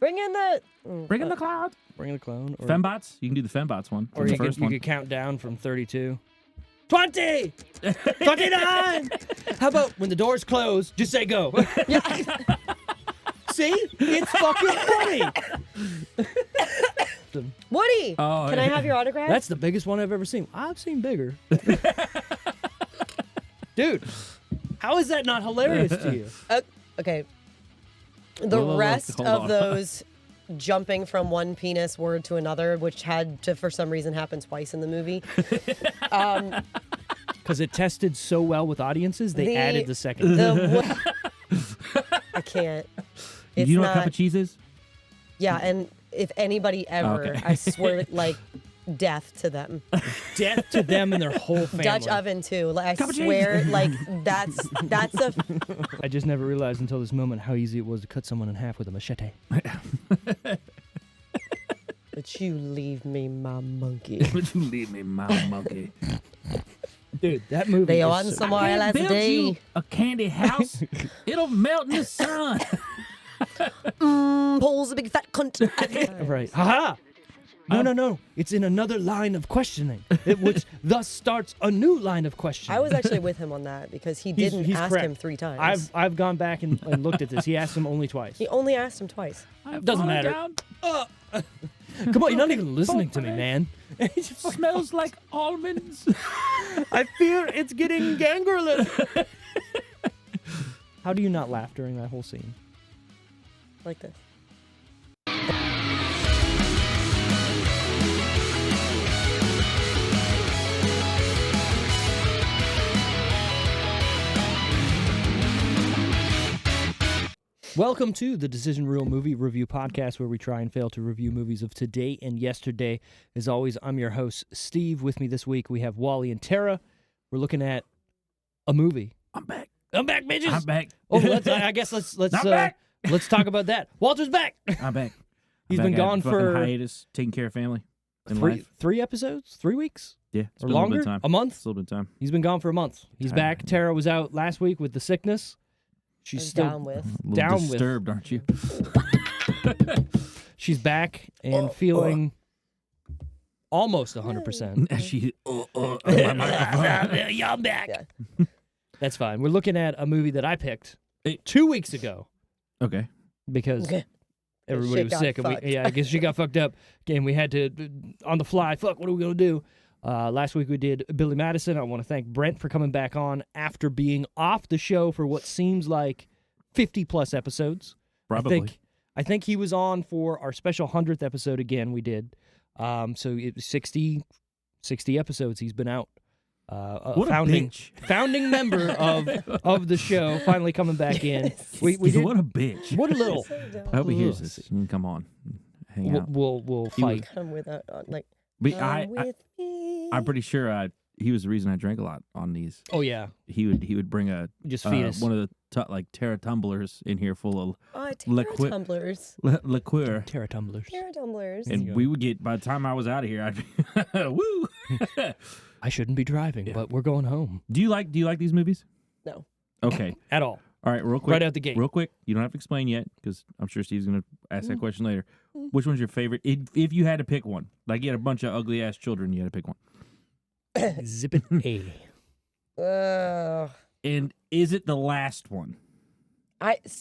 Bring in the cloud. Bring in the clone. Or, Fembots. You can do the Fembots one. or the you first could, you one. could count down from 32. 20! 29! How about when the doors close, just say go. See? It's fucking funny. Woody. Oh, Can I have your autograph? That's the biggest one I've ever seen. I've seen bigger. Dude, how is that not hilarious to you? Okay. The Look, rest hold of on. those jumping from one penis word to another, which had to, for some reason, happen twice in the movie. Because it tested so well with audiences, they added the second. I can't. Do you know what a cup of cheese is? Yeah, and if anybody ever, Okay. I swear, like, death to them. Death to them and their whole family. Dutch oven too. Like, Cup I of cheese. swear, like that's a. I just never realized until this moment how easy it was to cut someone in half with a machete. But you leave me, my monkey. But you leave me, my monkey. Dude, that movie They is on so- somewhere I last build you day. a candy house. It'll melt in the sun. Pulls a big fat cunt. Right. Ha-ha! No. It's in another line of questioning, which thus starts a new line of questioning. I was actually with him on that because he didn't he's ask correct. him 3 times. I've gone back and looked at this. He asked him only twice. He only asked him twice. Doesn't matter. Down. Come on, you're not even listening to me, man. Smells like almonds. I fear it's getting gangrelous. How do you not laugh during that whole scene? Like this. Welcome to the Decision Rule Movie Review Podcast, where we try and fail to review movies of today and yesterday. As always, I'm your host, Steve. With me this week, we have Wally and Tara. We're looking at a movie. I'm back. I'm back, bitches. I'm back. Oh, I guess let's I'm back. Let's talk about that. Walter's back. I'm back. He's I'm been back. I gone had a fucking for hiatus, taking care of family and life. three episodes, 3 weeks, Yeah, it's or been a little longer, bit of time. a month. It's a little bit of time. He's been gone for a month. He's Tired. back. Tara was out last week with the sickness. She's I'm still down with. A little Down with- disturbed, aren't you? She's back and feeling almost 100%. She. Yeah, I'm back. Yeah. That's fine. We're looking at a movie that I picked Hey. 2 weeks ago Okay. because Okay. everybody Shit was got sick. And fucked. I guess she got fucked up. And we had to, on the fly, fuck, what are we going to do? Last week we did Billy Madison. I want to thank Brent for coming back on after being off the show for what seems like 50-plus episodes. Probably. I think he was on for our special 100th episode again we did. So it was 60 episodes he's been out. What a founding bitch. founding member of the show, finally coming back in. We did, What a bitch. what a little. I hope he hears this. You can come on. Hang out. We'll fight. Come with like. But Come with me. I'm pretty sure he was the reason I drank a lot on these. Oh yeah, He would bring a just feed us. one of the Terra tumblers in here full of Oh, liquid- tumblers. liqueur, Terra tumblers. Tumblers. And- and we would get. By the time I was out of here, I'd be woo. I shouldn't be driving, but we're going home. Do you like these movies? No. Okay. At all. All right. Real quick. Right out the gate. Real quick. You don't have to explain yet because I'm sure Steve's gonna ask that question later. Which one's your favorite? If you had to pick one, like you had a bunch of ugly ass children, you had to pick one. Zip it A. And is it the last one?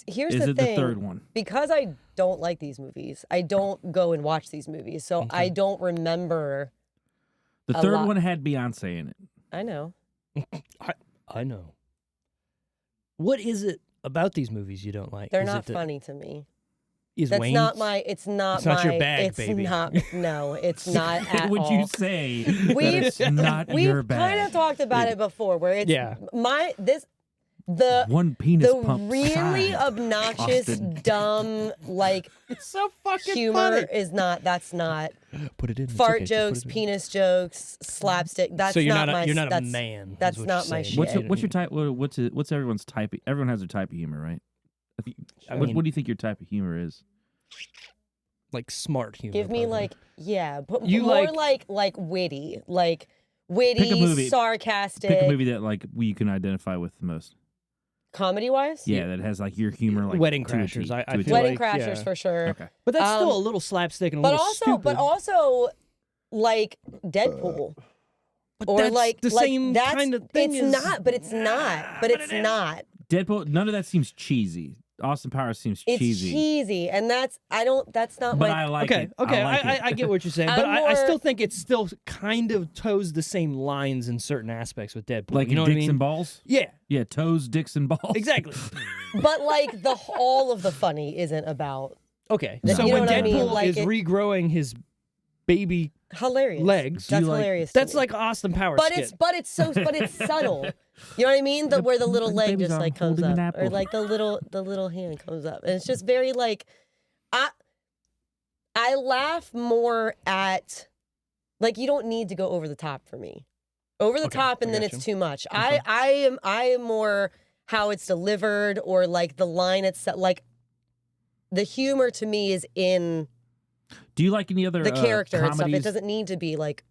Here's Is the it thing. the third one? Because I don't like these movies. I don't go and watch these movies, so I don't remember. The A third lot. one had Beyonce in it. I know. I know. What is it about these movies you don't like? They're Is not it the- funny to me. Is That's Wayne? not my. It's not It's my. not your bag, it's baby. not. No, it's not at Would all. you say that We've- it's not your We've bag? kind of talked about it before, where it's Yeah. the One penis the pump really side. obnoxious, Austin. dumb like It's so fucking humor funny. is not. That's not Put it in. it's fart okay, just put jokes, it in. penis jokes, slapstick. That's So you're not not my. you're not a that's, man. is that's what not you're my saying. shit. What's your type? What's everyone's type? Everyone has their type of humor, right? I What mean- do you think your type of humor is? Like smart humor. Give me probably. but You more like- like witty, Pick a movie. sarcastic. Pick a movie that you can identify with the most. comedy-wise. Yeah, that has like your humor, like Wedding to a Crashers. T- I to a feel T. Wedding like, Crashers yeah. for sure. Okay. But that's still a little slapstick and a But little also, stupid. but also, like Deadpool. But Or that's like the same that's, kind of thing. It's not, but it's not. But it's not. Deadpool. None of that seems cheesy. Austin Powers seems It's cheesy. cheesy, and that's not But my. I like Okay, it. okay, I like it. I get what you're saying, I'm but I more- still think it still kind of toes the same lines in certain aspects with Deadpool. Like you know dicks what I mean? and balls. Yeah, Yeah, toes, dicks, and balls. exactly. But like all of the funny isn't about Okay, No. so You know when what I Deadpool mean? Like is it- regrowing his baby hilarious legs, That's like- hilarious. to that's me. like Austin Powers. But skit. it's subtle. You know what I mean? Where the little leg baby's just like comes holding an up, or apple. like the little hand comes up, and it's just very like, I laugh more at, like, you don't need to go over the top for me, over the Okay, top, and I then got it's you. too much. Okay. I am more how it's delivered, or like the line itself, like the humor to me is in Do you like any other the character and stuff. It comedies? doesn't need to be like,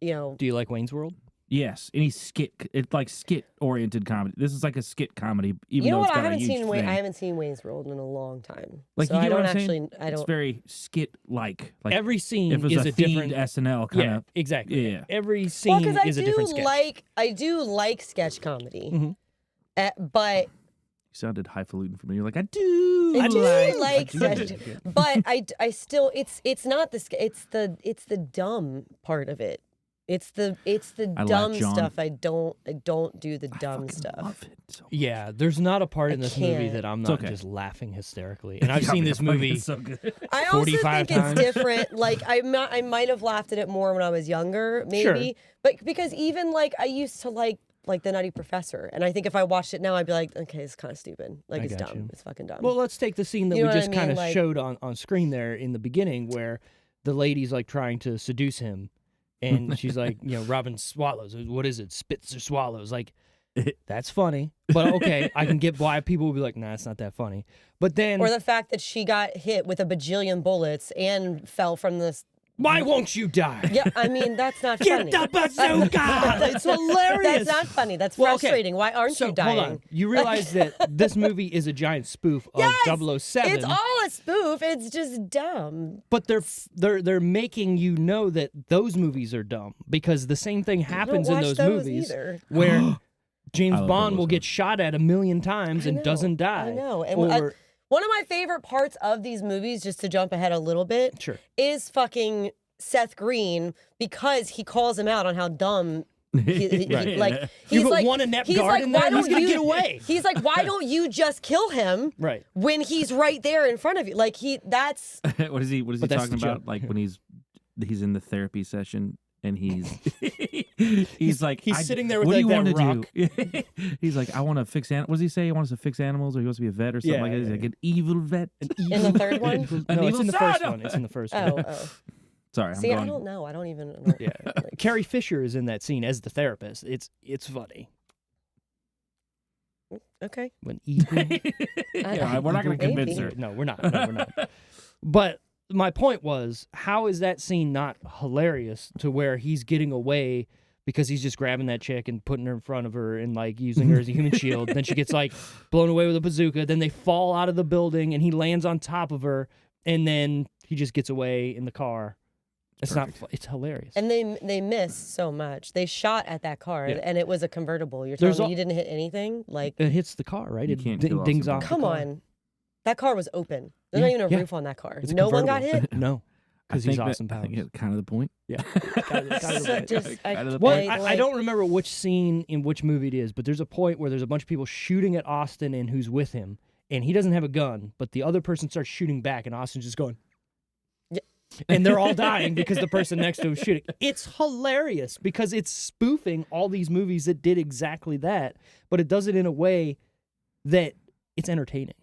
you know. Do you like Wayne's World? Yes, any skit. It's like skit-oriented comedy. This is like a skit comedy, even You know though what? it's I got a haven't huge seen thing. I haven't seen Wayne's World in a long time. Like, so you I get don't what I'm actually. saying? I It's don't. very skit-like. Like Every scene if it was is a a different. themed SNL kind Yeah, of. exactly. Yeah. Every Well, scene because I is a different sketch. I do like sketch comedy, Mhm. But You sounded highfalutin for me. You're like, I do. I do like do sketch. like it. But I still it's not the it's the dumb part of it. It's the I like dumb John. stuff. I don't do the dumb fucking stuff. love it so much. Yeah, there's not a part I in this movie can't. that I'm It's not okay. just laughing hysterically. And I've Yeah, seen this fucking movie. so good. I also 45 think times. it's different. Like I might have laughed at it more when I was younger, maybe. Sure. But because even like I used to like the Nutty Professor, and I think if I watched it now, I'd be like, okay, it's kind of stupid. Like I it's got dumb. you. It's fucking dumb. Well, let's take the scene that You know we what I just kind mean? of Like- showed on screen there in the beginning where the lady's like trying to seduce him. And she's like, Robin swallows. What is it? Spits or swallows? Like, that's funny. But okay, I can get why people will be like, nah, it's not that funny. But then, or the fact that she got hit with a bajillion bullets and fell from this. why won't you die? Yeah, I mean that's not Get funny. the bazooka! It's hilarious. That's not funny. That's Well, okay. frustrating. Why aren't So you dying? hold on. You realize that this movie is a giant spoof of Yes! 007. It's all a spoof. It's just dumb. But they're making you know that those movies are dumb because the same thing happens in watch those those movies either. where James I love Bond will 007. get shot at 1,000,000 times and know, doesn't die. I know. And Or, one of my favorite parts of these movies, just to jump ahead a little bit, sure. is fucking Seth Green because he calls him out on how dumb. Right. Like You he's put like one inept he's guard like, in there, why he's don't gonna you get away. He's like, why don't you just kill him Right. when he's right there in front of you? Like that's What is he But that's talking the about? joke. Like when he's in the therapy session and he's like he's sitting there with, what do like, you that want to do? He's like, I want to fix what does he say? He wants to fix animals, or he wants to be a vet or something Yeah, like that. He's yeah, like an evil vet. in the third one. An No, it's evil in the first son! one. It's in the first one. Oh. Sorry, I'm See, I going. don't know. I don't even know. Yeah. Carrie Fisher is in that scene as the therapist. It's funny. Okay. When evil Yeah, we're not going to convince Maybe. her. No, we're not. No, we're not. But my point was, how is that scene not hilarious to where he's getting away because he's just grabbing that chick and putting her in front of her and like using her as a human shield. Then she gets like blown away with a bazooka. Then they fall out of the building and he lands on top of her and then he just gets away in the car. It's not. It's hilarious. And they miss so much. They shot at that car, Yeah. and it was a convertible. You're There's telling me al- you didn't hit anything? Like, It hits the car, right? You It can't ding- kill dings Austin off. the come car. on. That car was open. There's Yeah, not even a yeah. roof on that car. It's a No one got convertible. hit? No, because he's Austin I Powers. think it's kind of the point. Yeah. Kind of So right. just- Kind of the Well, point. I don't remember which scene in which movie it is, but there's a point where there's a bunch of people shooting at Austin and who's with him, and he doesn't have a gun, but the other person starts shooting back, and Austin's just going, Yeah. and they're all dying because the person next to him is shooting. It's hilarious because it's spoofing all these movies that did exactly that, but it does it in a way that it's entertaining,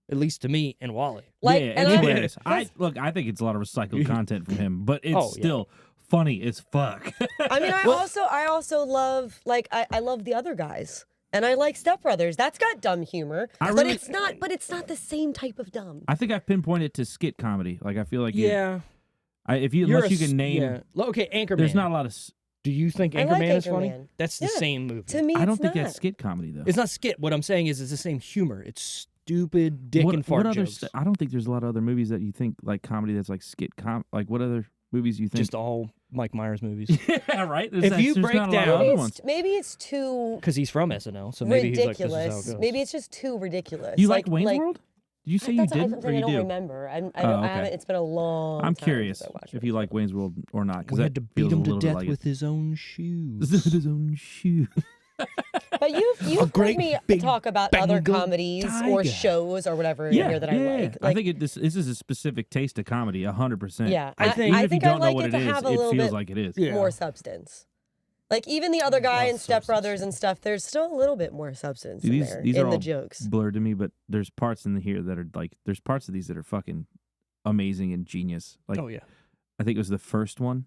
at least to me and Wally. Like, yeah, and it's I- hilarious. I think it's a lot of recycled content from him, but it's Oh, yeah. still funny as fuck. I mean, I also love, like, I love the other guys. And I like Step Brothers. That's got dumb humor. I but really- it's not the same type of dumb. I think I've pinpointed to skit comedy. Like I feel like Yeah, unless you can name, Yeah. Okay, Anchorman. there's not a lot of. Do you think I like Anchorman is funny? Anchorman. That's the Yeah. same movie. To me, I don't it's think not. that's skit comedy though. It's not skit. What I'm saying is it's the same humor. It's stupid dick and fart other jokes. I don't think there's a lot of other movies that you think like comedy that's like skit like what other movies you think? Just all Mike Myers movies. yeah, right. If you break not a lot of down- other ones. Maybe it's too Because he's from SNL, so maybe ridiculous. he's like, this is how it goes. Maybe it's just too ridiculous. You like Wayne's World? Did you say you That's did something or I you don't do? remember. I don't. okay. I haven't. It's been a long. I'm time curious since I watched if you like Wayne's World or not because We that had to beat feels him a to little bit death like with his own shoes. his own shoe. But you've heard great me big talk about other Bengal comedies or tiger. shows or whatever here that I like. I think this is a specific taste of comedy, 100%. Yeah, I think- even I if you think don't I know like what it it to is, have a it little feels bit like it is. Yeah. more substance. Like even the other guy in Step substance. Brothers and stuff, there's still a little bit more substance Dude, in these there these in are the all jokes. blurred to me, but there's parts in here that are like there's parts of these that are fucking amazing and genius. Like Oh, yeah. I think it was the first one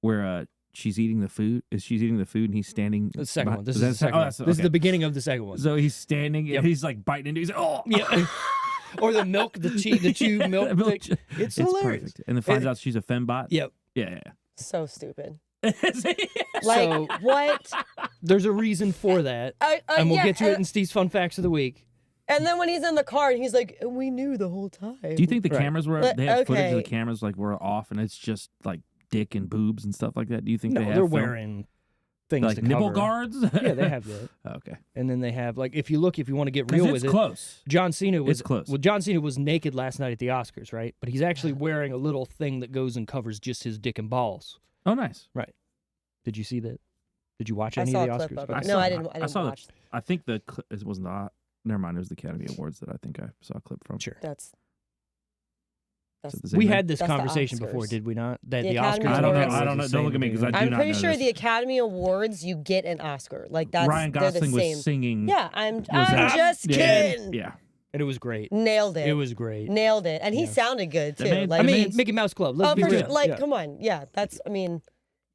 where she's eating the food. She's eating the food and he's standing. The second one. This is is the second one. that's- This is okay. the beginning of the second one. So he's standing Yep. and he's like biting into. He's like, oh Yeah. Or the milk, the chew milk. That milk thing. ch- It's hilarious. perfect. And then finds out she's a fembot. Yep. Yeah. So stupid. yeah. Like So- what? There's a reason for that. And we'll Yeah, get to it in Steve's Fun Facts of the Week. And then when he's in the car and he's like, "We knew the whole time." Do you think the Right. cameras were? But- They had footage of the okay. cameras like were off, and it's just like dick and boobs and stuff like that. Do you think No, they have they're film? wearing things like to nipple cover. guards? Yeah, they have that. Okay, And then they have, like, if you want to get 'Cause real it's with it, close. John Cena was It's close. Well, John Cena was naked last night at the Oscars, right? But he's actually wearing a little thing that goes and covers just his dick and balls. Oh, nice. Did you see that? Did you watch I any saw of the a clip Oscars? of it. Okay. No, I didn't. I didn't saw watch. I think it was not. Never mind. It was the Academy Awards that I think I saw a clip from. Sure. That's Is it the same We thing? had this That's the conversation before, Oscars. did we not? That The the Academy Oscars. I don't know. Awards. I don't know. Don't look at me because I do I'm not pretty know sure this. the Academy Awards you get an Oscar. Like that's Ryan they're the Gosling same. was singing. Yeah, I'm that- just Yeah. kidding. Yeah. And it was great. Nailed it. It was great. Nailed it, and he Yeah. sounded good They too. made- like, I It mean, means- Mickey Mouse Club. Let's oh, be for real. sure. Like, Yeah. come on, yeah. That's. I mean,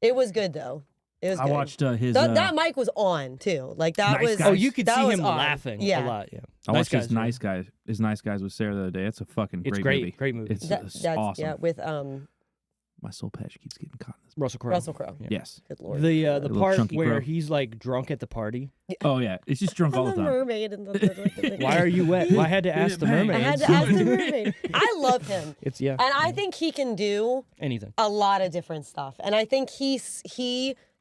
it was good though. It was. I good. watched his. That mic was on too. Like that Nice was. Guys. Oh, you could that see was him on. laughing Yeah. a lot. Yeah. I watched his Guys, Nice Guys. His Nice Guys with Sarah the other day. It's a fucking It's great great. movie. Great movie. It's That's awesome. yeah with My soul patch keeps getting caught in this. Russell Crowe. Russell Crowe. Yeah. Yes. Good lord. The little part chunky where crow. he's like drunk at the party. Oh yeah, it's just drunk all the the time. mermaid and the Why are you wet? Well, I had to ask the Bang. mermaid. I had to ask the mermaid. I love him, It's yeah. and I think he can do Anything. a lot of different stuff. And I think he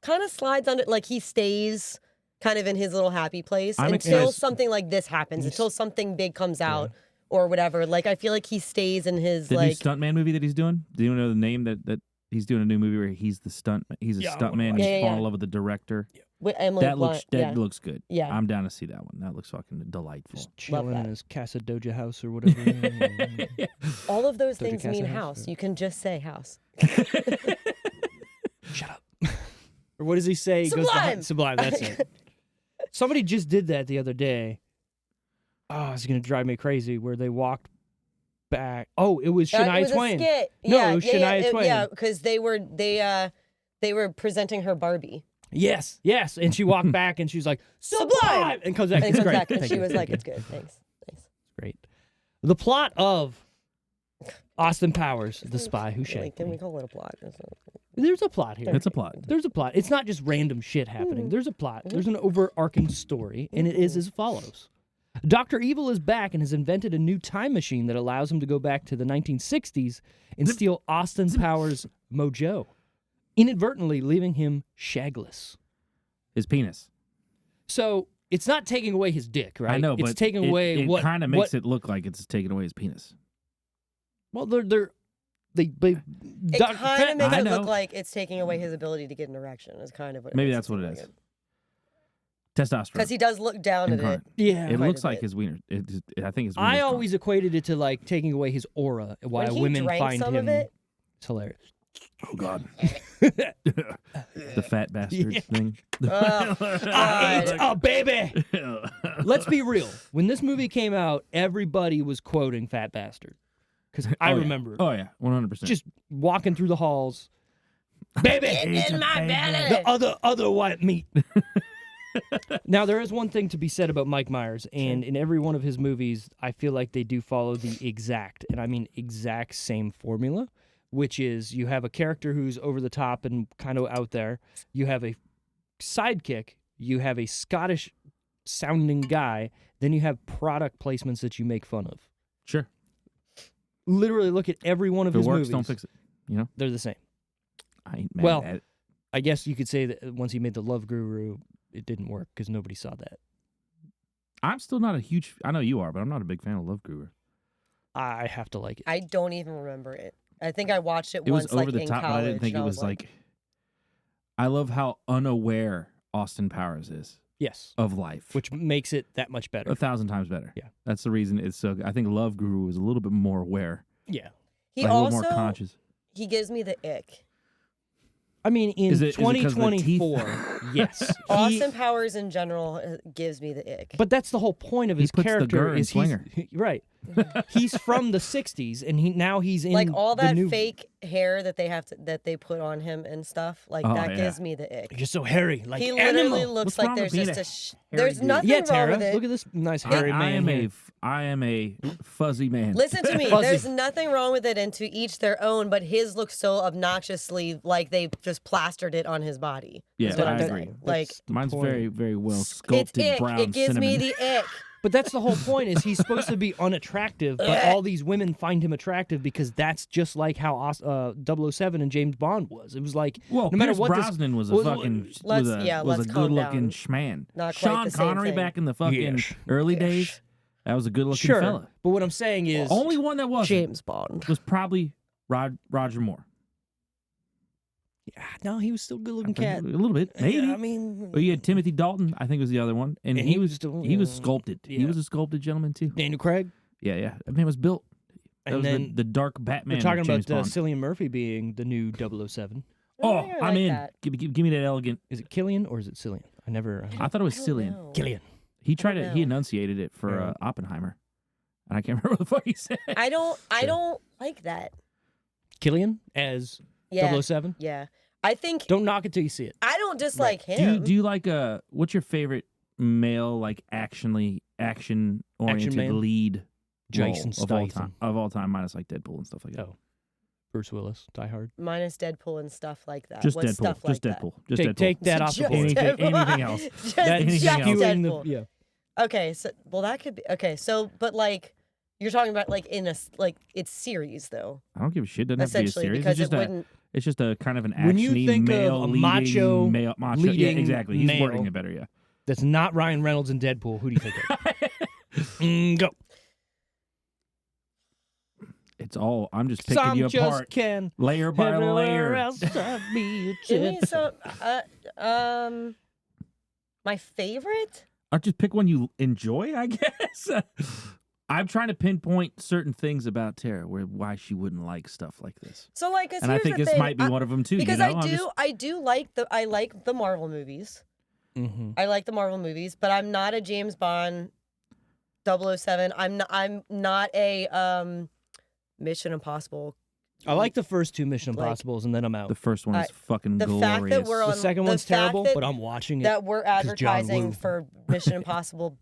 kind of slides under, like he stays kind of in his little happy place I'm until excited. something like this happens, until something big comes out or whatever. Like I feel like he stays in his The new like. stuntman movie that he's doing. Do you know the name that he's doing a new movie where he's the stunt? He's a Yeah, I wanna stuntman. watch He's it. Yeah, falling yeah. in love with the director. With Emily That looks Blunt, looks good. Yeah. I'm down to see that one. That looks fucking delightful. Just chilling in that. his Casa Doja house or whatever. All of those Doja things Cat mean house, house. yeah. You can just say house. Shut up. Or what does he say? He goes Sublime. behind- Sublime. That's it. Somebody just did that the other day. Oh, it's gonna drive me crazy. Where they walked back. Oh, it was It Shania was Twain. a skit. No, yeah, it was yeah, Shania yeah, Twain. Yeah, because they were presenting her Barbie. Yes, yes. And she walked back and she was like, Sublime! And comes back. And It's comes great. back and Thank she you. was like, Thank "It's good, thanks." you. Great. The plot of Austin Powers, The Spy Who Shagged Can we Me. call it a plot? There's a plot here. It's a plot. There's a plot. It's not just random shit happening. There's a plot. There's an overarching story, and it is as follows. Dr. Evil is back and has invented a new time machine that allows him to go back to the 1960s and steal Austin Powers' mojo, inadvertently leaving him shagless. His penis. So it's not taking away his dick, right? I know, it's but taking away it what kind of makes what- it look like it's taking away his penis. Well, they It kind of makes I it know. look like it's taking away his ability to get an erection. Is kind of what. Maybe that's what it is. Testosterone. Because he does look down at it. Incarnate. yeah. It quite looks a like bit. his wiener. I think his. I wiener's always equated it to like taking away his aura, why When he women drank find some him. of it, It's hilarious. gone. Oh God. The fat bastard Yeah. thing. I ate God. a baby. Let's be real. When this movie came out, everybody was quoting Fat Bastard. Because I remember Oh yeah, 100%. just walking through the halls. Baby! in my belly. The other white meat. Now, there is one thing to be said about Mike Myers, and in every one of his movies, I feel like they do follow the exact, and I mean exact same formula, which is you have a character who's over the top and kind of out there. You have a sidekick. You have a Scottish sounding guy. Then you have product placements that you make fun of. Sure. Literally look at every one of If it his works, movies. don't fix it. You know? They're the same. I ain't mad Well, at it. I guess you could say that once he made The Love Guru, it didn't work because nobody saw that. I'm still not a huge... I know you are, but I'm not a big fan of Love Guru. I have to like it. I don't even remember it. I think I watched it It was once, over like the in top, college. but I didn't think and it was like... I love how unaware Austin Powers is Yes. of life. Which makes it that much better. 1,000 times better. Yeah. That's the reason it's so... I think Love Guru is a little bit more aware. Yeah. he like, a little more also conscious. he gives me the ick. I mean, in Is it 'cause of the teeth? 2024, yes. Austin Powers in general gives me the ick. But that's the whole point of He his puts the character gur in is Swinger. right. He's from the 60s and now he's in Like all the that new fake hair that they put on him and stuff, like Oh, that yeah. gives me the ick. You're so hairy, like He literally animal. looks What's like wrong with there's being just a there's hairy dude? nothing Yeah, wrong Tara, with it. look at this nice hairy man here. I am a fuzzy man. Listen to me. Fuzzy. There's nothing wrong with it, and to each their own. But his looks so obnoxiously like they just plastered it on his body. Yeah, is what I I'm agree. saying. Like That's the Mine's point. very, very well it's sculpted ick. brown It gives cinnamon. me the ick. But that's the whole point is he's supposed to be unattractive, but all these women find him attractive because that's just like how 007 and James Bond was. It was like Well, no matter Pierce what Brosnan was a well, fucking let's- was a, yeah, was a let's calm good-looking down. schman. Not quite Sean the same Connery thing. back in the fucking Yes. early Yes. days, that was a good-looking sure, fella. but what I'm saying is Only one that wasn't James Bond. was probably Roger Moore. no, he was still a good-looking cat. A little bit, maybe. Yeah, I mean, But you had Timothy Dalton, I think was the other one, and, And he he was was still, he was yeah. sculpted. He Yeah. was a sculpted gentleman too. Daniel Craig, Yeah. That man was built. That and was then the dark Batman. we're talking of about James Bond. Cillian Murphy being the new 007. Oh, I I'm like in. that. Give me that elegant. Is it Killian or is it Cillian? I never. I thought it was I don't Cillian. know. Killian. He tried don't it. He know. enunciated it for Yeah. Oppenheimer, and I can't remember what the fuck he said. I don't Sure. like that. Killian as Yeah. 007. Yeah. I think Don't knock it till you see it. I don't dislike Do him. you like what's your favorite male like action oriented man? lead Jason role of all Statham. time? Of all time, minus like Deadpool and stuff like that. Oh. Bruce Willis, Die Hard. Minus Deadpool and stuff like that. Just What's Deadpool. Stuff like Just that? Deadpool. Just Deadpool. Take that off the Just board. Anything else. Just, That's anything just else. skewing the Deadpool. yeah. Okay, so that could be okay. So, but like you're talking about like in a it's series though, I don't give a shit. Doesn't have to be a essentially, series. because It's just it a wouldn't. it's just a kind of an When you actiony think of male a leading macho male yeah, leading exactly. He's male- wording it better. Yeah. That's not Ryan Reynolds and Deadpool. Who do you think of? Go. It's all. I'm just picking Some you just apart, can. layer by Everywhere layer. else I'd be a Give me jet. some. My favorite. I'll just pick one you enjoy, I guess. I'm trying to pinpoint certain things about Tara, why she wouldn't like stuff like this, So like, 'cause and I here's think the this thing, might be one of them too. because you know? I do like the Marvel movies. Mm-hmm. I like the Marvel movies, but I'm not a James Bond 007. I'm not a Mission Impossible. I like the first two Mission Like- Impossibles, and then I'm out. The first one is fucking The glorious. fact that we're The on second the one's fact terrible, that, but I'm watching it. that we're John advertising Woo. for Mission Impossible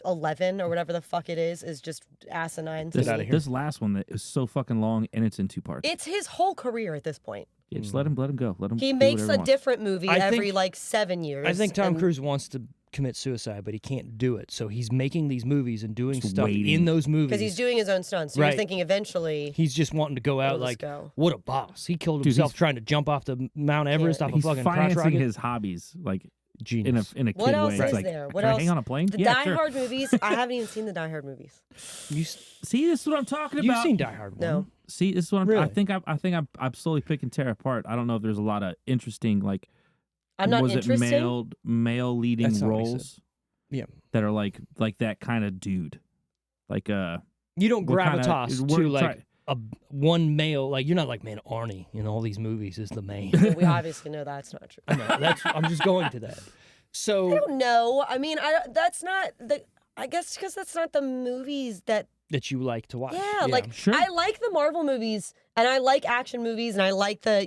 11 or whatever the fuck it is just asinine to this, Get outta me. here. this last one that is so fucking long, and it's in 2 parts. It's his whole career at this point. Yeah, just let him go. Let him. He do makes whatever a he wants. different movie I every think- like 7 years. I think Tom and Cruise wants to commit suicide, but he can't do it. So he's making these movies and doing Just stuff waiting. in those movies. because he's doing his own stunts. So Right. you're thinking eventually He's just wanting to go out he'll just like, go. what a boss. He killed Dude, himself he's- trying to jump off the Mount Everest off a He's fucking crotch financing rocket. his hobbies like Genius. in a What kid else way. is It's like, there? What can I else? hang on a plane? The Yeah, Die sure. Hard movies. I haven't even seen the Die Hard movies. See, this is what I'm talking You've about. seen Die Hard 1. No. See, this is what I'm. Really? I think I'm slowly picking Tara apart. I don't know if there's a lot of interesting like. I'm not was interested. it male leading That's not what he said. roles? Yeah. That are like that kind of dude, like You don't what kinda- gravitas we're to like try- a one male. Like you're not like, man, Arnie in all these movies is the main. We obviously know that's not true. I know, I'm just going to that. I So don't know. I mean, that's not the. I guess because that's not the movies that. that you like to watch. Yeah, like Sure. I like the Marvel movies and I like action movies and I like the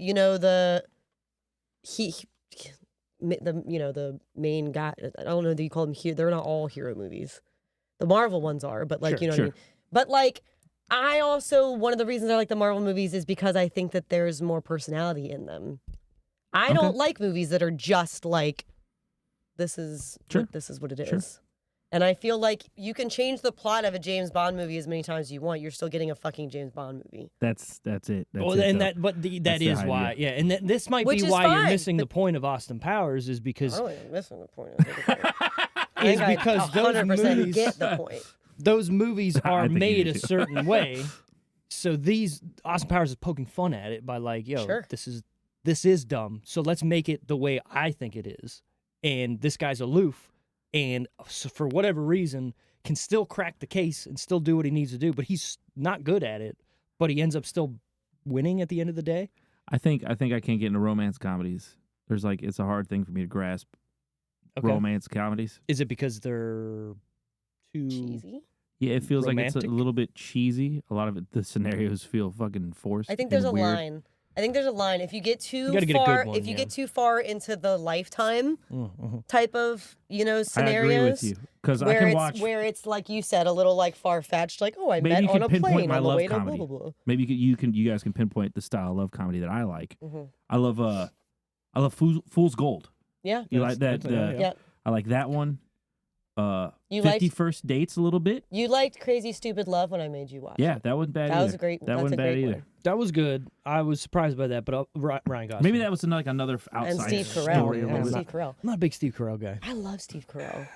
the main guy. I don't know that you call them hero. They're not all hero movies. The Marvel ones are, but like Sure, you know what I sure. mean. But like I also, one of the reasons I like the Marvel movies is because I think that there's more personality in them. I don't like movies that are just like, this is what it is. And I feel like you can change the plot of a James Bond movie as many times as you want. You're still getting a fucking James Bond movie. That's it. Well, and that is why. Yeah, and this might be why you're missing the point of Austin Powers is because. I'm missing the point. Is because those 100% movies get the point. Those movies are made a certain way, so Austin Powers is poking fun at it by like, yo, this is dumb. So let's make it the way I think it is. And this guy's aloof. And for whatever reason, can still crack the case and still do what he needs to do, but he's not good at it. But he ends up still winning at the end of the day. I think I can't get into romance comedies. There's it's a hard thing for me to grasp. Romance comedies. Is it because they're too cheesy? Yeah, it feels romantic? like it's a little bit cheesy. A lot of the scenarios feel fucking forced. I think there's a weird. line. If you get too far, get too far into the Lifetime type of scenarios, I agree with you because I can watch where it's like you said, a little like far fetched, like I met on a plane on the way to blah blah blah. Maybe you guys can pinpoint the style of love comedy that I like. I love Fool's Gold. Yeah, you like that? Yeah, I like that one. You 50 First Dates a little bit. You liked Crazy Stupid Love when I made you watch. Yeah, that wasn't bad. That either. was a great. That wasn't bad either. One. That was good. I was surprised by that, but Ryan got maybe that was another outside and Steve story. Carell. Steve Carell. I'm not a big Steve Carell guy. I love Steve Carell.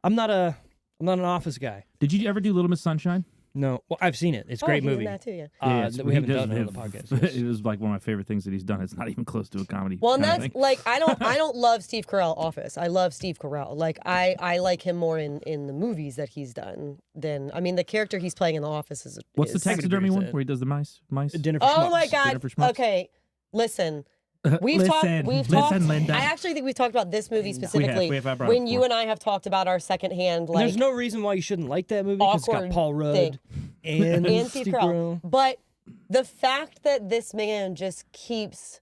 I'm not an Office guy. Did you ever do Little Miss Sunshine? No, well, I've seen it. It's a great movie. In that too, yeah. We haven't done it on the podcast. It was like one of my favorite things that he's done. It's not even close to a comedy. Well, and that's like I don't love Steve Carell Office. I love Steve Carell. Like I like him more in the movies that he's done than the character he's playing in The Office is. What's the taxidermy one where he does the mice? Dinner for Schmucks. Oh my God! Okay, listen. We've talked. Linda. I actually think we've talked about this movie specifically we have when you and I have talked about our secondhand. Like, there's no reason why you shouldn't like that movie because it's got Paul Rudd and Steve Carell. But the fact that this man just keeps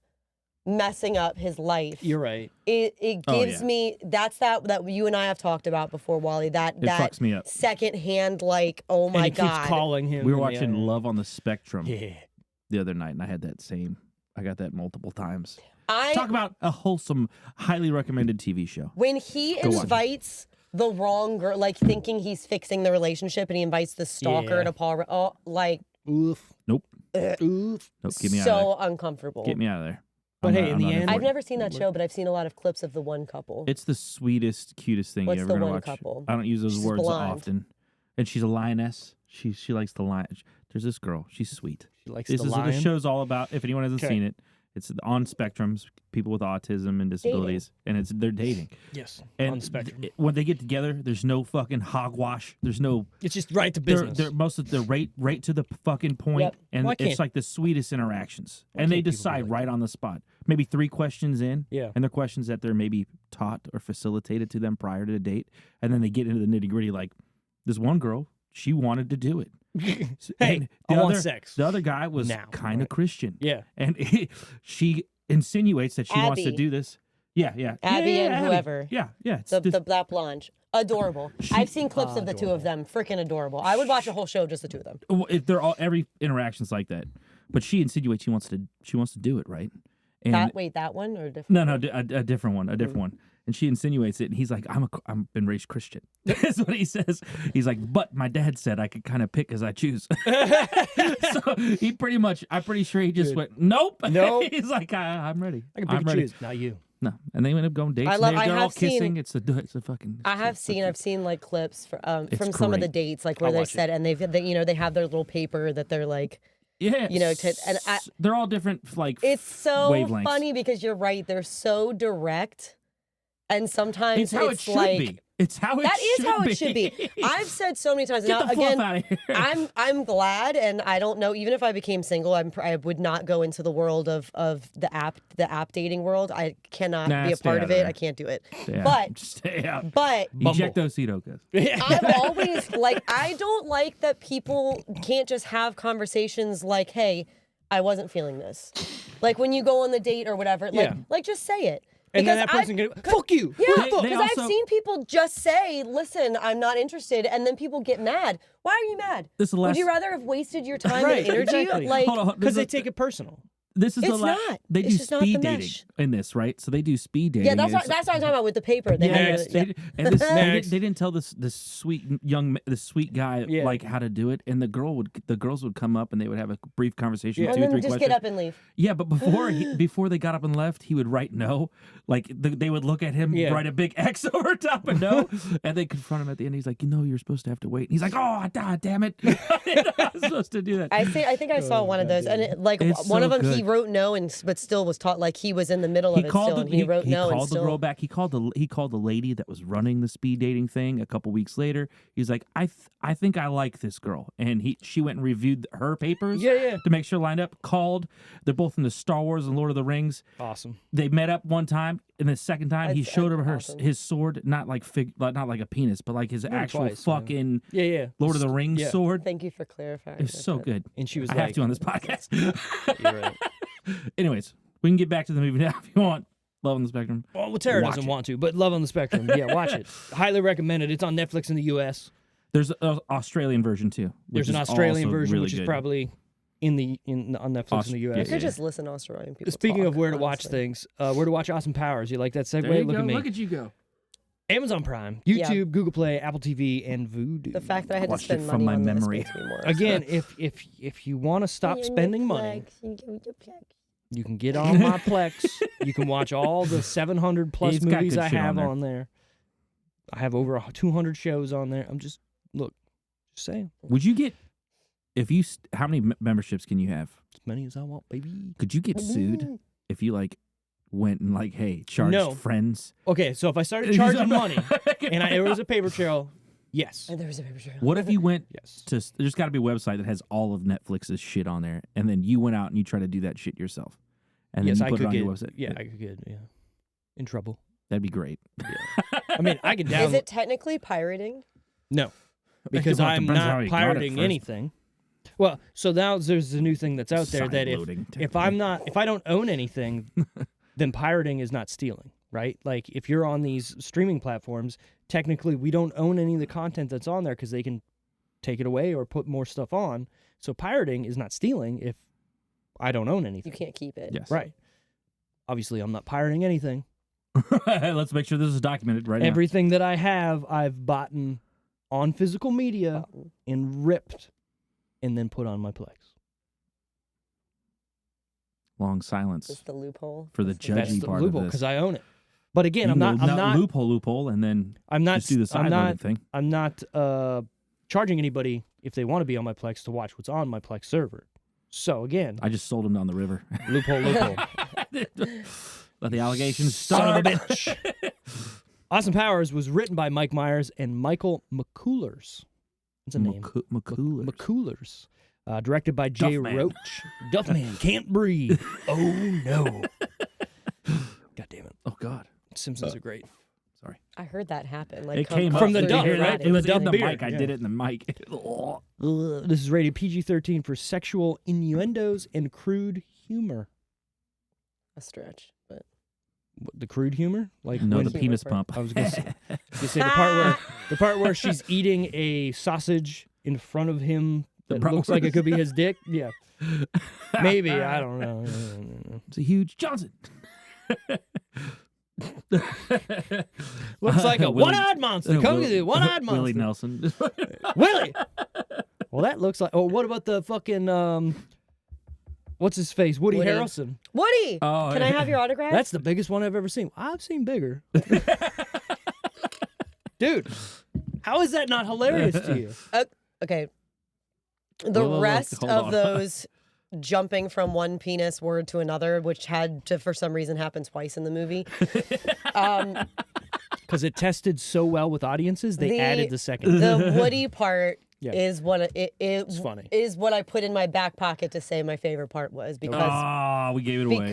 messing up his life. You're right. It gives me that you and I have talked about before, Wally. That fucks me up. Secondhand, like, oh my and God. Keeps calling him. We were watching Love on the Spectrum the other night, and I had that same. I got that multiple times. Talk about a wholesome, highly recommended TV show. When he invites the wrong girl, like thinking he's fixing the relationship, and he invites the stalker to Paul. Oh, like, oof. Nope. Oof. Nope. Get me out of there. So uncomfortable. Get me out of there. But hey, in the end, I've never seen that show, but I've seen a lot of clips of the one couple. It's the sweetest, cutest thing What's you're the ever gonna one watch. couple? I don't use those She's words blonde. often. And she's a lioness. She likes the lion. There's this girl. She's sweet. She likes this the is lion. what the show's all about. If anyone hasn't Okay. seen it, it's on spectrums, people with autism and disabilities, and they're dating. Yes, and on the spectrum. When they get together, there's no fucking hogwash. There's no. It's just right to business. They're right to the fucking point, and it's like the sweetest interactions. And they decide right on the spot. Maybe 3 questions in, and they're questions that they're maybe taught or facilitated to them prior to the date, and then they get into the nitty gritty. Like this one girl, she wanted to do it. Hey, I want sex. The other guy was kind of Christian. Yeah. And she insinuates that she wants to do this. Yeah. Abby and Abby. whatever. Yeah. That blonde. Adorable. I've seen clips of the two of them. Freaking adorable. I would watch a whole show just the two of them. If they're all every interaction's like that. But she insinuates she wants to do it, right? And that one or a different? No, a different one. A different one. And she insinuates it, and he's like, I'm been raised Christian. That's what he says. He's like, but my dad said I could kind of pick as I choose. So he I'm pretty sure he just went, nope. He's like, I'm ready. I can pick and choose. Not you. No, and they end up going dates. They're all kissing. It's a fucking. I've seen like clips from some of the dates, like where they said, and they have their little paper that they're like. Yeah, they're all different. Like it's so wavelengths. Funny because you're right. They're so direct. And sometimes it's how it should be. It's how it should be. I've said so many times. Get the fluff out of here. I'm glad, and I don't know. Even if I became single, I would not go into the world of the app dating world. I cannot be a part of it. I can't do it. Stay out. But Ejecto-cito. I'm always like, I don't like that people can't just have conversations like, hey, I wasn't feeling this. Like when you go on the date or whatever. Like just say it. And then that person can fuck you. Yeah, because I've seen people just say, "Listen, I'm not interested," and then people get mad. Why are you mad? Would you rather have wasted your time and energy? Exactly. Like, because they take it personal. This is it's not. They It's do just not the speed dating mesh. in this, right? So they do speed dating. Yeah, that's what I'm talking about with the paper. They they didn't tell this sweet guy like how to do it, and the girls would come up and they would have a brief conversation, 2 or 3 questions. Just get up and leave. Yeah, but before they got up and left, he would write no. Like they would look at him, write a big X over top of no, and they confront him at the end. He's like, you're supposed to have to wait. And he's like, oh, damn it, I was supposed to do that. I think I saw one of those, and one of them he wrote no, but still was taught like he was in the middle of it still, and he wrote no. He called the girl back. He called the lady that was running the speed dating thing a couple weeks later. He's like, I think I like this girl, and she went and reviewed her papers to make sure lined up. Called. They're both in the Star Wars and Lord of the Rings. Awesome. They met up one time, and the second time he showed her his sword, not like a penis, but like his actual fucking Lord of the Rings sword. Thank you for clarifying. It's so good. And she was I have to on this podcast. You're right. Anyways, we can get back to the movie now if you want. Love on the Spectrum. Well, Tara doesn't want to, but Love on the Spectrum. Yeah, watch it. Highly recommend it. It's on Netflix in the U.S. There's an Australian version too. There's an Australian version, really which is good. probably on Netflix in the U.S. You could just listen to Australian people. Speaking of where to honestly. watch things, where to watch Austin Powers. You like that segue? There you Look go. at me. Look at you go. Amazon Prime, YouTube, Google Play, Apple TV, and Vudu. The fact that I had to Watched spend it money from my on memory. this makes me more Again, if you want to stop spending money, you can get on my Plex. You can watch all the 700 plus He's got movies good I shit have on on there. I have over 200 shows on there. I'm just saying. Would you get how many memberships can you have? As many as I want, baby. Could you get sued if you went and hey, charged friends? Okay, so if I started charging money and it was a paper trail, yes. And there was a paper trail. What if you went to there's got to be a website that has all of Netflix's shit on there, and then you went out and you try to do that shit yourself, and then you put it on your website? Yeah, I could get in trouble. That'd be great. Yeah. I mean, I can download. Is it technically pirating? No, because I'm not pirating anything. Well, so now there's a new thing that's out there that if I don't own anything, then pirating is not stealing, right? Like if you're on these streaming platforms, technically we don't own any of the content that's on there because they can take it away or put more stuff on. So pirating is not stealing if I don't own anything. You can't keep it. Yes. Right. Obviously, I'm not pirating anything. Let's make sure this is documented right now. Everything that I have, I've bought on physical media and ripped and then put on my Plex. Long silence. That's the loophole. For the judgy That's the part loophole, of this. because I own it. But again, I'm not loophole, and then just do the side thing. I'm not charging anybody if they want to be on my Plex to watch what's on my Plex server. So again, I just sold him down the river. loophole. Let the allegations Son start. of a bitch. Austin Powers was written by Mike Myers and Michael McCullers. That's a name. McCullers. Directed by Jay Roach. Duffman can't breathe. Oh, no. God damn it. Oh, God. Simpsons are great. Sorry. I heard that happen. It came from the duck, right? It was in the beer. mic. I did it in the mic. This is rated PG-13 for sexual innuendos and crude humor. A stretch, but The crude humor? Like the penis pump. I was going to say the part where she's eating a sausage in front of him that looks like it could be his dick. Yeah. Maybe. I don't know. It's a huge Johnson. Looks like a one-eyed monster. Come to the one-eyed monster. Willie Nelson. Willie! Well, that looks like... Oh, what about the fucking... what's his face? Woody Harrelson. Woody! Can I have your autograph? That's the biggest one I've ever seen. I've seen bigger. Dude, how is that not hilarious to you? Okay. The rest of those jumping from one penis word to another, which had to, for some reason, happen twice in the movie. Because it tested so well with audiences, they added the second. The Woody part is what it's funny. Is what I put in my back pocket to say my favorite part was because we gave it away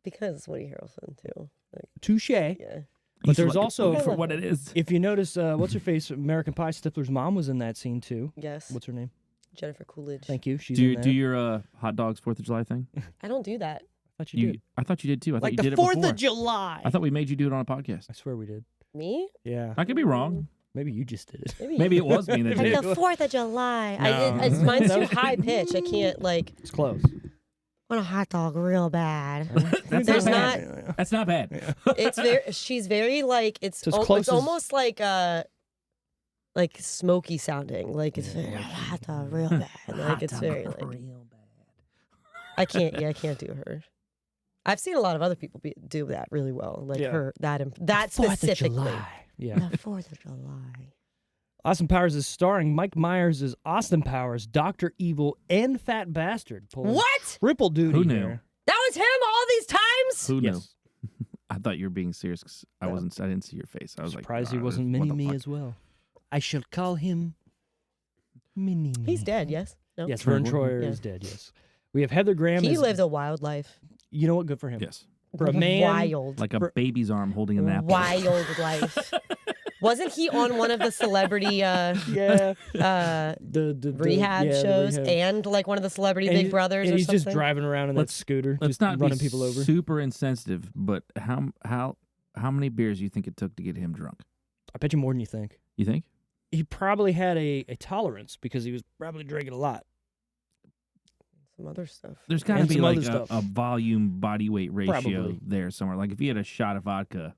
because Woody Harrelson too. Touche. Yeah. But there's also for what it is. If you notice, what's her face? American Pie. Stifler's mom was in that scene too. Yes. What's her name? Jennifer Coolidge. Thank you. She's do in there. do your hot dogs 4th of July thing? I don't do that. I thought you did. I thought you did too. I thought Like you the did it 4th before. of July. I thought we made you do it on a podcast. I swear we did. Me? Yeah. I could be wrong. Maybe you just did it. Maybe it was me that did Like it. the 4th of July. No. Mine's too high pitch. I can't like. It's close. Want a hot dog real bad. That's There's not bad. not. That's not bad. It's very. She's very like. It's almost like smoky sounding. Like it's very hot dog real bad. Like it's very like. real bad. I can't. Yeah, I can't do her. I've seen a lot of other people do that really well. Like her that specifically. Yeah. The 4th of July. Austin Powers is starring Mike Myers as Austin Powers, Dr. Evil, and Fat Bastard. What? Triple duty. Who knew? Here. That was him all these times? Who knew? Yes. I thought you were being serious because I didn't see your face. I was Surprised like, he wasn't what the Mini-Me fuck? as well. I shall call him Mini-Me. He's dead, yes? No? Yes, Vern Troyer is dead, yes. We have Heather Graham. He lived a wild life. You know what? Good for him. Yes. For a man. Wild. Like a baby's arm holding an apple. Wild life. Wasn't he on one of the celebrity the rehab shows the rehab. and like one of the celebrity Big Brothers and or he's something? just driving around in that scooter, Let's just not running be people over. super insensitive, but how many beers do you think it took to get him drunk? I bet you more than you think. You think? He probably had a tolerance because he was probably drinking a lot. Some other stuff. There's got to And be some like other stuff. a volume body weight ratio Probably. there somewhere. Like if he had a shot of vodka.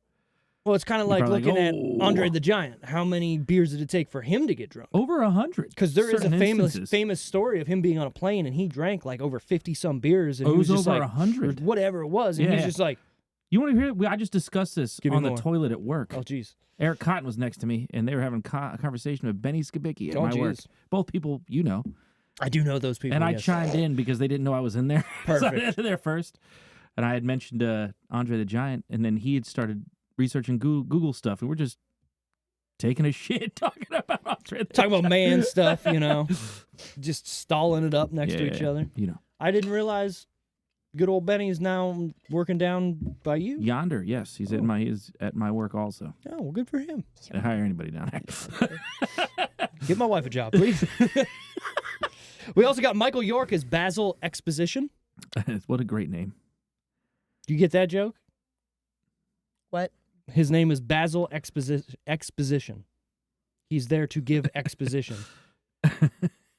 Well, it's kind of You're like probably looking like, at "Oh." Andre the Giant. How many beers did it take for him to get drunk? Over 100. Because there is a Certain instances. famous story of him being on a plane and he drank like over 50-some beers. And Oh, he it was was just over like, 100. or whatever it was. And he was just like, You want to hear it? I just discussed this Give me on the more. toilet at work. oh, geez. Eric Cotton was next to me, and they were having a conversation with Benny Skibicki at Oh, my work. geez. Both people you know. I do know those people. And I yes. chimed in because they didn't know I was in there. So I Perfect. was there first. And I had mentioned Andre the Giant, and then he had started researching Google stuff, and we're just taking a shit talking about Andre the Talking Giant. about man stuff, you know, just stalling it up next to each other. You know. I didn't realize good old Benny is now working down by you. Yonder, yes. He's at my work also. Oh, well, good for him. I hire anybody down there. Give my wife a job, please. We also got Michael York as Basil Exposition. What a great name. Do you get that joke? What? His name is Basil Exposition. He's there to give exposition.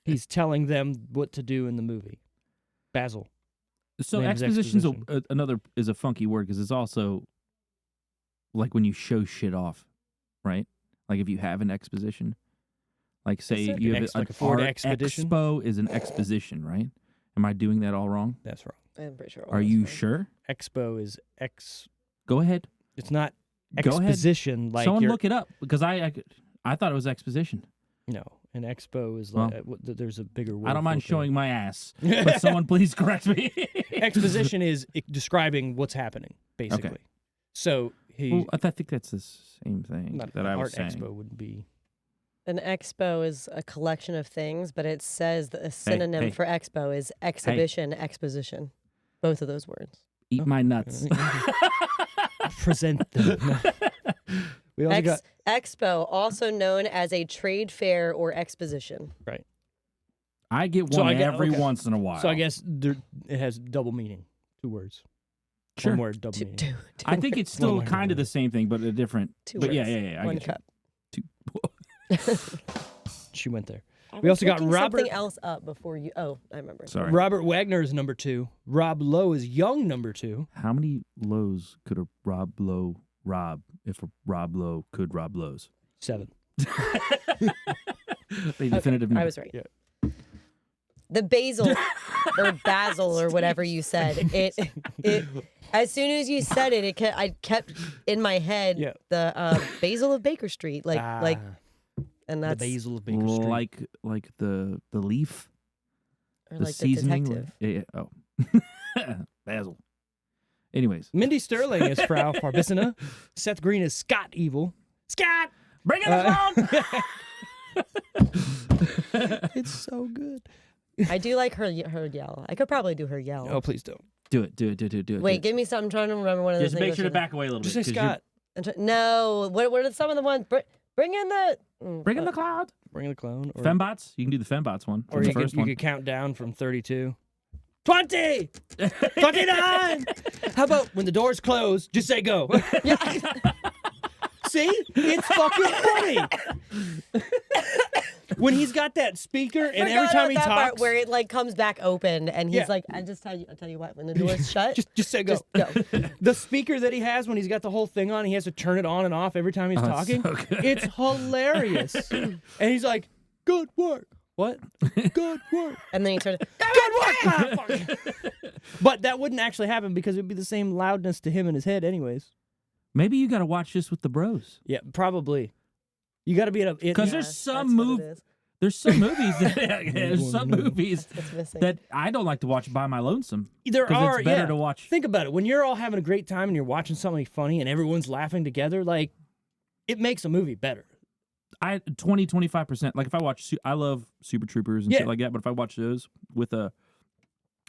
He's telling them what to do in the movie. Basil. So Name is exposition's exposition. is a funky word because it's also like when you show shit off, right? Like if you have an exposition, like say Is it? you An have like a an Ford art expedition? expo is an exposition, right? Am I doing that all wrong? That's wrong. I'm pretty sure. Are you sure? Expo is Go ahead. It's not Go ahead. exposition like Someone you're... look it up because I thought it was exposition. No, an expo is Well, like there's a bigger word. I don't for mind it, showing my ass, but someone please correct me. Exposition is describing what's happening, basically. Okay. So he. Well, I think that's the same thing not that I was art saying. expo wouldn't be. An expo is a collection of things, but it says that a synonym hey. for expo is exhibition, exposition. Both of those words. Eat my nuts. Present them. We also got Expo, also known as a trade fair or exposition. right. I get So one I get- every okay. once in a while. So I guess it has double meaning. 2 words. Sure. One word, double meaning. I think it's One still word, kind of one the same thing, but a different. Two but words. yeah. I One get cup. you. She went there. I We was also got looking Robert. something else up before you. Oh, I remember. Sorry. Robert Wagner is number 2. Rob Lowe is young number 2. How many lows could a Rob Lowe rob if a Rob Lowe could rob Lowe's? 7. The definitive number. I was right. Yeah. The basil or basil or whatever you said. It as soon as you said it, I kept in my head Yeah. the basil of Baker Street, and the that's basil of Baker Street. Like the leaf, or the like seasoning. the detective. Oh, basil. Anyways, Mindy Sterling is Frau Farbissina. Seth Green is Scott Evil. Scott! bring it along. It's so good. I do like her yell. I could probably do her yell. Oh, please don't. Do it. Wait, give me something. I'm trying to remember one of those. Just make sure to back away a little Just bit. say 'cause you're- Scott. No, what are some of the ones? Bring in the. Bring in the cloud. Bring the clone. Or, Fembots. You can do the Fembots one. or the you first could one. count down from 32. 20! 29! How about when the doors close, just say go? See? It's fucking funny. When he's got that speaker and every time he talks, part where it like comes back open and he's like, I'll tell you what, when the door's shut, just say go. Just go. The speaker that he has when he's got the whole thing on, he has to turn it on and off every time he's talking. So it's hilarious. And he's like, good work. What? Good work. And then he turns good work. But that wouldn't actually happen because it would be the same loudness to him in his head anyways. Maybe you got to watch this with the bros. Yeah, probably. You got to be in a... Because there's some movies that I don't like to watch by my lonesome. There are, it's better to watch. Think about it. When you're all having a great time and you're watching something funny and everyone's laughing together, like, it makes a movie better. 25%. Like if I watch, I love Super Troopers and shit like that, but if I watch those with a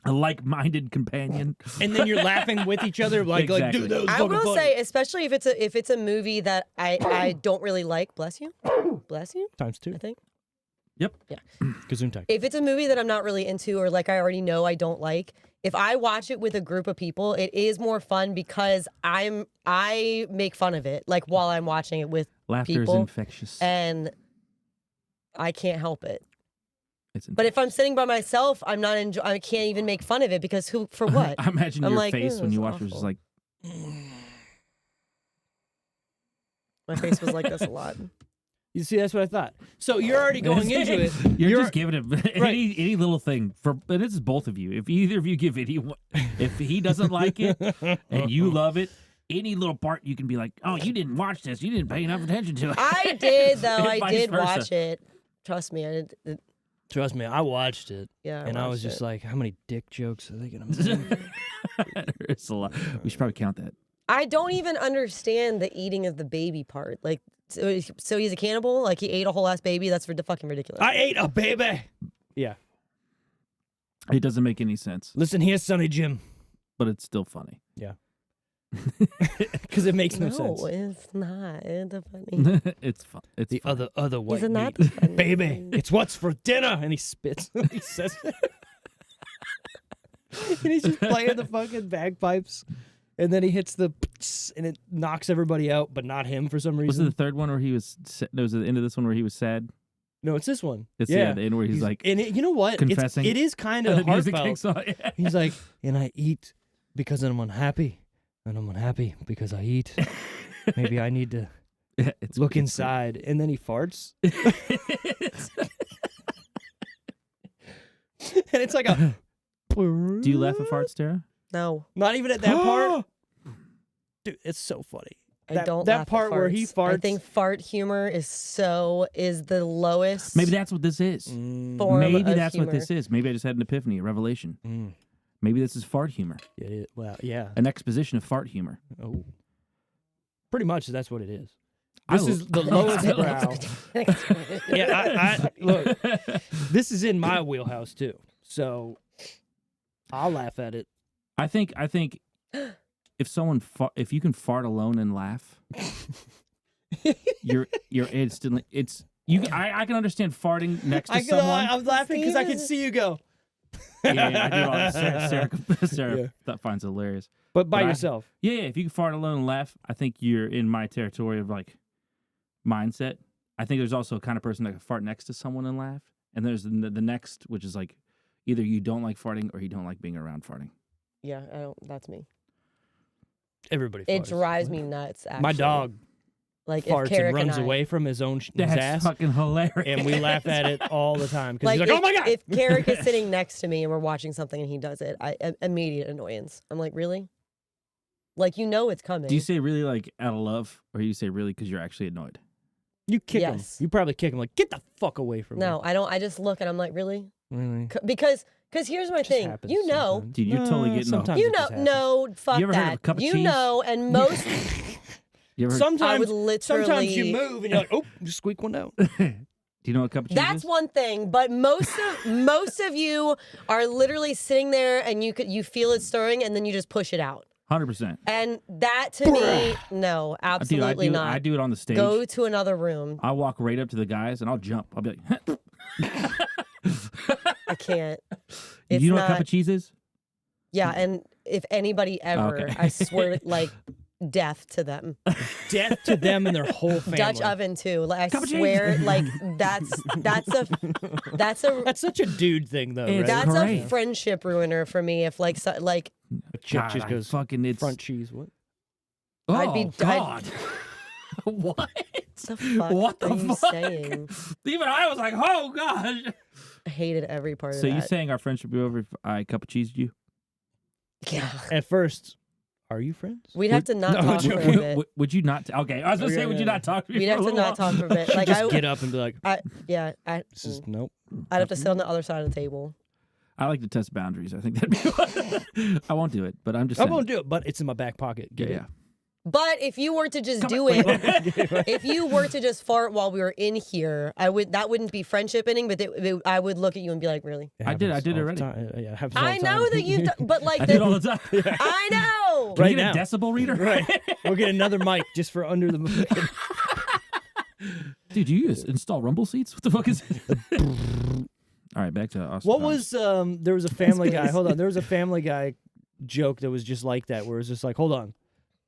like-minded companion, and then you're laughing with each other, like dude, that was I will say, especially if it's a movie that I don't really like. Bless you. Times 2, I think. Yep. Yeah. Gesundheit. If it's a movie that I'm not really into or like I already know I don't like, if I watch it with a group of people, it is more fun because I make fun of it like while I'm watching it with laughter people, is infectious, and I can't help it. But if I'm sitting by myself, I'm not I can't even make fun of it because for what? I imagine your face when you watch it was just like. My face was like this a lot. You see, that's what I thought. So you're already going into it. You're just giving him any little thing and this is both of you. If either of you give anyone, if he doesn't like it and you love it, any little part you can be like, oh, you didn't watch this. You didn't pay enough attention to it. I did though. I did watch it. Trust me, I did. Trust me, I watched it. Yeah, and I was just like, how many dick jokes are they gonna make? It's a lot. We should probably count that. I don't even understand the eating of the baby part. Like, so he's a cannibal? Like, he ate a whole ass baby? That's fucking ridiculous. I ate a baby! Yeah. It doesn't make any sense. Listen here, Sonny Jim. But it's still funny. Yeah. Because it makes no sense. No, it's not. It's funny. It's fun. It's the fun. other white Isn't that meat. funny? Baby, it's what's for dinner. And he spits. He says it. And he's just playing the fucking bagpipes. And then he hits the and it knocks everybody out, but not him for some reason. Was it the third one where he was? No, was it the end of this one where he was sad? No, it's this one. It's the end where he's like, and you know what? Confessing. It is kind of heartfelt. Yeah. He's like, and I eat because I'm unhappy, and I'm unhappy because I eat. Maybe I need to look inside, and then he farts, and it's like a. Do you laugh at farts, Tara? No. Not even at that part. Dude, it's so funny. I don't that laugh part at farts. where he farts. I think fart humor is the lowest. Maybe that's what this is. Form Maybe of that's humor. what this is. Maybe I just had an epiphany, a revelation. Maybe this is fart humor. Well, yeah. An exposition of fart humor. Oh. Pretty much that's what it is. This is the lowest brow. Yeah, look. This is in my wheelhouse too. So I'll laugh at it. I think if you can fart alone and laugh, you're instantly I can understand farting next to someone. I'm laughing because I can see you go. Yeah, I do all that. Sarah that finds hilarious. But by yourself. If you can fart alone and laugh, I think you're in my territory of like mindset. I think there's also a kind of person that can fart next to someone and laugh, and there's the next, which is like either you don't like farting or you don't like being around farting. Yeah, I don't. That's me. Everybody. It drives me nuts. Actually. My dog. Like farts and runs away from his own That's ass. Fucking hilarious. And we laugh at it all the time because like, he's like, "Oh my god!" If Carrick is sitting next to me and we're watching something and he does it, immediate annoyance. I'm like, really? Like, you know it's coming. Do you say really like out of love, or you say really because you're actually annoyed? You kick him. You probably kick him like, "Get the fuck away from me." No, I don't. I just look and I'm like, really? Really? Because here's my thing. You know. Dude, you're totally getting sometimes You know, no, fuck you ever that. Heard of a cup of you cheese? know, and most. Sometimes I would literally. Sometimes you move and you're like, "Oh, just squeak one out." Do you know what a cup of cheese That's is? one thing, but most of you are literally sitting there and you feel it stirring and then you just push it out. 100%. And that to me, no, absolutely Dude, not. I do it on the stage. Go to another room. I'll walk right up to the guys and I'll jump. I'll be like, I can't. you know what a cup of cheese is? Yeah, and if anybody ever, I swear, like, death to them. Death to them and their whole family. Dutch oven too. Like, I swear, like that's such a dude thing though. Right? That's a friendship ruiner for me. If like a chick just goes fucking front cheese. What? Oh, I'd be God. What? What the fuck? Saying? Even I was like, oh gosh. I hated every part of that. So you saying our friendship would be over if I cup of cheesed you? Yeah. At first. Are you friends? We'd have to not talk for a bit. Would you not? Okay, I was gonna say, would you not talk to me? We'd have to not talk for a bit. Like just get up and be like, this is nope. I'd have to sit on the other side of the table. I like to test boundaries. I think that'd be fun. I won't do it, but I'm just. I won't do it, but it's in my back pocket. Yeah. But if you were to just do it, if you were to just fart while we were in here, that wouldn't be friendship ending, but I would look at you and be like, really? I did it already. I know that you, but like, I did all the time. I know. Can we get a decibel reader? Right. We'll get another mic just for under the. Dude, you install rumble seats? What the fuck is it? All right, back to Austin. What was there was a Family Guy. Hold on, there was a Family Guy joke that was just like that, where it was just like, hold on.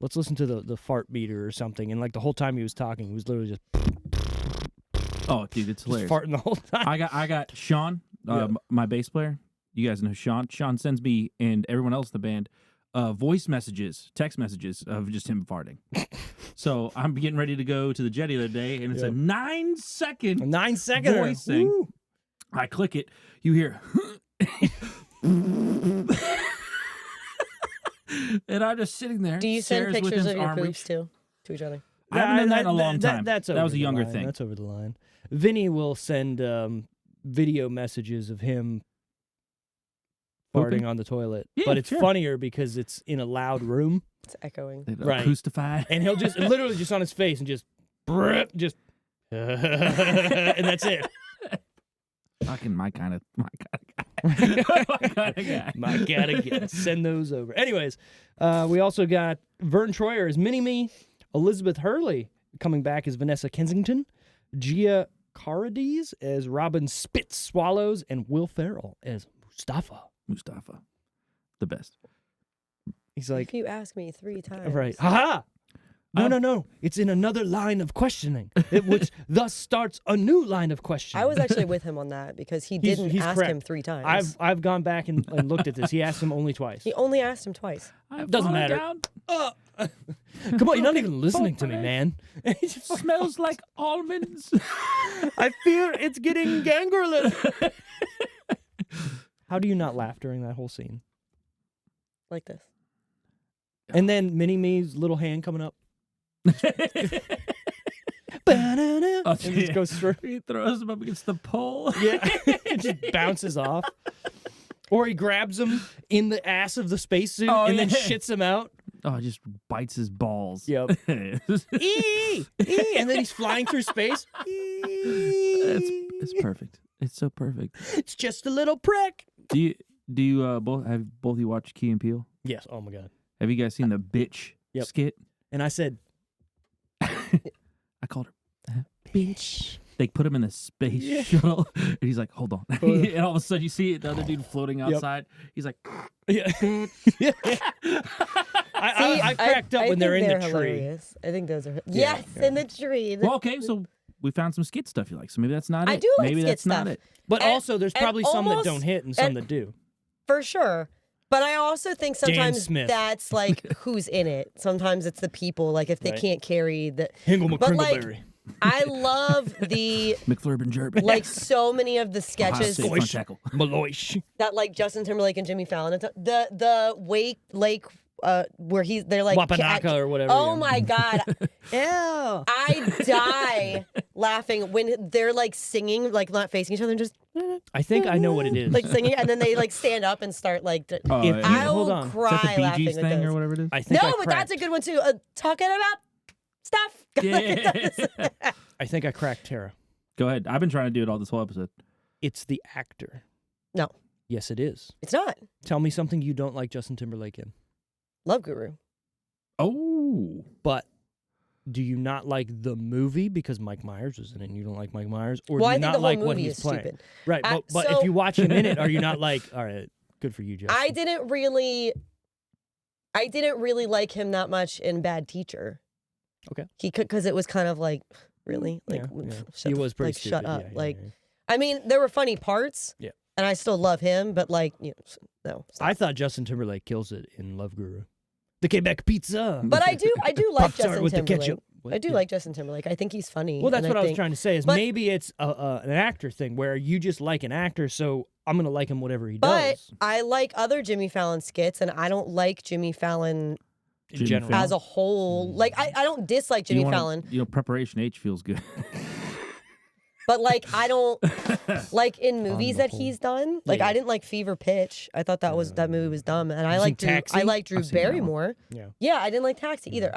Let's listen to the fart meter or something. And like the whole time he was talking, he was literally just. Oh, dude, it's hilarious. Farting the whole time. I got Sean, my bass player. You guys know Sean. Sean sends me and everyone else in the band voice messages, text messages of just him farting. So I'm getting ready to go to the Jetty the other day, and it's a 9-second 9-second voice thing. Woo. I click it. You hear. And I'm just sitting there. Do you send pictures of your boobs too to each other? I haven't done that in a long time. That was a younger thing. That's over the line. Vinny will send video messages of him farting on the toilet, but it's funnier because it's in a loud room. It's echoing, right? Acoustified, and he'll just literally just on his face and just and that's it. Fucking my kind of guy. My kind of guy. Send those over. Anyways, we also got Vern Troyer as Mini-Me, Elizabeth Hurley coming back as Vanessa Kensington, Gia Carides as Robin Spitz Swallows, and Will Ferrell as Mustafa. The best. He's like, if you ask me 3 times. Right. Ha-ha! No. It's in another line of questioning, which thus starts a new line of questioning. I was actually with him on that because he didn't ask correct. him 3 times. I've gone back and looked at this. He asked him only twice. He only asked him twice. Doesn't matter. Come on, you're not even listening to me, man. It smells like almonds. I fear it's getting gangrenous. How do you not laugh during that whole scene? Like this. And then Mini-Me's little hand coming up. It just goes through. He throws him up against the pole. Yeah, it just bounces off. Or he grabs him in the ass of the spacesuit and then shits him out. Oh, it just bites his balls. Yep. And then he's flying through space. It's perfect. It's so perfect. It's just a little prick. Do you both of you watched Key and Peele? Yes. Oh my God. Have you guys seen the bitch skit? And I said, I called her bitch. They put him in the space shuttle, and he's like, "Hold on," and all of a sudden you see the other dude floating outside. He's like, I cracked up when they're in the tree. Hilarious. I think those are in the tree. Well, okay, so we found some skit stuff you like. So maybe that's not it. I do like maybe skit that's stuff. not it. But also, there's probably some that don't hit and some that do. For sure. But I also think sometimes that's like who's in it. Sometimes it's the people, like if they can't carry the. But like, I love the McFlurb Jerb. Like so many of the sketches Maloish. that like Justin Timberlake and Jimmy Fallon. The Wake Lake where they're like Wapanaka or whatever. Oh my God. Ew. I die laughing when they're like singing, like not facing each other and just. I think I know what it is. Like singing, and then they like stand up and start like. I will cry is that the laughing Bee Gees with thing this. or whatever it is. I think but that's a good one too. Talking about stuff. I think I cracked Tara. Go ahead. I've been trying to do it all this whole episode. It's the actor. No. Yes, it is. It's not. Tell me something you don't like Justin Timberlake in. Love Guru. Oh. But do you not like the movie because Mike Myers was in it and you don't like Mike Myers? Or do I you think not the whole like movie what he's is playing? Stupid. Right, but if you watch him in it, are you not like, all right, Good for you, Justin. I didn't really like him that much in Bad Teacher. Okay. Because it was kind of like, really? Like, he was pretty stupid. Shut up. Yeah. I mean, there were funny parts. Yeah. And I still love him, but like, no. Stop. I thought Justin Timberlake kills it in Love Guru. The Quebec pizza. But I do like Justin with Timberlake. The ketchup. I do like Justin Timberlake. I think he's funny. Well, that's what I was trying to say. Is maybe it's an actor thing where you just like an actor, so I'm gonna like him whatever he does. But I like other Jimmy Fallon skits, and I don't like Jimmy Fallon in general as a whole. Like I don't dislike Jimmy Fallon. Preparation H feels good. But like I don't like in movies that he's done. Like I didn't like Fever Pitch. I thought that movie was dumb. And I like Drew Barrymore. Yeah, I didn't like Taxi either.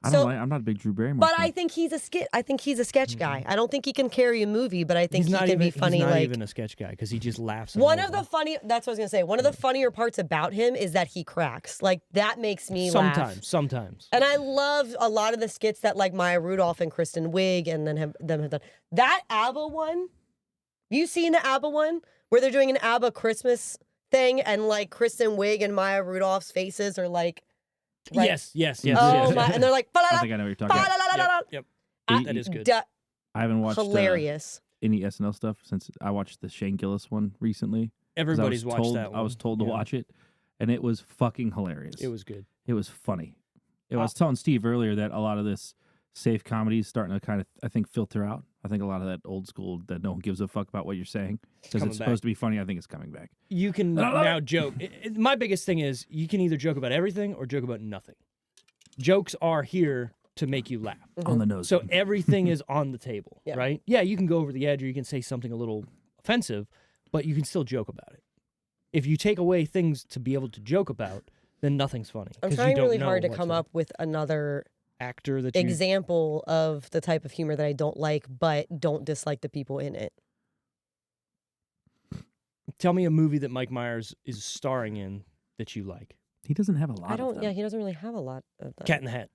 I'm not a big Drew Barrymore. But I think he's a sketch guy. I don't think he can carry a movie, but I think he can be funny. He's not like even a sketch guy because he just laughs. That's what I was gonna say. One of the funnier parts about him is that he cracks. Like that makes me laugh. Sometimes. And I love a lot of the skits that like Maya Rudolph and Kristen Wiig and then have done. That ABBA one, you seen the ABBA one where they're doing an ABBA Christmas thing and like Kristen Wiig and Maya Rudolph's faces are like. Right? Yes. Oh my! And they're like, I think I know what you're talking about. Yep. That is good. I haven't watched hilarious any SNL stuff since I watched the Shane Gillis one recently. Everybody's watched that one. I was told to watch it, and it was fucking hilarious. It was good. It was funny. I was telling Steve earlier that a lot of this safe comedy is starting to kind of, I think, filter out. I think a lot of that old school that no one gives a fuck about what you're saying because it's supposed to be funny. I think it's coming back. You can now joke. My biggest thing is you can either joke about everything or joke about nothing. Jokes are here to make you laugh. On the nose. So everything is on the table, right? Yeah, you can go over the edge or you can say something a little offensive, but you can still joke about it. If you take away things to be able to joke about, then nothing's funny. I'm trying really hard to come up with another actor example of the type of humor that I don't like, but don't dislike the people in it. Tell me a movie that Mike Myers is starring in that you like. He doesn't have a lot of them. Yeah, he doesn't really have a lot of them. Cat in the Hat.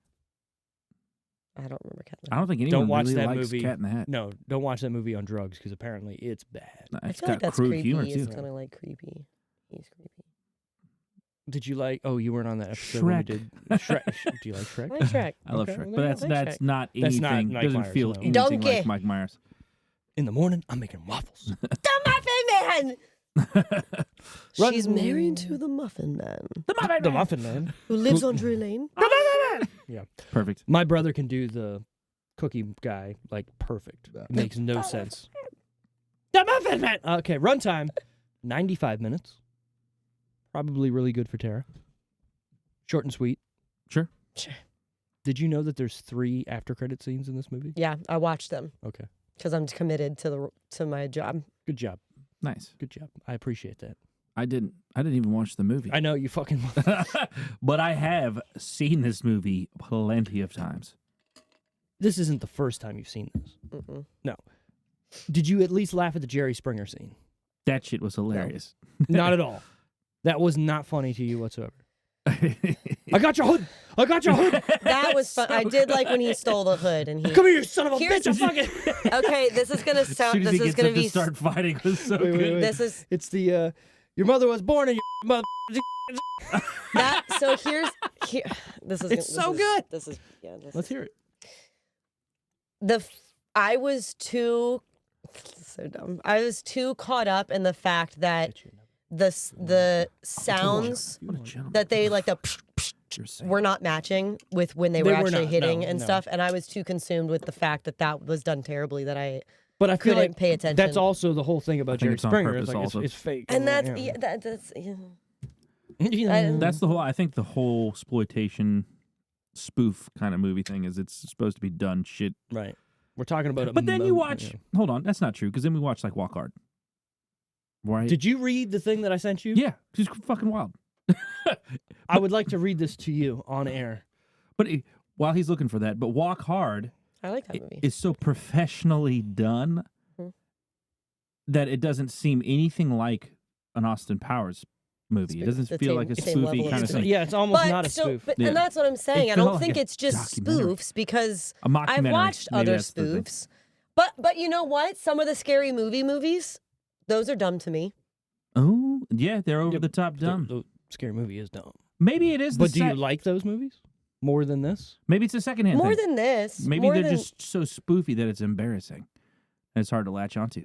I don't remember Cat in the Hat. I don't think anyone really likes Cat in the Hat. No, don't watch that movie on drugs because apparently it's bad. It's I feel like that's crude creepy. humor too. It's kind of like creepy. He's creepy. Did you like? Oh, you weren't on that episode. Shrek. When we did Shrek. Do you like Shrek? I like Shrek. I love Shrek, but that's not anything. That's not Mike doesn't Myers, feel no. anything like Mike Myers. In the morning, I'm making waffles. The Muffin Man. She's married to the Muffin Man. The Muffin Man. Who lives on Drury Lane. Yeah. Perfect. My brother can do the cookie guy like perfect. It makes no sense. The Muffin Man. Okay, runtime 95 minutes. Probably really good for Tara. Short and sweet. Sure. Did you know that there's 3 after credit scenes in this movie? Yeah, I watched them. Okay. Because I'm committed to my job. Good job. Nice. Good job. I appreciate that. I didn't even watch the movie. I know you fucking. But I have seen this movie plenty of times. This isn't the first time you've seen this. Mm-mm. No. Did you at least laugh at the Jerry Springer scene? That shit was hilarious. No. Not at all. That was not funny to you whatsoever. I got your hood. I got your hood. That was fun. I did like when he stole the hood and he. Come here, you son of a bitch! I'm fucking. Okay, this is gonna sound. This is gonna be. Start fighting. It was so wait, good. This is. It's the. Your mother was born and your mother. That so here's here. This is. It's this so is, good. This is yeah. Let's hear it. I was too. So dumb. I was too caught up in the fact that the sounds that they like the were not matching with when they were actually hitting and stuff, and I was too consumed with the fact that was done terribly that I. But I feel couldn't like pay attention. That's also the whole thing about Jerry Springer. It's like it's fake, and that's that's the whole. I think the whole exploitation spoof kind of movie thing is it's supposed to be done shit. Right. We're talking about it. But then you watch. Hold on, that's not true because then we watch like Walk Hard. Right? Did you read the thing that I sent you? Yeah, she's fucking wild. I would like to read this to you on air. But while he's looking for that, but Walk Hard. I like that movie. It's so professionally done that it doesn't seem anything like an Austin Powers movie. It doesn't feel like a spoofy kind of thing. Yeah, it's almost not a spoof. And that's what I'm saying. I don't think it's just spoofs because I've watched other spoofs. But you know what? Some of the scary movies, those are dumb to me. Oh, Yeah, they're over the top dumb. The Scary Movie is dumb. Maybe it is. But do you like those movies more than this? Maybe it's a secondhand More thing. than this. Maybe they're just so spoofy that it's embarrassing. And it's hard to latch onto.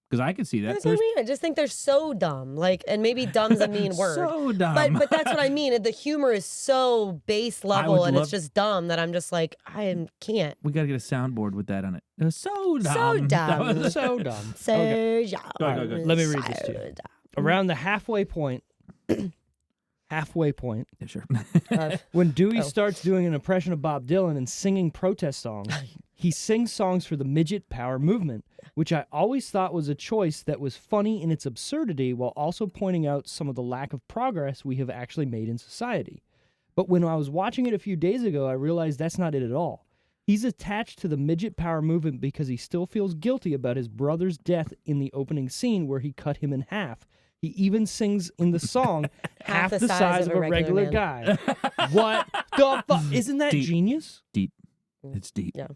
Because I can see that. That's what I mean. I just think they're so dumb. Like, and maybe dumb's a mean word. So dumb. But that's what I mean. The humor is so base level and it's just dumb that I'm just like, can't. We got to get a soundboard with that on it. It was so dumb. So dumb. So dumb. So Okay. dumb. Go. Let me read this to you. Around the halfway point, Yeah, sure. when Dewey starts doing an impression of Bob Dylan and singing protest songs, he sings songs for the midget power movement, which I always thought was a choice that was funny in its absurdity while also pointing out some of the lack of progress we have actually made in society. But when I was watching it a few days ago, I realized that's not it at all. He's attached to the midget power movement because he still feels guilty about his brother's death in the opening scene where he cut him in half. He even sings in the song, half the size of a regular guy. What the fuck? Isn't that genius? Deep. It's deep. Yeah.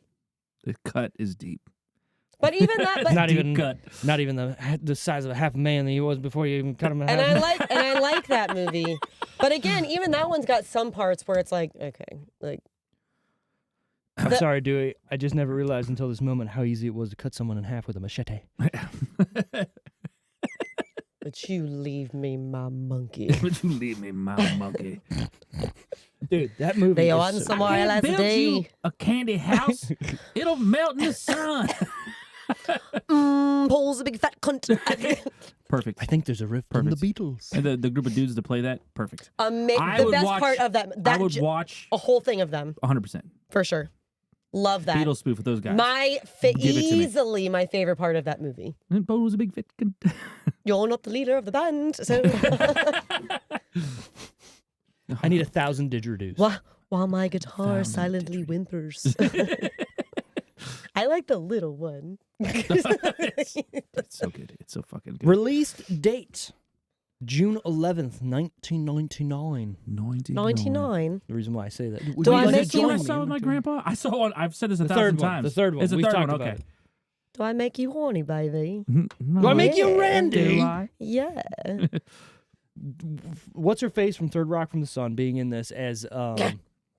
The cut is deep. But even that, but Not even cut. Not even the size of a half man that he was before you even cut him in half. and I like that movie. But again, even that one's got some parts where it's like, okay, like. I'm sorry, Dewey. I just never realized until this moment how easy it was to cut someone in half with a machete. But you leave me my monkey. But you leave me my monkey. Dude, that movie. They is want so- somewhere I else build today. you a candy house. It'll melt in the sun. Paul's a big fat cunt. Perfect. I think there's a riff from the Beatles. And the group of dudes that play that, perfect. The best part of that I would watch a whole thing of them 100%. for sure. Love that. Beatles spoof with those guys. Easily my favorite part of that movie. And Bo was a big fit. You're not the leader of the band, so I need 1,000 didgeridoos. while my guitar silently whimpers. I like the little one. It's so good. It's so fucking good. Released date, June 11th, 1999. 99. The reason why I say that. Do I make the you- one I saw with my grandpa? I saw one. I've said this a The thousand third one. times. The third one. It's the We've third talked one. about Okay. it. Do I make you horny, baby? Do I make you Randy? Do I? Yeah. What's her face from Third Rock from the Sun being in this as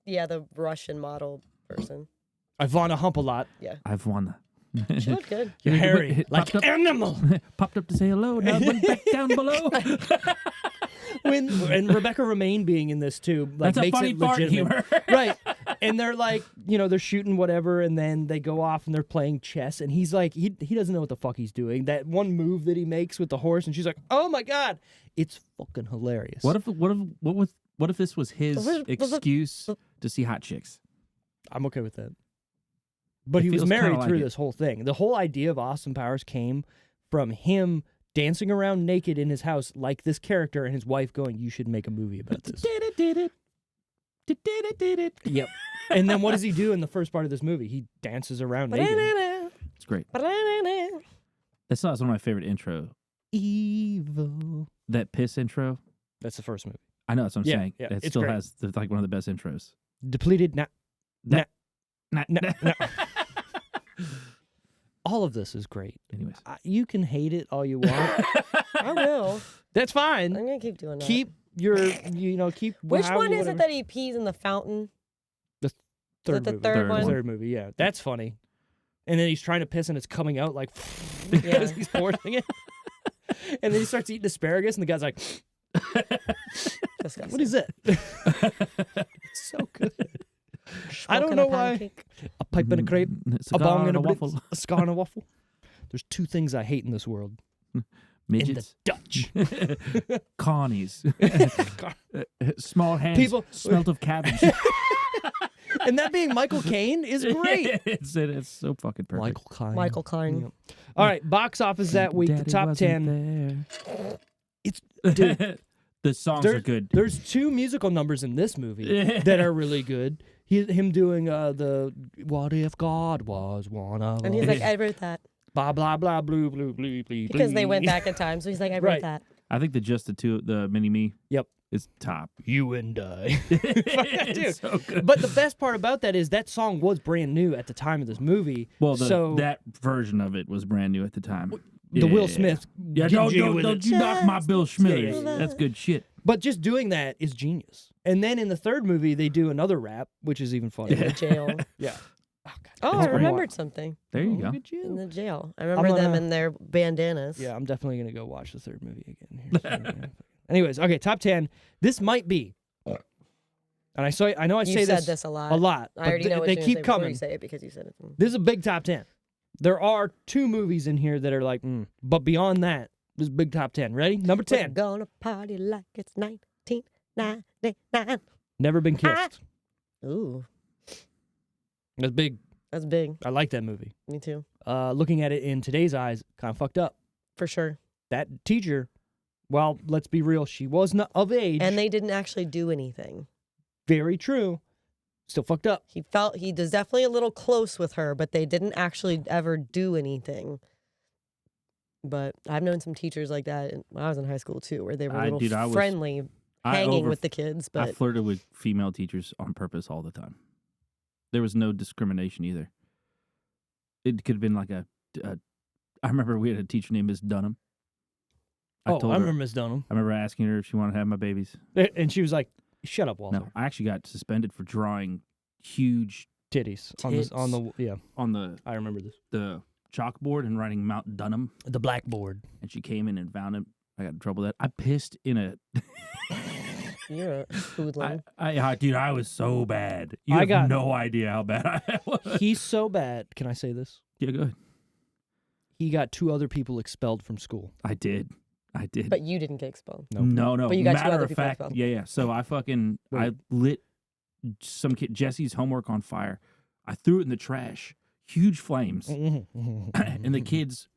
Yeah, the Russian model person. Ivana Hump-a-Lot? Yeah. I've won. She looked good. You're hairy, It like popped up. animal. Popped up to say hello. Now it went back down below. And Rebecca Romaine being in this too, like That's a makes funny it fart legitimate. humor. Right. And they're like, they're shooting whatever, and then they go off and they're playing chess, and he's like, he doesn't know what the fuck he's doing. That one move that he makes with the horse, and she's like, oh my god, it's fucking hilarious. What if this was his excuse to see hot chicks? I'm okay with that. But It he was feels married kinda like through it. this whole thing. The whole idea of Austin Powers came from him dancing around naked in his house like this character, and his wife going, you should make a movie about this. Yep. And then what does he do in the first part of this movie? He dances around naked. It's great. That's one of my favorite intro. Evil. That piss intro. That's the first movie. I know that's what I'm saying. Yeah, It it's still great. has like one of the best intros. Depleted. Nah. Nah. All of this is great. Anyways, You can hate it all you want. I will. That's fine. I'm gonna keep doing that. Keep your, keep. Which one is whatever. it that he pees in the fountain? Third the movie. third one? Third movie, yeah. That's funny. And then he's trying to piss and it's coming out like Yeah. because he's forcing it. And then he starts eating asparagus and the guy's like, Disgusting. what is it? It's so good. I don't Smoking know a why. pancake. A pipe and a crepe, a bong and a waffle. waffle, a scar and a waffle. There's two things I hate in this world. Midgets. In the Dutch. Connies. Small hands. People- smelt of cabbage. And that being Michael Caine is great. It's so fucking perfect. Michael Caine. Yep. All right, box office that week, the Daddy top wasn't 10. there. It's dude, The songs are good. There's two musical numbers in this movie that are really good. Him doing the "What if God was one of us?" And he's like, I wrote that. blah blah blah blue blue blue blue. Because they went back in time. So he's like, I wrote Right. that. I think the mini me. Yep. Is top. You and I. It's so good. But the best part about that is that song was brand new at the time of this movie. Well, so that version of it was brand new at the time. the Will Smith. Yeah, don't you knock my Bill Smithers. Yeah. That's good shit. But just doing that is genius. And then in the third movie, they do another rap, which is even funnier. In the jail. Yeah. Oh, I remembered something. There you go. In the jail. I remember them in their bandanas. Yeah, I'm definitely going to go watch the third movie again. Here. Anyways, okay, top 10. This might be. And I know I say said this a lot. I already know what they you're keep say coming. You say it because you said it. This is a big top 10. There are 2 movies in here that are like, but beyond that, this is a big top 10. Ready? Number 10. We're gonna party like it's 1999. Never Been Kissed. Ooh. That's big. That's big. I like that movie. Me too. Looking at it in today's eyes, kind of fucked up. For sure. That teacher, well, let's be real, she was not of age. And they didn't actually do anything. Very true. Still fucked up. He was definitely a little close with her, but they didn't actually ever do anything. But I've known some teachers like that when I was in high school too, where they were a little friendly, hanging with the kids. But I flirted with female teachers on purpose all the time. There was no discrimination either. It could have been like I remember we had a teacher named Miss Dunham. I remember Miss Dunham. I remember asking her if she wanted to have my babies. And she was like, shut up, Walter. No, I actually got suspended for drawing huge titties. On the I remember this. The chalkboard and writing Mount Dunham. The blackboard. And she came in and found it. I got in trouble with that. I pissed in a... You're a hoodlum. Dude, I was so bad. You have no idea how bad I was. He's so bad. Can I say this? Yeah, go ahead. He got 2 other people expelled from school. I did. But you didn't get expelled. No. But you got Matter 2 other of people fact, expelled. Yeah. So I lit some kid Jesse's homework on fire. I threw it in the trash. Huge flames. And the kids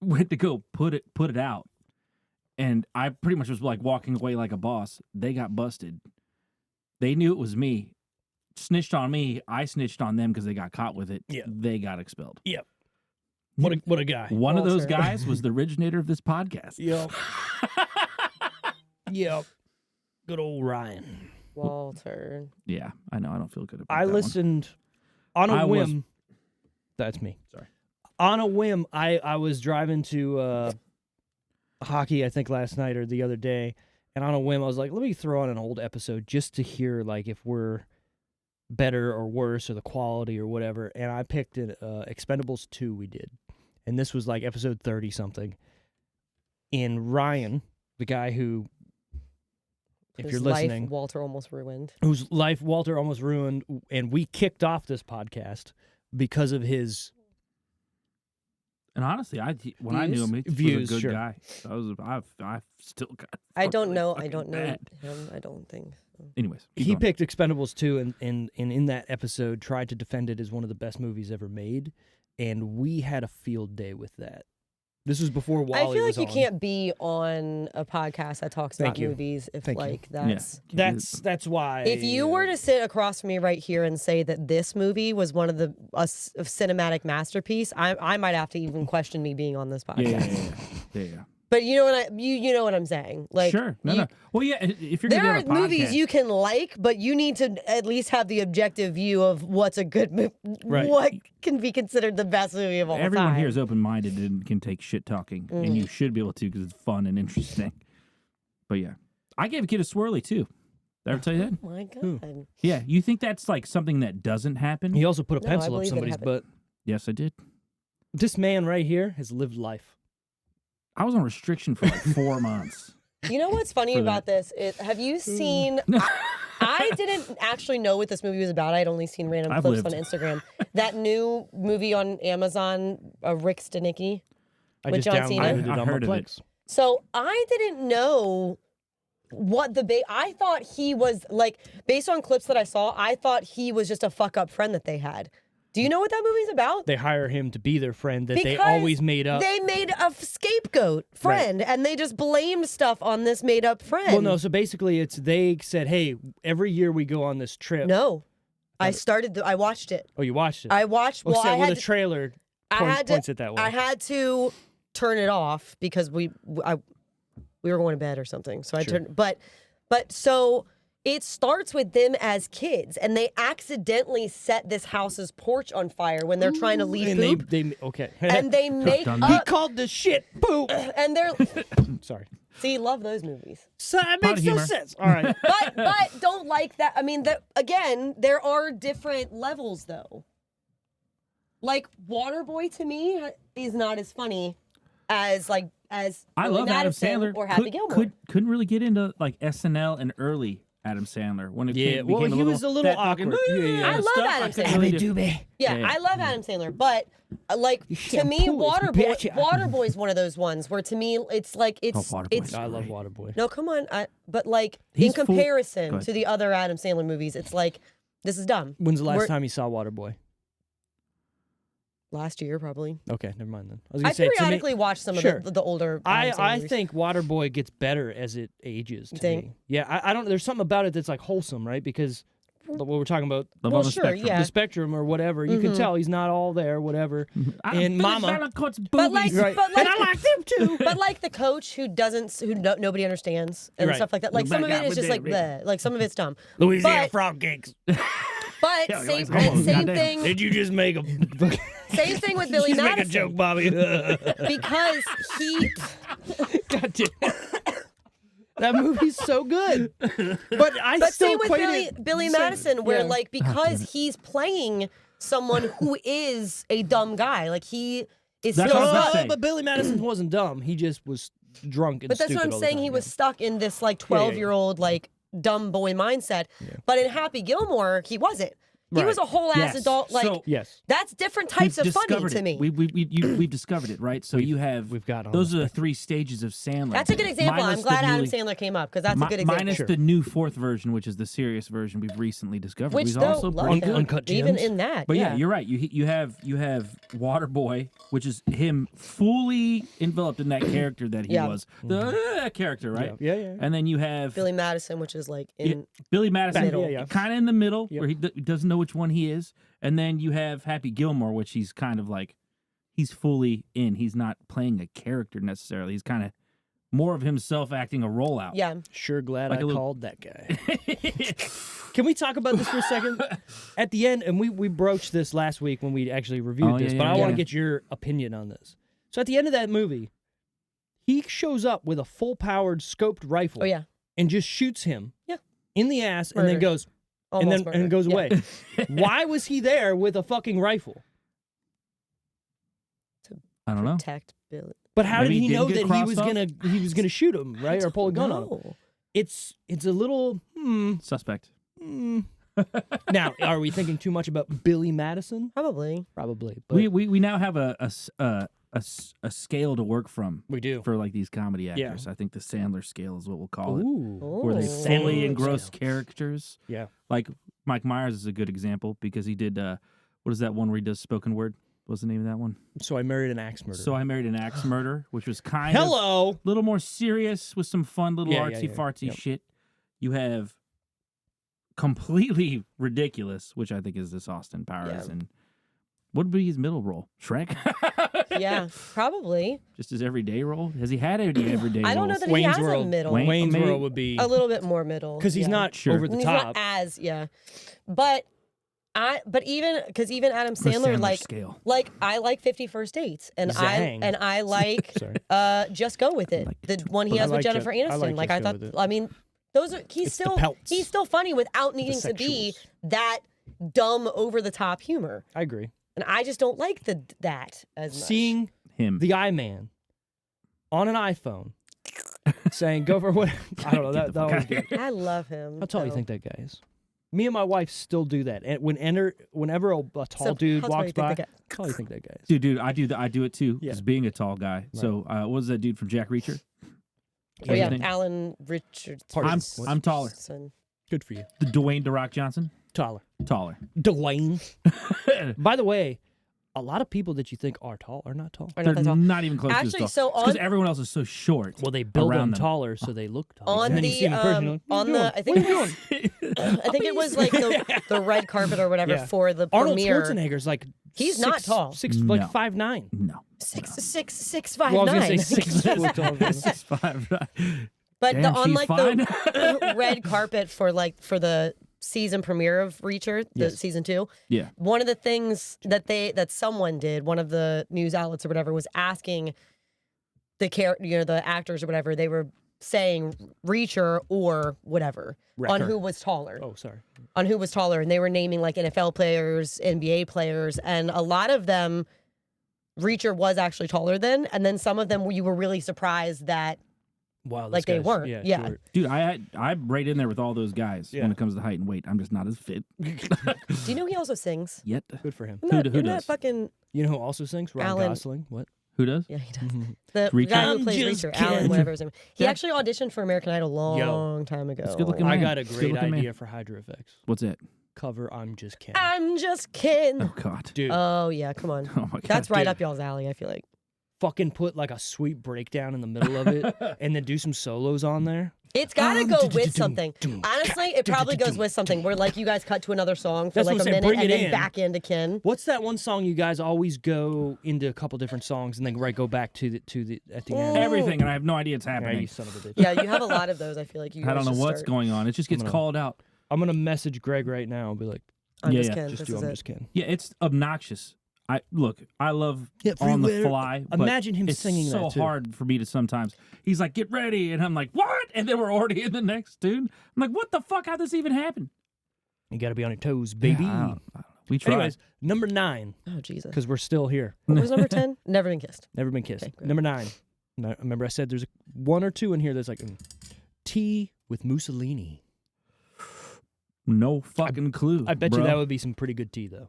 went to go put it out. And I pretty much was like walking away like a boss. They got busted. They knew it was me. Snitched on me. I snitched on them because they got caught with it. Yeah. They got expelled. Yep. What a guy. One of those guys was the originator of this podcast. Yep. Yep. Good old Ryan. Walter. Yeah, I know. I don't feel good about that. I listened on a whim. That's me. Sorry. On a whim, I was driving to hockey, I think last night or the other day, and on a whim, I was like, let me throw on an old episode just to hear like if we're better or worse or the quality or whatever. And I picked it, Expendables 2 we did. And this was like episode 30-something. And Ryan, the guy who, if you're listening, life Walter almost ruined. Whose life Walter almost ruined, and we kicked off this podcast because of his... And honestly, when I knew him, he was a good guy. I've still got... I don't know him. I don't think so. Anyways. He picked Expendables 2 and in that episode tried to defend it as one of the best movies ever made. And we had a field day with that. This was before Wally was on. I feel like you can't be on a podcast that talks about movies if that's why. If you were to sit across from me right here and say that this movie was one of a cinematic masterpiece, I might have to even question me being on this podcast. Yeah. But you know what you know what I'm saying. Like, sure. No. Well, yeah. If you're there gonna are be on a movies podcast, you can like, but you need to at least have the objective view of what's a good movie. Right. What can be considered the best movie of all time. Everyone here is open-minded and can take shit talking, and you should be able to because it's fun and interesting. But yeah, I gave a kid a swirly too. Did I ever tell you that? Oh my God. Yeah, you think that's like something that doesn't happen? He also put a No, pencil I up believe it somebody's happened. butt. Yes, I did. This man right here has lived life. I was on restriction for like 4 months. You know what's funny about this? Have you seen... I didn't actually know what this movie was about. I'd only seen random clips on Instagram. That new movie on Amazon, Rick Stenicki, with John Cena. I heard of it. So I didn't know what I thought he was, like, based on clips that I saw, I thought he was just a fuck-up friend that they had. Do you know what that movie's about? They hire him to be their friend that they always made up. They made a scapegoat friend, and they just blamed stuff on this made-up friend. Well, no, so basically they said, hey, every year we go on this trip. No. I watched it. Oh, you watched it? I watched, well, I had the trailer points it that way. I had to turn it off because we were going to bed or something. So I turned, but so it starts with them as kids, and they accidentally set this house's porch on fire when they're trying to leave poop. And they make up. He called the shit poop. And they're sorry. See, love those movies. So it makes no sense. All right. but don't like that. I mean, again, there are different levels, though. Like, Waterboy to me is not as funny as I love Adam Sandler or Happy Gilmore. Couldn't really get into like SNL and early Adam Sandler when it became he was a little awkward. I love Adam Sandler. I love Adam Sandler, but like to me, Waterboy is one of those ones where to me it's like it's. I love Waterboy. No, come on, but like in comparison to the other Adam Sandler movies, it's like this is dumb. When's the last time you saw Waterboy? Last year, probably. Okay, never mind then. I periodically watch some of the older. I think Waterboy gets better as it ages. To me. Yeah, I don't. There's something about it that's like wholesome, right? Because what we're talking about, the spectrum or whatever. You can tell he's not all there, whatever. And Mama, but I like them too. But like the coach who nobody understands and stuff like that. Like some of it is just like bleh. Like some of it's dumb. Louisiana frog cakes. But same thing. Did you just make a? Same thing with Billy Madison. Make a joke, Bobby. Because he. God damn. That movie's so good. But same with Billy Madison, where like because he's playing someone who is a dumb guy, like he is. But Billy Madison wasn't dumb. He just was drunk and. But that's what I'm saying. He was stuck in this like 12-year-old like dumb boy mindset. Yeah. But in Happy Gilmore, he wasn't. He was a whole ass adult. Like that's different types of funny to me. We've discovered it, right? So we've got those are the 3 stages of Sandler. That's a good example. I'm glad Adam Sandler came up because that's a good example. Minus the new 4th version, which is the serious version we've recently discovered. Which also Uncut Gems. Even in that. But you're right. You have Waterboy, which is him fully enveloped in that character that he was. The character, right? Yeah. And then you have Billy Madison, which is like in Billy Madison, kind of in the middle, where he doesn't know which one he is. And then you have Happy Gilmore, which he's kind of like, he's fully in. He's not playing a character necessarily. He's kind of more of himself acting a role out. Yeah. Sure glad I called that guy. Can we talk about this for a second? At the end, and we broached this last week when we actually reviewed this, but I want to get your opinion on this. So at the end of that movie, he shows up with a full-powered scoped rifle and just shoots him in the ass and then goes... and goes away. Why was he there with a fucking rifle? I don't know. Protect Billy. But how did he know that he was gonna shoot him, right, or pull a gun on him? It's a little suspect. Now, are we thinking too much about Billy Madison? Probably. But we now have a scale to work from. We do for like these comedy actors. Yeah. I think the Sandler scale is what we'll call it, where they fully engross characters. Yeah, like Mike Myers is a good example because he did what is that one where he does spoken word? What's the name of that one? So I Married an Axe Murderer. So I Married an Axe Murderer, which was kind of a little more serious with some fun little artsy-fartsy shit. You have completely ridiculous, which I think is this Austin Powers. And what would be his middle role? Shrek? Yeah, probably. Just his everyday role? Has he had any everyday roles? I don't know that he has a middle. Wayne's World would be... a little bit more middle. Because he's not over the top. He's not as, But even Adam Sandler like I like 50 First Dates and I like Just Go With It, the one he has with Jennifer Aniston. I mean those are he's still funny without needing to be that dumb over the top humor. I agree. And I just don't like that as much. Seeing him, the I-Man, on an iPhone, saying "Go for what?" I don't know. That was good. I love him. How tall do you think that guy is? Me and my wife still do that. And whenever a tall dude walks by, how tall do you think that guy is? Dude, I do it too. Just being a tall guy. Right. So, what was that dude from Jack Reacher? Alan Richardson. I'm taller. Good for you. The Dwayne The Rock Johnson. Taller. Dwayne. By the way, a lot of people that you think are tall are not tall. They're not even close to as tall. Because everyone else is so short. Well, they build them taller so they look tall. I think it was like the red carpet or whatever for the premiere. Arnold Schwarzenegger's like he's not tall. 5'9". No. 6'5'9". Well, I was gonna say 6'5". 6'5". But Damn, on she's like fine. the red carpet for the season premiere of Reacher, season 2. Yeah. One of the things that someone did, one of the news outlets or whatever, was asking the actors or whatever, they were saying Reacher or whatever on who was taller. Oh, sorry. On who was taller, and they were naming like NFL players, NBA players, and a lot of them, Reacher was actually taller than, and then some of them you were really surprised that. Wow, like they weren't. Yeah. Dude, I'm right in there with all those guys when it comes to height and weight. I'm just not as fit. Do you know he also sings? Yet. Good for him. Who Isn't that does? fucking You know who also sings? Ryan Alan. Gosling. What? Who does? Yeah, he does. Mm-hmm. The Reacher? guy who I'm plays just Reacher, kidding. Alan, whatever his name. He Yeah. actually auditioned for American Idol long time ago. It's a good-looking I man. got a Still great looking man. idea for Hydra Effects. What's it? Cover I'm Just Kidding. I'm just kidding. Oh, God. Dude, Oh yeah, come on. Oh, my God. That's right dude. up y'all's alley, I feel like. fucking put like a sweet breakdown in the middle of it and then do some solos on there. It's gotta go with something. Honestly, it probably goes with something where like you guys cut to another song for That's like what a I'm saying, minute bring and it then in. back into Kin. What's that one song you guys always go into a couple different songs and then go back to the at the end? Everything, and I have no idea it's Yeah, happening. you son of a bitch. Yeah, you have a lot of those. I feel like you. I don't guys know just what's start, going on. It just gets called out. I'm gonna message Greg right now and be like, I'm Yeah, just yeah, Kin. just This do is I'm it. just kidding. Yeah, it's obnoxious. I love on the fly. But Imagine him it's singing so that too. hard for me to sometimes. He's like, "Get ready," and I'm like, "What?" And then we're already in the next tune. I'm like, "What the fuck? How'd this even happen?" You got to be on your toes, baby. Yeah, I don't know. We tried. Anyways, number 9, Oh Jesus. because we're still here. What was number 10? Never been kissed. Never been kissed. Okay, good. Number 9. Now, remember I said there's one or two in here that's like tea with Mussolini. No fucking clue. I bet bro. you that would be some pretty good tea, though.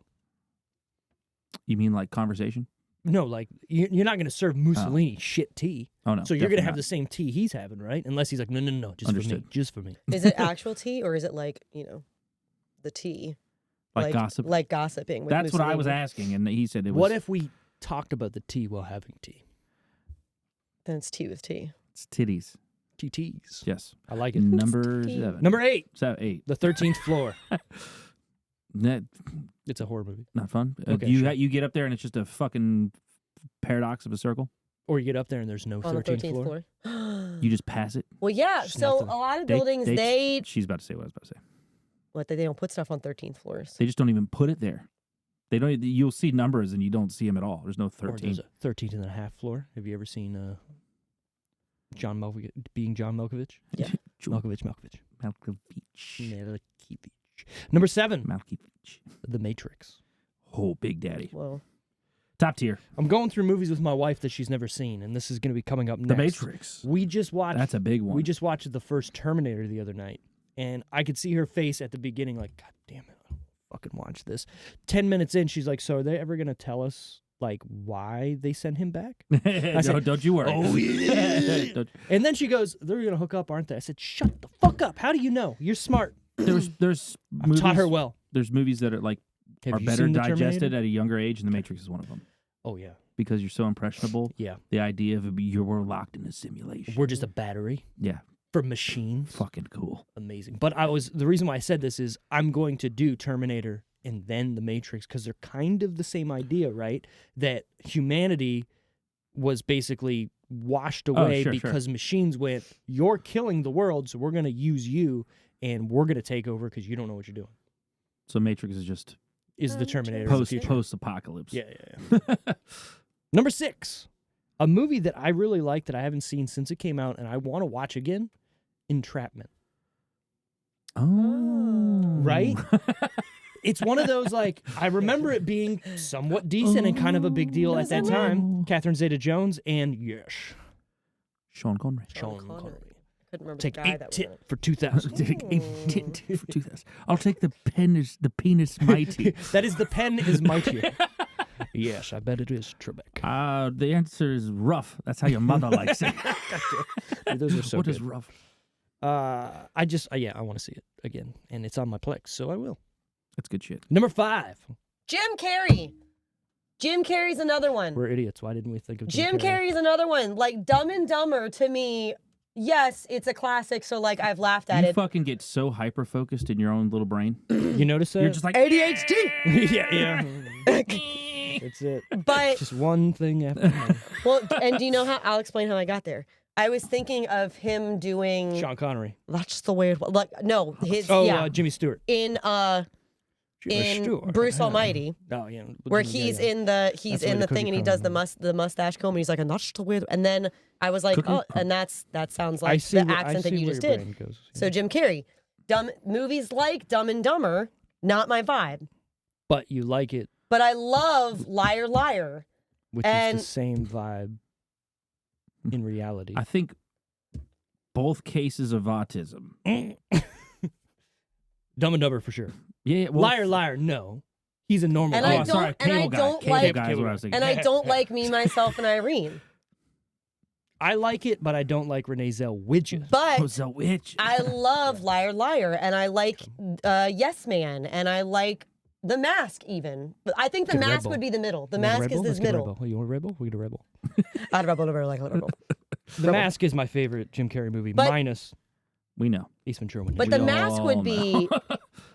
You mean like conversation? No, like you're not going to serve Mussolini shit tea. Oh no. So you're going to definitely have not. the same tea he's having, right? Unless he's like, no, just Understood. for me, just for me. Is it actual tea or is it like the tea? like gossip. Like gossiping. With That's what I was Mussolini? asking, and he said it was. What if we talked about the tea while having tea? Then it's tea with tea. It's titties? TTs. Yes. I like it. Number tea. 7. Number 8, 8. The 13th Floor. That It's a horror movie. not fun. Okay, you sure. you get up there and it's just a fucking paradox of a circle. Or you get up there and there's no On the 13th floor. You just pass it. Well, yeah. Just So nothing. a lot of buildings, they She's about to say what I was about to say. they don't put stuff on 13th floors. They just don't even put it there. They don't. You'll see numbers and you don't see them at all. There's no Or 13. there's a 13th and a half floor. Have you ever seen John Malkovich being John Malkovich? Yeah. Malkovich. Malkovich. Number 7, Malkovich. The Matrix. Oh, Big Daddy. Well, Top tier. I'm going through movies with my wife that she's never seen, and this is going to be coming up next. The Matrix. We just watched. That's a big one. We just watched the first Terminator the other night, and I could see her face at the beginning, like, God damn it, I don't fucking watch this. 10 minutes in, she's like, "So are they ever going to tell us like why they sent him back?" said, don't you worry. "Oh, yeah." Don't- And then she goes, "They're going to hook up, aren't they?" I said, "Shut the fuck up! How do you know? You're smart." there's I've movies, taught her well. There's movies that are like Have are you better seen The digested Terminator? at a younger age, and The Matrix is one of them Oh yeah, because you're so impressionable. yeah. The idea of we're locked in a simulation. We're just a battery Yeah, for machines. fucking cool. Amazing. But the reason why I said this is I'm going to do Terminator and then The Matrix because they're kind of the same idea, right? That humanity was basically washed away sure. because machines went, "You're killing the world, so we're going to use you and we're going to take over because you don't know what you're doing." So Matrix is just Is the Terminator of the future. post apocalypse. Yeah. Number 6, a movie that I really like that I haven't seen since it came out and I want to watch again, Entrapment. Oh, Right? It's one of those, like, I remember it being somewhat decent and kind of a big deal at that time. Catherine Zeta-Jones and, yes, Sean Connery. Sean Connery. Connery. Couldn't remember Take the guy 8 that was tit in it. for 2,000. Take 8 tit for 2,000. I'll take the penis mighty. That is, the pen is mightier. Yes, I bet it is, Trebek. The answer is rough. That's how your mother likes it. Dude, those are so What good. is rough? I want to see it again, and it's on my Plex, so I will. That's good shit. Number 5. Jim Carrey. Jim Carrey's another one. We're idiots. Why didn't we think of Jim Carrey's another one. Like Dumb and Dumber to me, yes, it's a classic. So like I've laughed at You it. fucking get so hyper focused in your own little brain. You notice that? You're just like ADHD. yeah. That's it. But Just one thing after another. well, and do you know how? I'll explain how I got there. I was thinking of him doing Sean Connery. That's the way it was. Like no, his Jimmy Stewart in Bruce Almighty. Oh yeah, where he's in the thing and he does the mustache comb and he's like, and that's the way. And then I was like, and that sounds like the accent that you just did. So Jim Carrey, movies like Dumb and Dumber, not my vibe. But you like it. But I love Liar Liar, which is the same vibe. In reality, I think both cases of autism. Dumb and Dumber for sure. Yeah, well, Liar, liar. No, he's a normal. And I don't like Me, Myself, and Irene. I like it, but I don't like Renee Zellweger. But I love Liar, Liar, and I like Yes Man, and I like The Mask even. But I think The Mask would be the middle. The Mask is the middle. You want a Rebel? We get a Rebel. I'd Rebel, like a Rebel. The Mask is my favorite Jim Carrey movie, minus we know Ace Ventura. But The Mask would be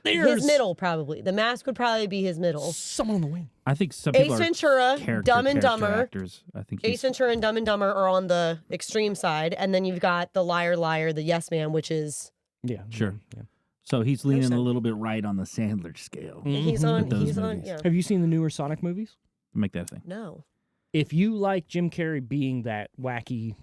his middle, probably. The Mask would probably be his middle. Someone on the wing. I think some people Ace Ventura, Dumb and Dumber. Actors. I think Ace Ventura and Dumb and Dumber are on the extreme side, and then you've got the Liar, Liar, the Yes Man, which is sure. Yeah. So he's leaning a little bit right on the Sandler scale. He's on. Yeah. Have you seen the newer Sonic movies? Make that a thing. No. If you like Jim Carrey being that wacky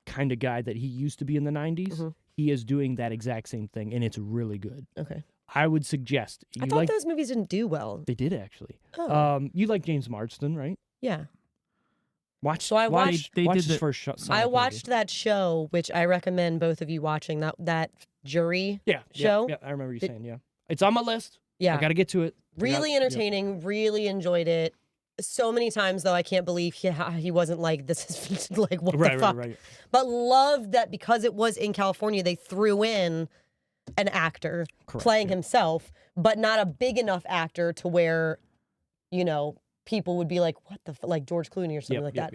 kind of guy that he used to be in the 90s, he is doing that exact same thing, and it's really good. Okay. I would suggest. I thought those movies didn't do well. They did, actually. Oh. You like James Marsden, right? Yeah. Watch his first show. I watched that show, which I recommend both of you watching, that jury show. Yeah, I remember you saying, It's on my list. Yeah. I got to get to it. Really entertaining, really enjoyed it. So many times, though, I can't believe he wasn't like, this is like, what the fuck? Right. But loved that because it was in California, they threw in an actor playing himself, but not a big enough actor to where, people would be like, what the like George Clooney or something like that.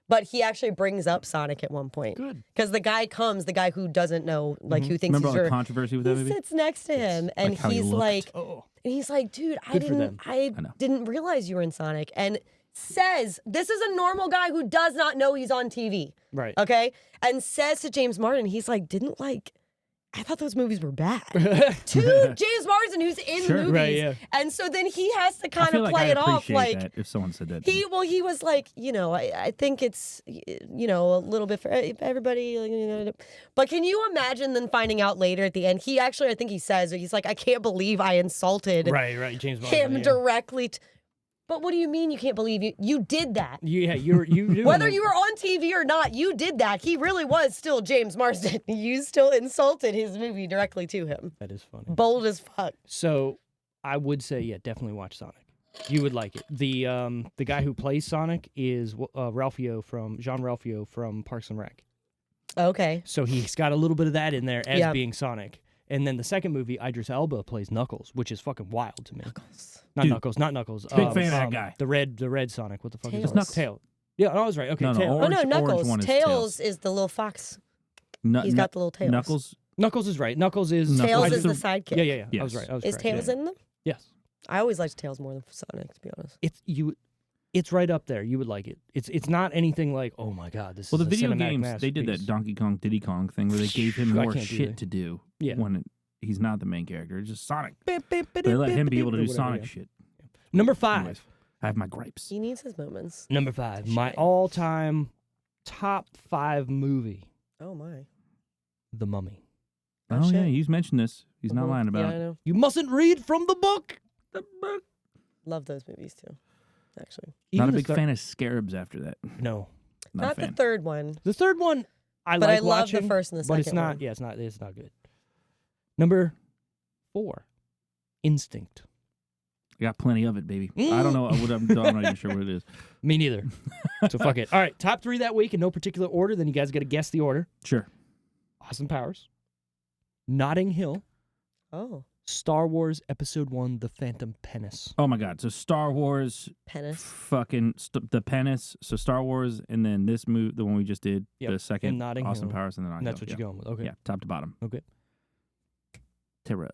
But he actually brings up Sonic at one point. Good. Because the guy who doesn't know, like, who thinks Remember he's all the controversy with that movie? He sits next to him, and he's like, dude, I didn't realize you were in Sonic. And says, this is a normal guy who does not know he's on TV. Right. Okay? And says to James Marsden, he's like, I thought those movies were bad. To James Marsden, who's in movies. Right, yeah. And so then he has to kind of play it off like that if someone said that. He was like, I think it's a little bit for everybody. But can you imagine then finding out later at the end? He actually, I think he says, he's like, I can't believe I insulted James Marsden, him directly. But what do you mean you can't believe you did that? Yeah, you do. Whether you were on TV or not, you did that. He really was still James Marsden. You still insulted his movie directly to him. That is funny. Bold as fuck. So I would say, definitely watch Sonic. You would like it. The guy who plays Sonic is Jean Ralphio from Parks and Rec. Okay. So he's got a little bit of that in there as being Sonic. And then the second movie, Idris Elba plays Knuckles, which is fucking wild to me. Not Knuckles. Big fan of that guy. The red Sonic. What the fuck Tails. is it? Tails. Yeah, I was right. Okay, Tails. Knuckles. Tails is the little fox. He's got the little tails. Knuckles is right. Knuckles is... Tails is the sidekick. Yeah. Yes. I was right. Is Tails in them? Yes. I always liked Tails more than Sonic, to be honest. It's right up there. You would like it. It's not anything like, oh my god, this is a video cinematic games, they did that Donkey Kong, Diddy Kong thing where they gave him more shit to do when he's not the main character. It's just Sonic. They let him be able to do Sonic shit. Number 5. Anyways, I have my gripes. He needs his moments. Number 5. My all-time top 5 movie. Oh, my. The Mummy. Oh, yeah, he's mentioned this. He's not lying about it. I know. You mustn't read from the book. Love those movies, too, actually. Not a big fan of scarabs after that. No. Not the third one. The third one, I love watching, the first and the second but it's not. one. Yeah, it's not good. Number 4, Instinct. I got plenty of it, baby. I don't know. I'm not even sure what it is. Me neither. So fuck it. All right, top 3 that week in no particular order. Then you guys got to guess the order. Sure. Austin Powers, Notting Hill. Oh. Star Wars Episode 1: The Phantom Menace. Oh my God! So Star Wars, the Penis. So Star Wars, and then this movie, the one we just did, the second, Austin Powers, and then that's what you're going with. Okay. Yeah, top to bottom. Okay. Terra.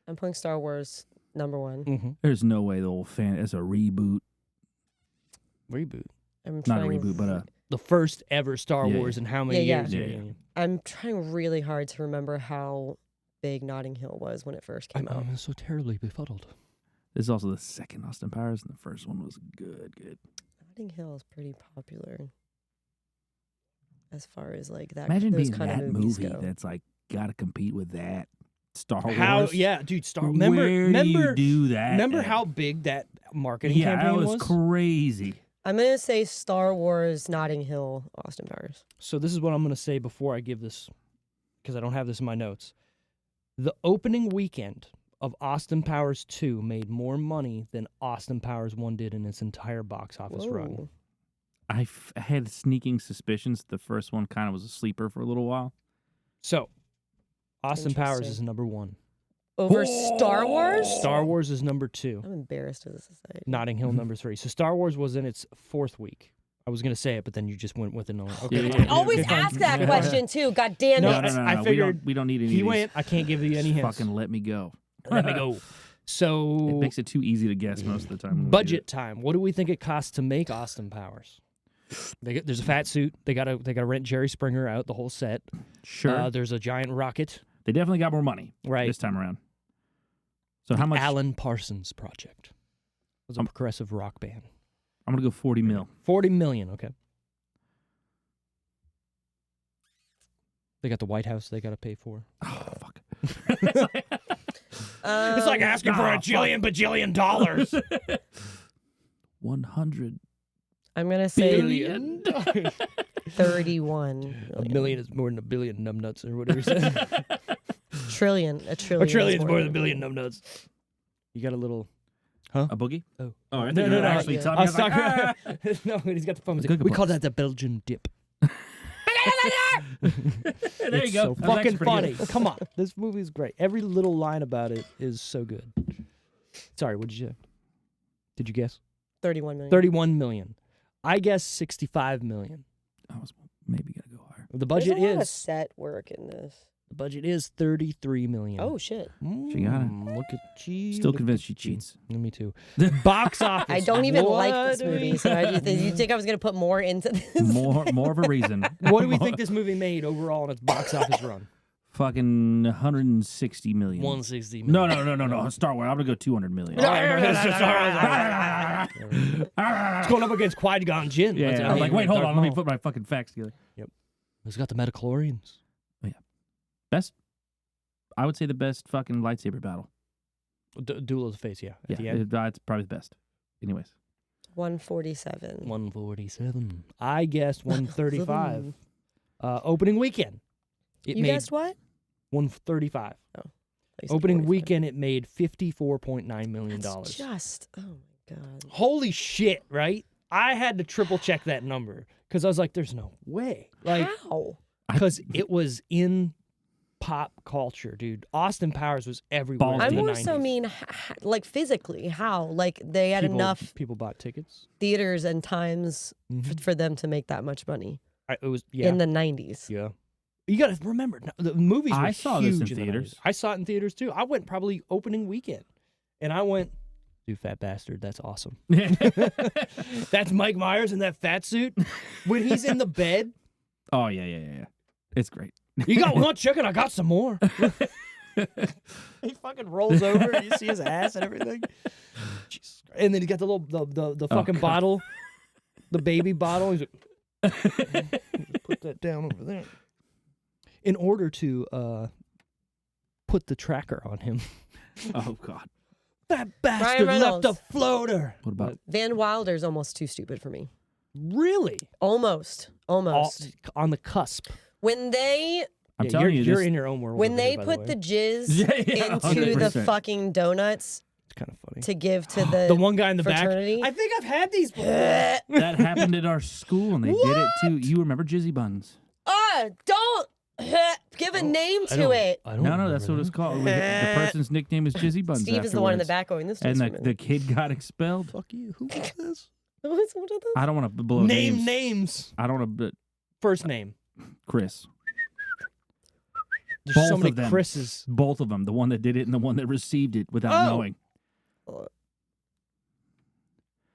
I'm putting Star Wars number 1. Mm-hmm. There's no way the whole it's a reboot. Reboot. I'm not a reboot, but the first ever Star Wars in how many years? Yeah. I'm trying really hard to remember how big Notting Hill was when it first came out. I'm so terribly befuddled. This is also the second Austin Powers, and the first one was good. Notting Hill is pretty popular as far as like that. Imagine those being kind that of movies movie go. that's like got to compete with that Star Wars. How? Yeah, dude. Remember you do that? Remember how big that marketing campaign was? Yeah, that was crazy. I'm going to say Star Wars, Notting Hill, Austin Powers. So this is what I'm going to say before I give this, because I don't have this in my notes. The opening weekend of Austin Powers 2 made more money than Austin Powers 1 did in its entire box office run. I had sneaking suspicions the first one kind of was a sleeper for a little while. So, Austin Powers is number 1. Over Star Wars? Star Wars is number 2. I'm embarrassed as a society. Notting Hill number 3. So Star Wars was in its 4th week. I was going to say it, but then you just went with it. Okay. I always ask that question, too. God damn it. No, I figured we don't need any he of these. went, I can't give you any hints. Fucking let me go. Let me go. So it makes it too easy to guess most of the time. Budget time. What do we think it costs to make Austin Powers? There's a fat suit. They gotta rent Jerry Springer out the whole set. Sure. There's a giant rocket. They definitely got more money this time around. So how much? Alan Parsons Project. It was a progressive rock band. I'm gonna go 40 mil. 40 million. Okay. They got the White House they got to pay for. Oh fuck. It's like asking for a bajillion dollars. 100. I'm going to say billion. 31. A million is more than a billion numbnuts or whatever you said. Trillion. A A trillion trillion is more than a billion numbnuts. You got a little... Huh? A boogie? Oh. Oh, I think you're actually yeah. talking about No, he's got the phone. Good We call points. that the Belgian dip. There you go. So fucking funny. Come on. This movie's great. Every little line about it is so good. Sorry, what did you say? Did you guess? 31 million. 31 million. I guess 65 million. I was maybe gonna go higher. The budget There's a lot of is set work in this. the budget is 33 million. Oh, shit. She got it. Look at you. Still convinced she cheats. Me too. Box office. I don't even like this What do movie, we- so you think I was going to put more into this? More of a reason. What do we think this movie made overall in its box office run? Fucking 160 million. 160 million. No. Star Wars. I'm gonna go 200 million. It's going up against Qui-Gon Jinn. Yeah, I'm like, wait, hold on. Let me put my fucking facts together. It's got the Metachlorians. Best, I would say the best fucking lightsaber battle. Duel of the Face, yeah. At the Yeah, end. it's probably the best. Anyways. 147. 147. I guessed 135. Opening weekend. You guessed what? 135. Oh. Opening weekend, it made $54.9 million. That's just, oh my God. Holy shit, right? I had to triple check that number because I was like, there's no way. Like, how? Because it was in pop culture, dude. Austin Powers was everywhere. I in the more 90s. so mean, like physically, how? Like they had enough People bought tickets theaters and times for them to make that much money It was in the 90s. Yeah. You got to remember, the movies were I saw this huge in the theaters. 90s. I saw it in theaters, too. I went probably opening weekend. And I went, you fat bastard, that's awesome. That's Mike Myers in that fat suit. When he's in the bed. Oh, yeah. It's great. You got one chicken? I got some more. He fucking rolls over. And you see his ass and everything. Jesus Christ. And then he got the little the fucking bottle, the baby bottle. He's like, put that down over there. In order to put the tracker on him. Oh, God. That bastard left a floater. What about Van Wilder's almost too stupid for me. Really? Almost. On the cusp. When they I'm telling you, you're in your own world. when over they here, by put the jizz Yeah, into the 100%. fucking donuts it's kind of funny. to give to The one guy in the fraternity. back. I think I've had these before. that happened at our school, and they did it too. You remember Jizzy Buns? Don't give a name to it. I don't No, remember that's what it's that. called. The person's nickname is Jizzy Buns. Steve is the one in the afterwards. back going, this And tastes the kid got expelled. Fuck you. Who was this? What's with this? I don't want to blow Name names. names. I don't want to. First name. Chris. There's Both so many of them. Chris's. Both of them. The one that did it and the one that received it without knowing.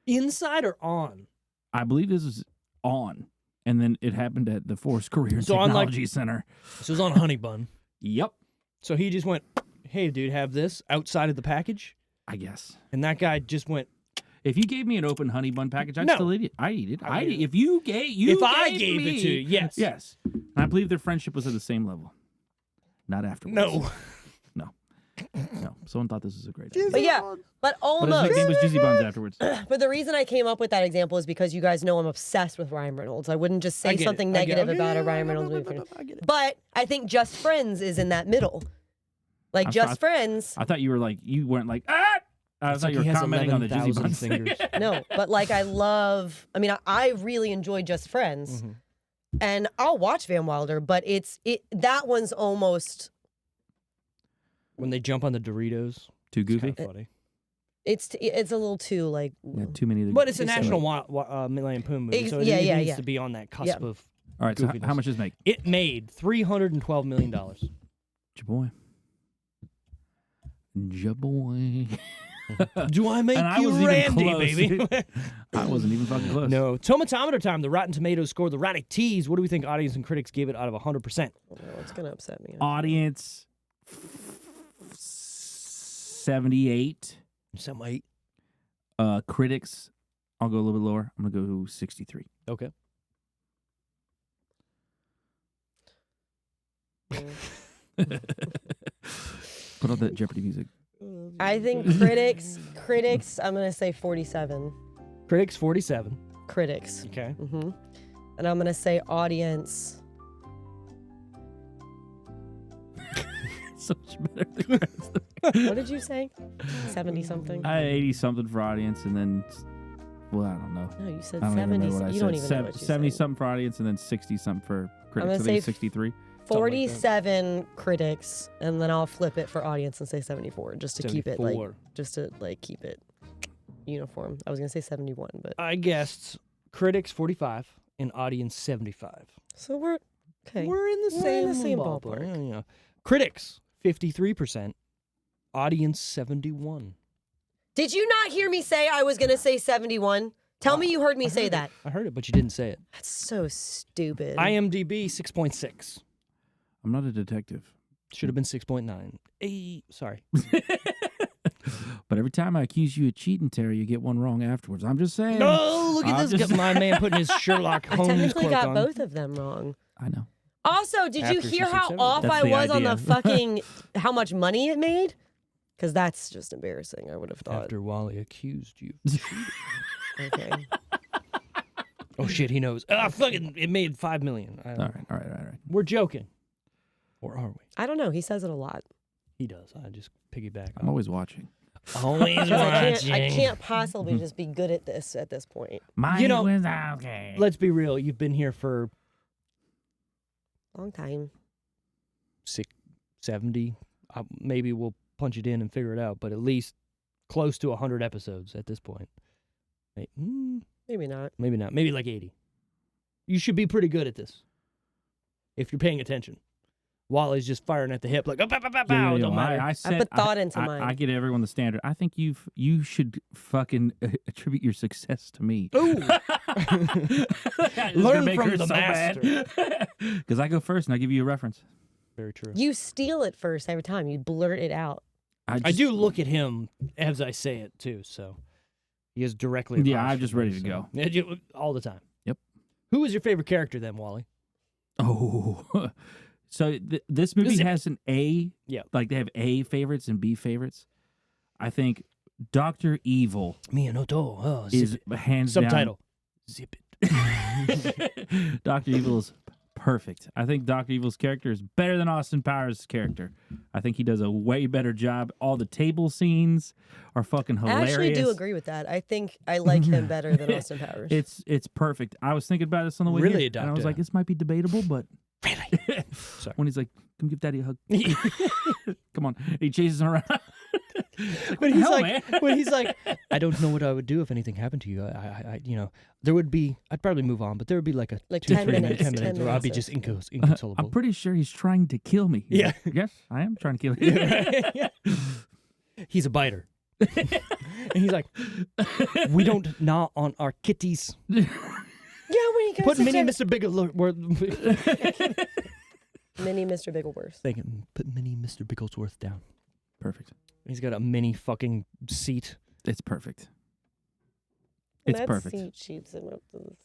Inside or on? I believe this is on. And then it happened at the Forest Career and Technology Center. So it was on Honey Bun. Yep. So he just went, hey, dude, have this outside of the package? I guess. And that guy just went... If you gave me an open Honey Bun package, I'd still eat it. I'd eat it. If you gave I gave it to you, yes. Yes. And I believe their friendship was at the same level. Not afterwards. No. No. Someone thought this was a great idea. But yeah, but almost. But his nickname was Jizzy Buns afterwards. But the reason I came up with that example is because you guys know I'm obsessed with Ryan Reynolds. I wouldn't just say something negative about a Ryan Reynolds movie. But I think Just Friends is in that middle. Like Just Friends. I thought you weren't like, ah! I thought you were commenting on the Jizzy Buns fingers. No, but like I really enjoy Just Friends. Mm-hmm. And I'll watch Van Wilder, but that one's almost... When they jump on the Doritos. Too goofy? It's funny. It's a little too like... too many of the... But it's a National Lampoon movie, so it needs to be on that cusp of All right, so how much does it make? It made $312 million. Jaboy. Do I make and you Randy, baby? I wasn't even fucking close. No. Tomatometer time. The Rotten Tomatoes score the Ratty Tees. What do we think audience and critics gave it out of 100%? Oh, it's going to upset me. Audience, 78. 78. Critics, I'll go a little bit lower. I'm going to go 63. Okay. Put on that Jeopardy music. I think critics, I'm going to say 47. Critics, 47. Critics. Okay. Mm-hmm. And I'm going to say audience. So much better than the rest of it. What did you say? 70-something? 80-something for audience, and then, well, I don't know. No, you said I don't 70. Even know what you don't even know what you 70-something for audience, and then 60-something for critics. I'm going to say 63. 47 critics, and then I'll flip it for audience and say 74, just to 74. keep it uniform. I was gonna say 71, but I guessed critics 45 and audience 75. So we're okay. We're in the same ballpark. Yeah. Critics 53%, audience 71. Did you not hear me say I was gonna say 71? Tell me you heard me say that. I heard it, but you didn't say it. That's so stupid. IMDb 6.6. I'm not a detective. Should have been 6.9. Sorry. But every time I accuse you of cheating, Terry, you get one wrong afterwards. I'm just saying. No, look at this. My man putting his Sherlock Holmes I technically cloak got on. both of them wrong. I know. Also, did you hear how 6, off That's I the was on the idea. fucking how much money it made? Because that's just embarrassing. I would have thought. After Wally accused you. Okay. Oh shit, he knows. Fucking, it made $5 million. All right. We're joking, or are we? I don't know. He says it a lot. He does. I just piggyback. I'm always watching. Always I can't possibly just be good at this point. You know, let's be real. You've been here for Long time. 70. Maybe we'll punch it in and figure it out, but at least close to 100 episodes at this point. Maybe not. Maybe not. Maybe like 80. You should be pretty good at this if you're paying attention. Wally's just firing at the hip like, bow. Don't matter. I put thought into mine. I get everyone the standard. I think you should fucking attribute your success to me. Ooh. Learn from the master. Because I go first and I give you a reference. Very true. You steal it first every time. You blurt it out. I do look at him as I say it too, so he is directly. Yeah, I'm just ready to go. All the time. Yep. Who is your favorite character then, Wally? Oh, so this movie has an A. Yeah. Like they have A favorites and B favorites. I think Dr. Evil is hands Subtitle. down. Zip it. Dr. Evil is perfect. I think Dr. Evil's character is better than Austin Powers' character. I think he does a way better job. All the table scenes are fucking hilarious. I actually do agree with that. I think I like him better than Austin Powers. It's perfect. I was thinking about this on the way here, and I was like, this might be debatable, but really. Sorry. When he's like, "Come give Daddy a hug," come on, he chases him around. Like, when he's like, I don't know what I would do if anything happened to you. I there would be. I'd probably move on, but there would be like 10 minutes, 10 minutes where I'd be just inconsolable. I'm pretty sure he's trying to kill me. He's like, yes, I am trying to kill you. Yeah. He's a biter. And he's like, we don't gnaw on our kitties. Yeah, when he Put Mini Mr. Bigglesworth. Mini Mr. Bigglesworth. They can put Mini Mr. Bigglesworth down. Perfect. He's got a mini fucking seat. It's perfect. It's that perfect. Seat shoots him up to the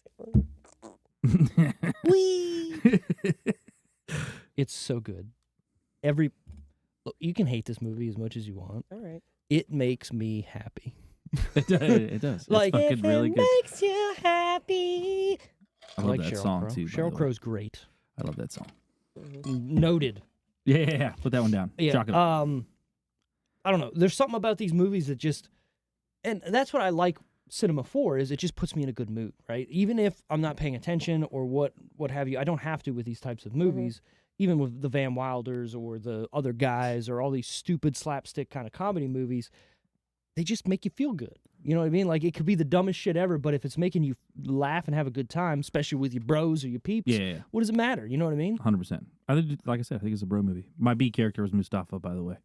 ceiling. Whee! It's so good. Look, you can hate this movie as much as you want. All right. It makes me happy. It does. Like, it's fucking if really it good. makes you happy. I love that song Crow. too. by Sheryl the way. Crow's great. I love that song. Noted. Yeah. Put that one down. Yeah. Chalk it up. I don't know. There's something about these movies that just, and that's what I like cinema for, is it just puts me in a good mood, right? Even if I'm not paying attention or what have you, I don't have to with these types of movies. Even with the Van Wilders or the other guys or all these stupid slapstick kind of comedy movies, they just make you feel good. You know what I mean? Like, it could be the dumbest shit ever, but if it's making you laugh and have a good time, especially with your bros or your peeps, what does it matter? You know what I mean? 100%. Like I said, I think it's a bro movie. My B character was Mustafa, by the way.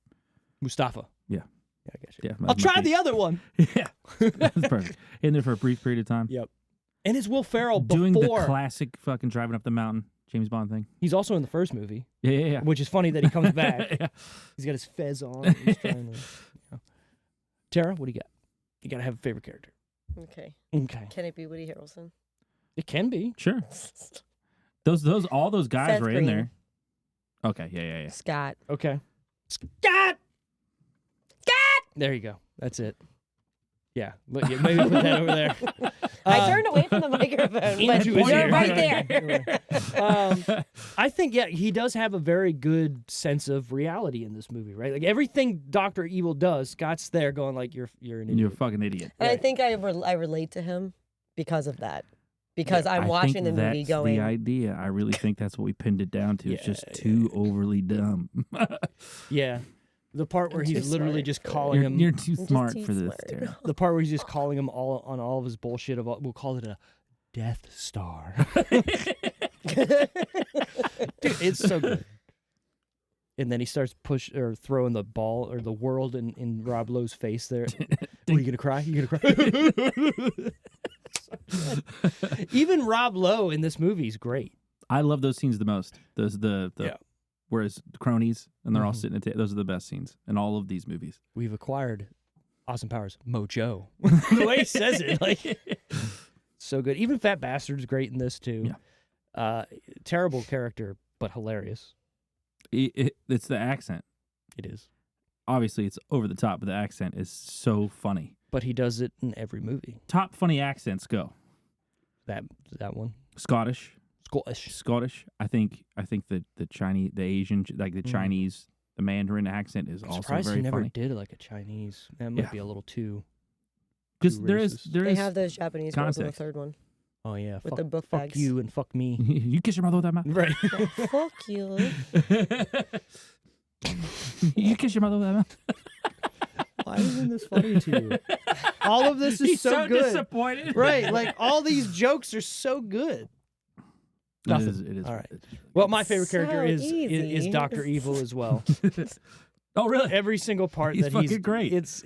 Mustafa. Yeah. Yeah, I guess. Yeah, I'll try the other one. Yeah. That's perfect. In there for a brief period of time. Yep. And it's Will Ferrell Doing the before. classic fucking driving up the mountain James Bond thing. He's also in the first movie. Yeah. Which is funny that he comes back. Yeah. He's got his fez on. And he's trying to, Tara, what do you got? You got to have a favorite character. Okay. Okay. Can it be Woody Harrelson? It can be. Sure. All those guys Seth were in Green. there. Okay. Yeah. Scott. Okay. Scott! There you go. That's it. Yeah. Look, yeah, maybe put that over there. I turned away from the microphone, but Into his you're ear. right there. I think, he does have a very good sense of reality in this movie, right? Like, everything Dr. Evil does, Scott's there going like, you're an idiot. You're a fucking idiot. And I think I relate to him because of that. Because I'm watching the movie that's going. the idea. I really think that's what we pinned it down to. It's Yeah, just too overly dumb. Yeah. The part where I'm he's too literally smart just for it. calling him. You're too just smart too for this, smart. Tara. The part where he's just calling him all of his bullshit of, we'll call it a Death Star. Dude, it's so good. And then he starts throwing the ball or the world in Rob Lowe's face there. Are you gonna cry? You gonna cry? Even Rob Lowe in this movie is great. I love those scenes the most. Those whereas the cronies and they're all sitting at those are the best scenes in all of these movies. We've acquired Austin Powers mojo. The way he says it, like, so good. Even Fat Bastard's great in this too. Yeah. Terrible character, but hilarious. It's the accent. It is. Obviously, it's over the top, but the accent is so funny. But he does it in every movie. Top funny accents go. That one. Scottish. Scottish. I think the Chinese, the Asian, like the Chinese, the Mandarin accent is also Surprised very he never funny. did like a Chinese. That might be a little too. Because there is They have those Japanese girls in the context. third one. Oh yeah, With the book fuck bags. you and fuck me. You kiss your mother with that mouth. Right. Fuck you. You kiss your mother with that mouth. Why isn't this funny to you? All of this is He's so good. disappointed. Right, like all these jokes are so good. Nothing. It is. All right. Well, my favorite character So is easy. Dr. Evil as well. Oh, really? Every single part He's that he's fucking great. It's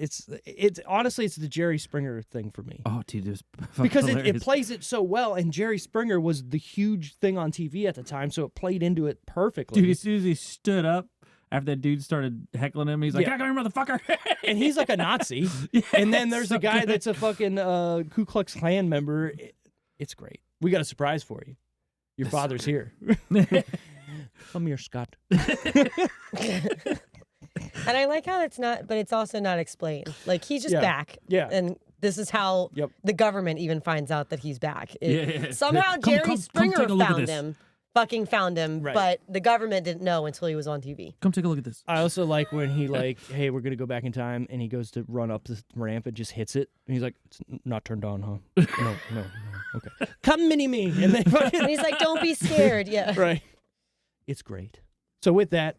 honestly it's the Jerry Springer thing for me. Oh, dude, it was Because it hilarious. plays it so well, and Jerry Springer was the huge thing on TV at the time, so it played into it perfectly. Dude, as soon as he stood up after that dude started heckling him, he's like, Yeah. "I got your motherfucker!" And he's like a Nazi. Yeah, And then there's so a guy good. that's a fucking Ku Klux Klan member. It's great. We got a surprise for you. Your father's here. Come here, Scott. And I like how it's not, but it's also not explained. Like, he's just back. Yeah. And this is how Yep. the government even finds out that he's back. Yeah. Somehow Come Jerry Springer take a look at found this. him. Fucking found him. Right. But the government didn't know until he was on TV. Come take a look at this. I also like when he hey, we're gonna go back in time, and he goes to run up the ramp and just hits it, and he's like, it's not turned on, huh? No, okay. Come mini me, and then fucking And he's like, don't be scared. Yeah. right. It's great. So with that,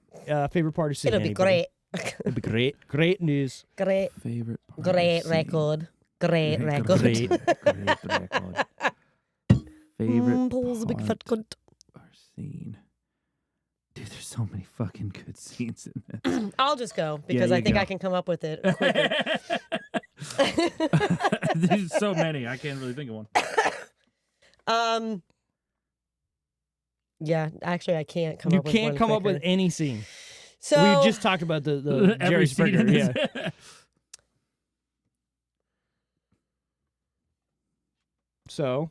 favorite part of seeing It'll be great. It'll be great news. Great. Favorite part Great of the record. Great record. Great. Great record. Favorite Paul's a big fat part cunt. or scene. Dude, there's so many fucking good scenes in this. I'll just go because you I think go. I can come up with it quicker. There's so many. I can't really think of one. Yeah, actually, I can't come You up with can't one come up quicker. with any scene. So We just talked about the Jerry Springer. Yeah. So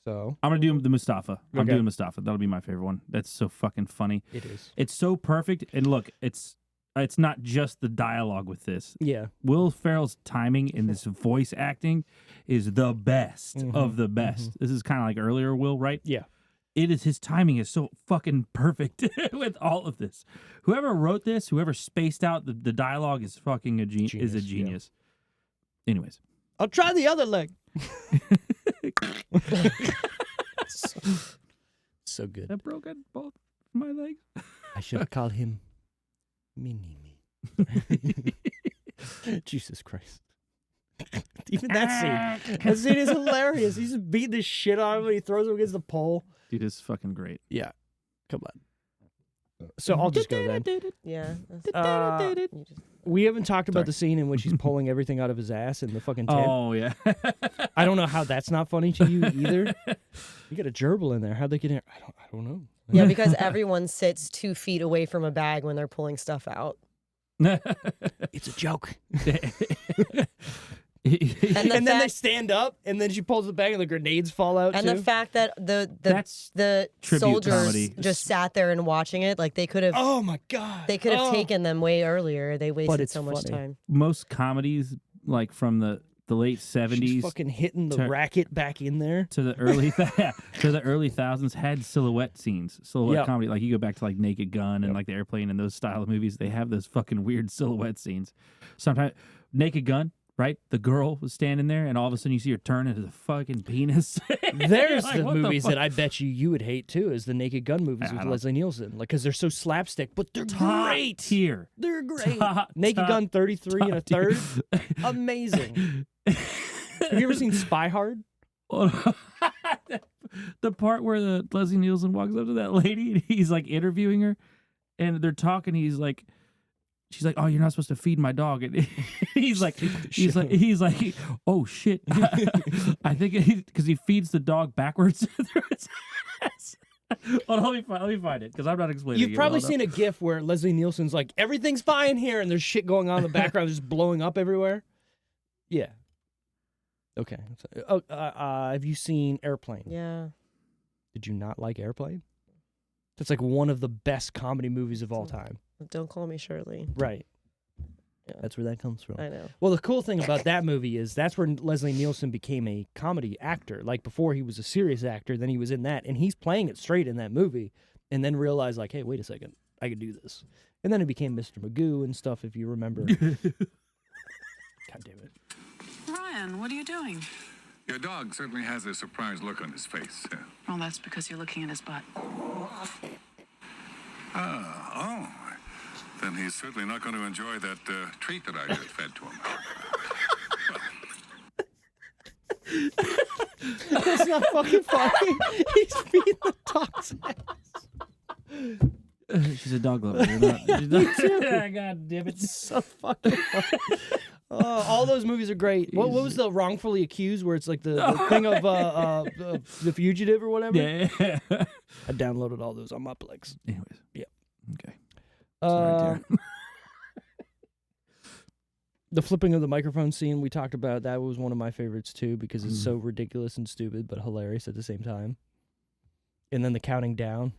I'm gonna do the Mustafa. I'm Okay. doing Mustafa. That'll be my favorite one. That's so fucking funny. it is. It's so perfect. And look, it's not just the dialogue with this. Yeah. Will Ferrell's timing in this voice acting is the best of the best. This is kind of like earlier Will, right? Yeah. His timing is so fucking perfect with all of this. Whoever wrote this, whoever spaced out the dialogue is fucking a genius. Anyways, I'll try the other leg. So good. I broke both my legs. I should call him Mini Me. Jesus Christ. Even that scene is hilarious. He's just beating the shit out of him. He throws him against the pole. Dude, it's fucking great. Yeah. Come on. So I'll just go then. Yeah. We haven't talked about the scene in which he's pulling everything out of his ass in the fucking tent. Oh, yeah. I don't know how that's not funny to you either. You got a gerbil in there. How'd they get in? I don't know. Yeah, because everyone sits 2 feet away from a bag when they're pulling stuff out. It's a joke. And then they stand up, and then she pulls the bag, and the grenades fall out. And too. the fact that the tribute soldiers comedy. just sat there and watching it, like they could have. Oh my god! They could have taken them way earlier. They wasted it's so much funny. time. Most comedies, like from the late 70s, She's fucking hitting the racket back in there to the early thousands, had silhouette scenes, comedy. Like you go back to like Naked Gun and like the Airplane and those style of movies, they have those fucking weird silhouette scenes. Sometimes Naked Gun. Right? The girl was standing there, and all of a sudden you see her turn into the fucking penis. There's like, the movies the that I bet you would hate, too, is the Naked Gun movies with Leslie Nielsen. Like, because they're so slapstick, but they're great. Tier. They're great. Naked Gun 33 and a third. Amazing. Have you ever seen Spy Hard? The part where Leslie Nielsen walks up to that lady, and he's like interviewing her, and they're talking, she's like, "Oh, you're not supposed to feed my dog," and he's like, "Oh shit!" I think because he feeds the dog backwards. Hold on, let me find it because I'm not explaining. You've probably seen a GIF where Leslie Nielsen's like, "Everything's fine here," and there's shit going on in the background, just blowing up everywhere. Yeah. Okay. Have you seen Airplane? Yeah. Did you not like Airplane? That's like one of the best comedy movies of all time. Don't Call Me Shirley. Right. Yeah. That's where that comes from. I know. Well, the cool thing about that movie is that's where Leslie Nielsen became a comedy actor. Like before he was a serious actor, then he was in that, and he's playing it straight in that movie, and then realized like, hey, wait a second, I could do this. And then he became Mr. Magoo and stuff, if you remember. God damn it. Ryan, what are you doing? Your dog certainly has a surprised look on his face. Well, that's because you're looking at his butt. Oh. Then he's certainly not going to enjoy that treat that I just fed to him. That's not fucking funny. He's feeding the dog's ass. She's a dog lover. God damn it. It's so fucking funny. All those movies are great. What was the Wrongfully Accused, where it's like the thing of The Fugitive or whatever? Yeah. I downloaded all those on my Plex. Anyways. Yeah. Okay. The flipping of the microphone scene we talked about, that was one of my favorites too, because it's so ridiculous and stupid, but hilarious at the same time. And then the counting down.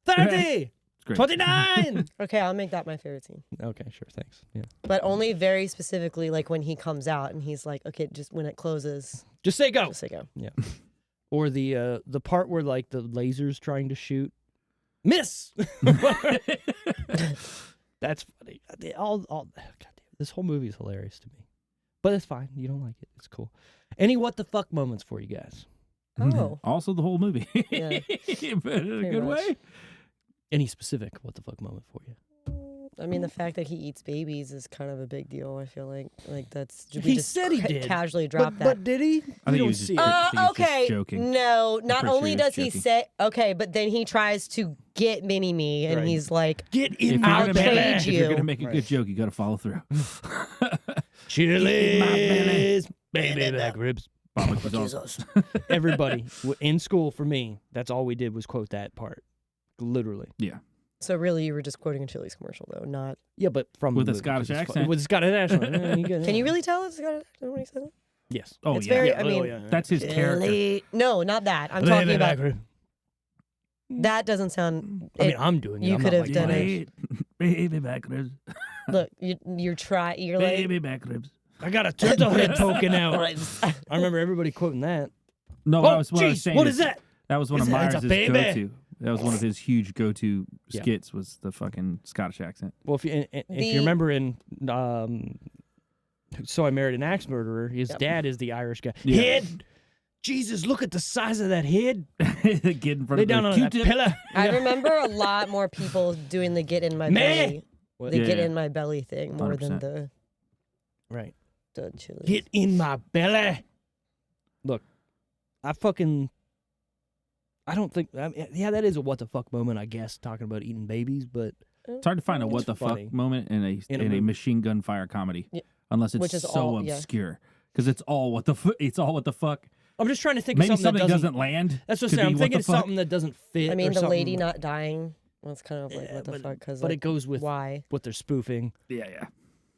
30! 29! Okay, I'll make that my favorite scene. Okay, sure, thanks. Yeah. But only very specifically, like when he comes out and he's like, okay, just when it closes. Just say go! Just say go. Yeah. Or the part where like the laser's trying to shoot. Miss! That's funny. God damn, this whole movie is hilarious to me. But it's fine. You don't like it. It's cool. Any what the fuck moments for you guys? Oh. Also the whole movie. Yeah. But in a good way. Any specific what the fuck moment for you? I mean, the fact that he eats babies is kind of a big deal. I feel like that's He said he did. Casually dropped that. But did he? I think he was just okay. joking. No, not pretty only sure does he he was joking. say okay, but then he tries to get Mini-Me, and Right. he's like, Get in I'll my trade belly. If you're you. gonna make a good joke, you got to follow through. Chili's baby back ribs. Baba Jesus. Everybody in school, for me, that's all we did was quote that part. Literally. Yeah. So really, you were just quoting a Chili's commercial, though, not... Yeah, but from with a Scottish accent. With a Scottish accent. Can you really tell it's Scottish accent when he says it? Yes. Oh, It's yeah. very, Yeah, I mean... yeah. That's his character. No, not that. I'm talking about... That doesn't sound... I mean, I'm doing it. You I'm could not have done it. Baby back ribs. Look, you're like... Baby back ribs. I got a turtle head poking out. I remember everybody quoting that. No, Oh, that was what I was saying. what is that? That was one Is of that- it's Myers' a baby. go-to. That was one of his huge go-to Yeah. skits was the fucking Scottish accent. Well, if you remember in So I Married an Axe Murderer, his dad is the Irish guy. Yeah. Head! Jesus, look at the size of that head. Get in front Lay of down the on that Q-tip. pillar. I remember a lot more people doing the get in my Meh. belly. What? The Yeah. get in my belly thing more than 100%. the Right. Chili's. Get in my belly. Look, I don't think... yeah, that is a what the fuck moment, I guess, talking about eating babies, but... It's hard to find a what the funny. fuck moment in a movie. machine gun fire comedy, Yeah. unless it's Which is so all- yeah. obscure. Because it's all what the it's all what the fuck. I'm just trying to think Maybe of something that doesn't land. That's what I'm could saying. be I'm what thinking the of fuck. something that doesn't fit. I mean, or the lady something- not dying. Well, it's kind of like, Yeah, what the but- fuck? Because but it goes with why? what they're spoofing. Yeah, yeah.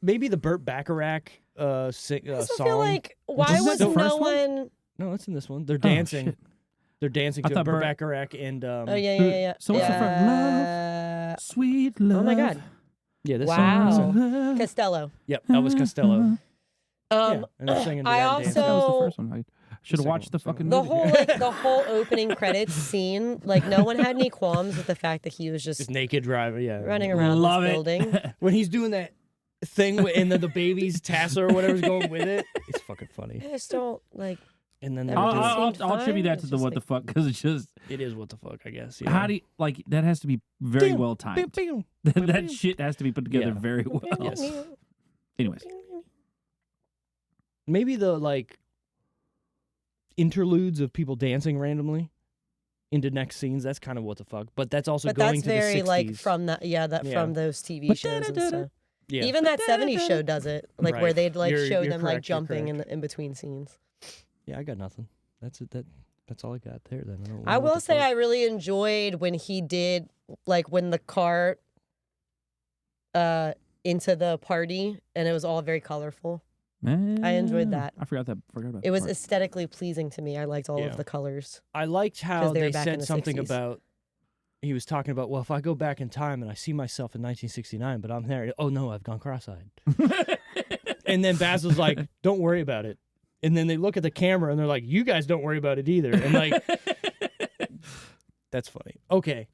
Maybe the Burt Bacharach I also song. feel like, why Wasn't was that the no first one? one... No, it's in this one. They're Oh, dancing. shit. They're dancing I to thought Burt Burt- Bacharach and Oh, yeah. So what's the front? Love, sweet love. Oh, my God. yeah, this Wow. song. Costello. Yep, Elvis Costello. Yeah, and they're singing to I that and dancing. That was also- the first one. I should have Second watched the one, fucking The movie. whole opening credits scene, like no one had any qualms with the fact that he was Just just naked driver, yeah. running around Love this it. building. When he's doing that thing and then the baby's tassel or whatever's going with it, it's fucking funny. I just don't like. And then Everything they're I'll seemed attribute fine. that It's to the just what the fuck because it's just it is what the fuck, I guess. Yeah. how do you, like that has to be very well timed. That shit has to be put together Yeah. very well. Yes. Anyways, Maybe the like interludes of people dancing randomly into next scenes. That's kind of what the fuck. But that's also But going that's to the very 60s. like from that, Yeah. from those TV shows and stuff. yeah. Even that '70s show does it, like where Right. they'd like You're- show you're them like correct, you're jumping correct. in between scenes. Yeah, I got nothing. That's it. That's all I got there. Then I, don't know I what will the say fuck. I really enjoyed when he did like when the car into the party and it was all very colorful. I enjoyed that. I forgot about It that was part. aesthetically pleasing to me. I liked all Yeah. of the colors. I liked how 'Cause they were they back in said the something 60s. about. He was talking about, well, if I go back in time and I see myself in 1969, but I'm there. Oh no, I've gone cross-eyed. And then Basil's like, "Don't worry about it." And then they look at the camera and they're like, "You guys don't worry about it either." And like, that's funny. Okay,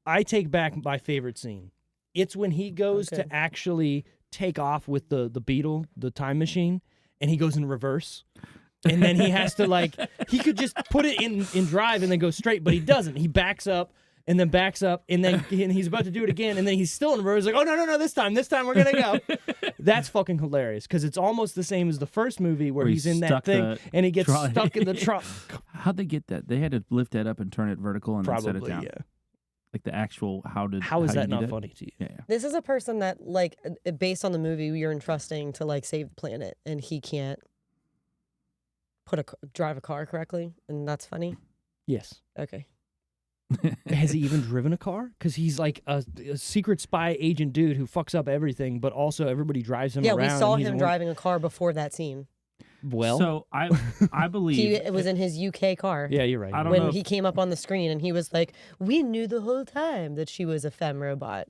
I take back my favorite scene. It's when he goes Okay. to actually take off with the beetle, the time machine, and he goes in reverse. And then he has to like he could just put it in drive and then go straight, but he doesn't. He backs up and then backs up and then and he's about to do it again and then he's still in reverse. Like, oh no, this time we're gonna go. That's fucking hilarious because it's almost the same as the first movie where he's in that stuck thing the and he gets trolley. stuck in the trunk. How'd they get that? They had to lift that up and turn it vertical and then set it Probably, down. yeah. Like the actual How is you that do not funny to you? Yeah, yeah. This is a person that like based on the movie you're entrusting to like save the planet and he can't drive a car correctly and that's funny. Yes. Okay. Has he even driven a car? Because he's like a secret spy agent dude who fucks up everything, but also everybody drives him Yeah, around. we saw and he's him one- driving a car before that scene. Well, So I believe It was in his UK car. yeah, you're right. I don't When know if- he came up on the screen and he was like, "We knew the whole time that she was a femme robot."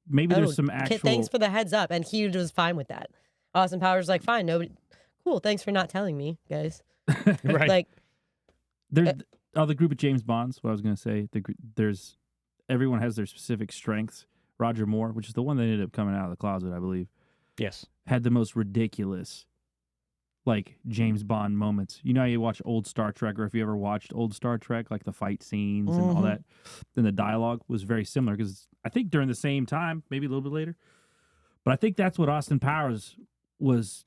maybe Oh, there's some actual. thanks for the heads up, and he was fine with that. Austin Powers was like, "Fine, nobody, cool. Thanks for not telling me, guys." Right. Like, There's the group of James Bonds. What I was gonna say, there's everyone has their specific strengths. Roger Moore, which is the one that ended up coming out of the closet, I believe, Yes. had the most ridiculous, like James Bond moments. You know how you watch old Star Trek, or if you ever watched old Star Trek, like the fight scenes and all that, then the dialogue was very similar because I think during the same time, maybe a little bit later, but I think that's what Austin Powers was.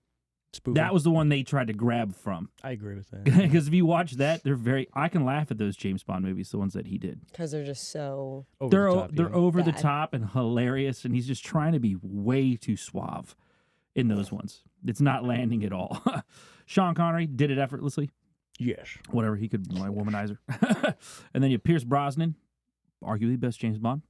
Spoofing. That was the one they tried to grab from. I agree with that. Because if you watch that, they're very. I can laugh at those James Bond movies, the ones that he did. because they're just so. Over the top, They're yeah. over the Bad. top and hilarious, and he's just trying to be way too suave in those ones. It's not landing at all. Sean Connery did it effortlessly. Yes. Whatever, he could like womanizer. And then you have Pierce Brosnan, arguably best James Bond.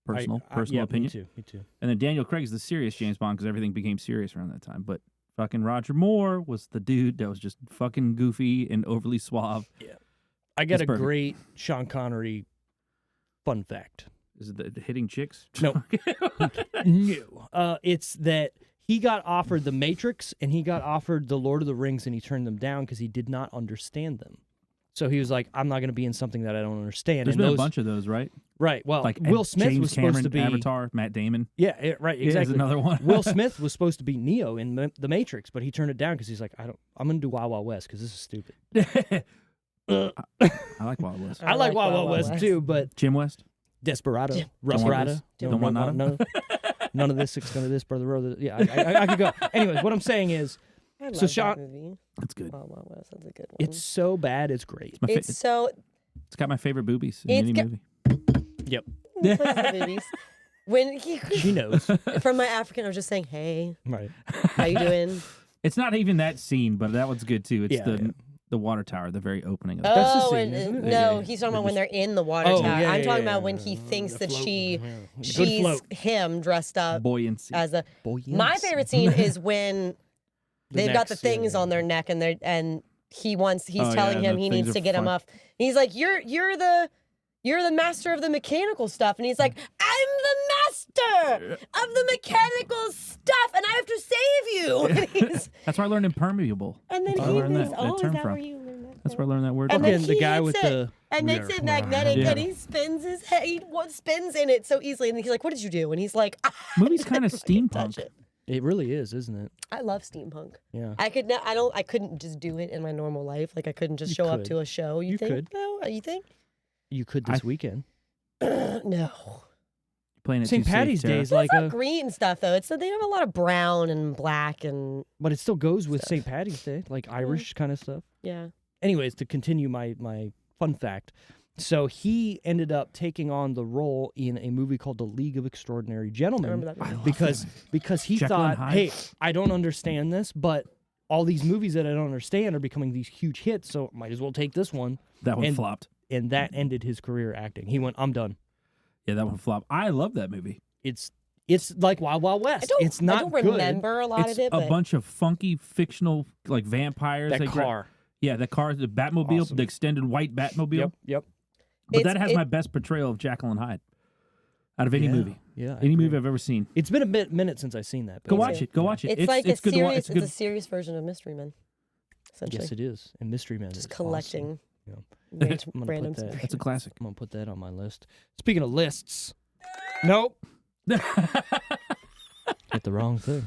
Personal opinion. Me too. And then Daniel Craig's the serious James Bond because everything became serious around that time. But fucking Roger Moore was the dude that was just fucking goofy and overly suave. Yeah. I got a great Sean Connery fun fact. Is it the hitting chicks? No. No. It's that he got offered The Matrix and he got offered The Lord of the Rings and he turned them down because he did not understand them. So he was like, I'm not going to be in something that I don't understand. There's been a bunch of those, right? Right. Well, like Will Smith James was supposed Cameron, to be Avatar, Matt Damon. Yeah, right. Exactly. There's another one. Will Smith was supposed to be Neo in The Matrix, but he turned it down because he's like, I'm going to do Wild Wild West because this is stupid. I like Wild West. I like Wild Wild West too, but Jim West, Desperado, Yeah. Rough Rider. None of this, none of this, brother. Yeah, I could go. Anyways, what I'm saying is, I love So that Sean- movie. that's good. Wild Wild West, that's a good one. it's so bad, it's great. It's got my favorite boobies in It's any got- movie. Yep, He plays the movies. When she knows. from my African, I was just saying, "Hey, Right. how you doing?" It's not even that scene, but that one's good too. It's Yeah, the water tower, the very opening of it. That's the Oh, scene, isn't it? no, Yeah. he's talking about when they're in the water Oh, tower. yeah, I'm yeah, talking yeah, about when yeah. he thinks that float. Good she's float. him dressed up Buoyancy. as a. Buoyancy. My favorite scene is when they've got the necks, yeah, things yeah. on their neck and he's Oh, telling yeah, him the he things needs are to get him fun. off. He's like, you're the master of the mechanical stuff. And he's like, I'm the master of the mechanical stuff, and I have to save you. And, That's where I learned impermeable. and then That's he where I learned thinks, that oh, is term that from. where you learned that That's from? where I learned that word And from. then Again, the he guy hits with it, the and makes it magnetic, Yeah. and he spins his head. He spins in it so easily, and he's like, "What did you do?" And he's like, Movie's kind of "Fucking touch steampunk. it." It really is, isn't it? I love steampunk. Yeah. I couldn't just do it in my normal life. Like I couldn't just You show up could. to a show. You think? could. No, you think? You could this weekend. No. Playing it St. too safe, Patty's Tara. Day is like It's not green stuff though. They have a lot of brown and black and but it still goes with Stuff. St. Patty's Day, like Irish kind of stuff. yeah. Anyways, to continue my fun fact. So he ended up taking on the role in a movie called The League of Extraordinary I Gentlemen remember that. movie. because he Jekyll and thought, Hyde. hey, I don't understand this, but all these movies that I don't understand are becoming these huge hits, so might as well take this one. That one and- flopped. And that ended his career acting. He went, I'm done. Yeah, that one flopped. I love that movie. It's like Wild Wild West. It's not I don't good. remember a lot It's of it, a but bunch of funky fictional like vampires. That they gra- car. Yeah, the car, the Batmobile, Awesome. the extended white Batmobile. Yep. But It's- that has it- my best portrayal of Jekyll and Hyde out of any movie. Yeah. I Any agree. movie I've ever seen. It's been a minute since I've seen that. but Go yeah. watch it. Go watch it. it's like it's a good to watch. serious. It's good. It's a serious version of Mystery Men. Essentially, Yes, it is. And Mystery Man just is collecting Yeah. random, I'm gonna random put that- That's a classic. I'm gonna put that on my list. Speaking of lists, nope, hit the wrong thing.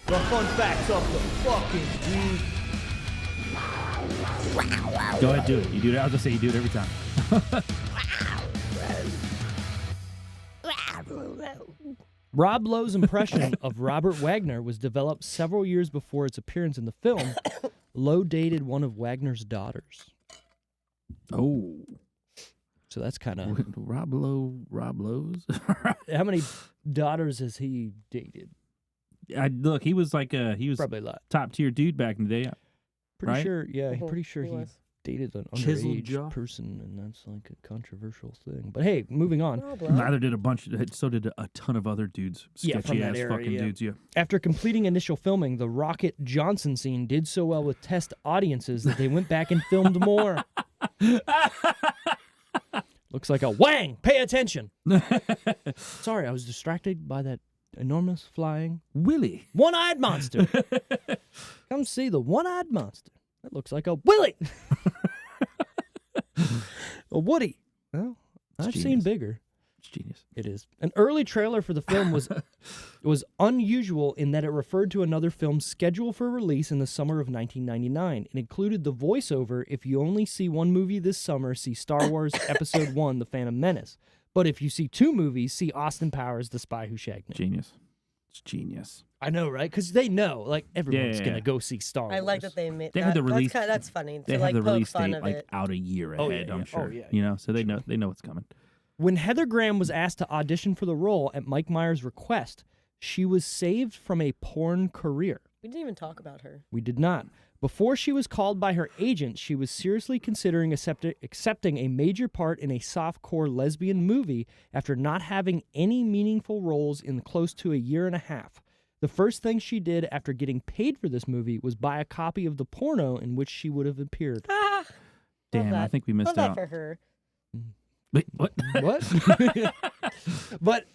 The fun facts of the fucking week. Go ahead, do it. You do it. I was gonna say you do it every time. Rob Lowe's impression of Robert Wagner was developed several years before its appearance in the film. Lowe dated one of Wagner's daughters, Oh, so that's kind of. Rob Lowe's. How many daughters has he dated? Look, he was like he was Probably a lot. top tier dude back in the day. Pretty right? sure. Yeah, Mhm, pretty sure he he was. dated an Chiseled underage jaw. person, and that's like a controversial thing. But hey, moving on. Oh, bro. Neither did a bunch. So did a ton of other dudes. Yeah, from Sketchy that ass era, fucking yeah. dudes. Yeah. After completing initial filming, the Rocket Johnson scene did so well with test audiences that they went back and filmed more. Looks like a wang. Pay attention. Sorry, I was distracted by that enormous flying Willie. one-eyed monster. Come see the one-eyed monster. That looks like a Willie. A Woody. Well, I've seen genius. bigger. It's genius. It is. An early trailer for the film was unusual in that it referred to another film scheduled for release in the summer of 1999. It included the voiceover, "If you only see one movie this summer, see Star Wars Episode 1, The Phantom Menace. But if you see two movies, see Austin Powers, The Spy Who Shagged Me." Genius. It's genius. I know, right? Because they know, like, everyone's Yeah. going to go see Star Wars. I like that they made. They had the release- That's funny. They to, have like, the poke release fun date of like it. out a year ahead. Oh, yeah, I'm yeah. sure. Oh, yeah, You know, so they know what's coming. When Heather Graham was asked to audition for the role at Mike Myers' request, she was saved from a porn career. We didn't even talk about her. We did not. Before she was called by her agent, she was seriously considering accepting a major part in a softcore lesbian movie after not having any meaningful roles in close to a year and a half. The first thing she did after getting paid for this movie was buy a copy of the porno in which she would have appeared. Damn, I think we missed Love out. that for her. Wait, what? What? But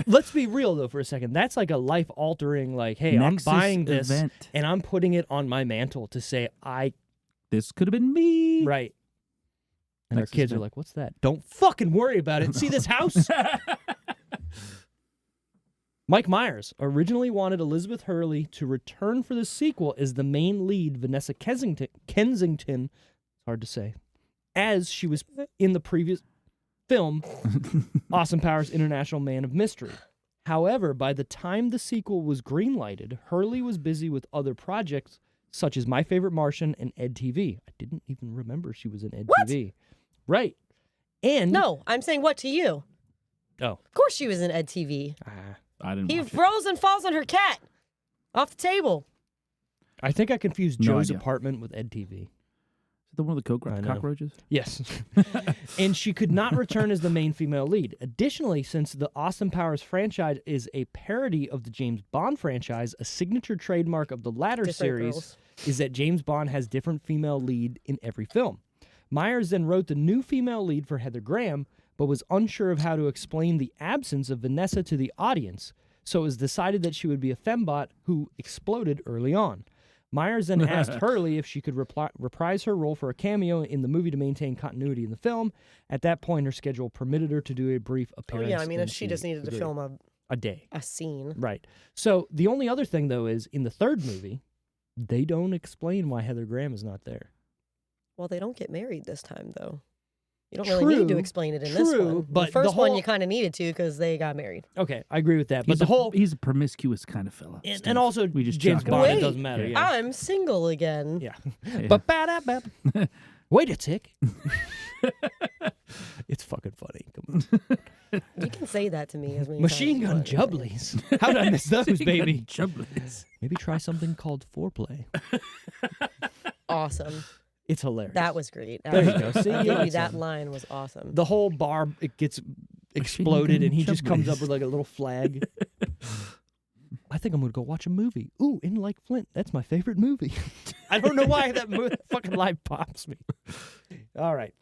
let's be real, though, for a second. That's like a life-altering, like, hey, Nexus I'm buying this, event. and I'm putting it on my mantle to say, This could have been me. right. And Nexus our kids are event. like, what's that? Don't fucking worry about it. See this house? Mike Myers originally wanted Elizabeth Hurley to return for the sequel as the main lead, Vanessa Kensington, hard to say, as she was in the previous film, Austin Powers International Man of Mystery. However, by the time the sequel was greenlighted, Hurley was busy with other projects such as My Favorite Martian and Ed TV. I didn't even remember she was in Ed TV. Right. And No, I'm saying what to you? Oh. Of course she was in Ed TV. I didn't He watch it. throws and falls on her cat off the table. I think I confused No Joe's idea. Apartment with Ed TV. Is it the one with the I know. cockroaches? Yes. And she could not return as the main female lead. Additionally, since the Austin Powers franchise is a parody of the James Bond franchise, a signature trademark of the latter Different series girls. is that James Bond has different female lead in every film. Myers then wrote the new female lead for Heather Graham, but was unsure of how to explain the absence of Vanessa to the audience, so it was decided that she would be a fembot who exploded early on. Myers then asked Hurley if she could reprise her role for a cameo in the movie to maintain continuity in the film. At that point, her schedule permitted her to do a brief Oh appearance. yeah, I mean, and she just needed to agreed. film a day. a scene. Right. So the only other thing, though, is in the third movie, they don't explain why Heather Graham is not there. Well, they don't get married this time, though. You don't really need to True, explain it in this true, one. but the first the one whole- you kind of needed to because they got married. Okay, I agree with that. But he's a promiscuous kind of fella. and Steve. also we just James chalk it Bond, up. it doesn't matter. Yeah. I'm single again. Yeah. Yeah. But wait a tick. It's fucking funny. Come on. You can say that to me as many Machine times gun as you want. jubblies. How did I miss those, baby? Chublets. Maybe try something called foreplay. Awesome. It's hilarious. That was great. There you go. See, I'll you give you like that something. line was awesome. The whole bar, it gets exploded, gun and he just comes up jubblies. with like a little flag. I think I'm going to go watch a movie. Ooh, In Like Flint. That's my favorite movie. I don't know why that fucking line pops me. All right.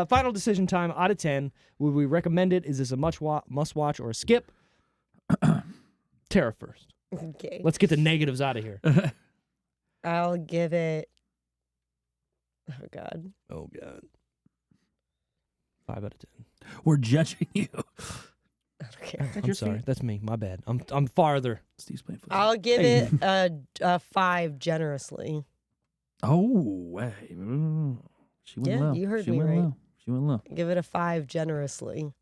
Final decision time out of 10. Would we recommend it? Is this a must-watch or a skip? Tara first. Okay. Let's get the negatives out of here. I'll give it. Oh God. Oh, God. 5 out of 10. We're judging you. I don't care. I'm sorry. That's me. My bad. I'm farther. Steve's playing football. I'll give it a 5 generously. Oh, hey. She went Yeah, low. you heard she me went right. low. She went low. Give it a 5 generously.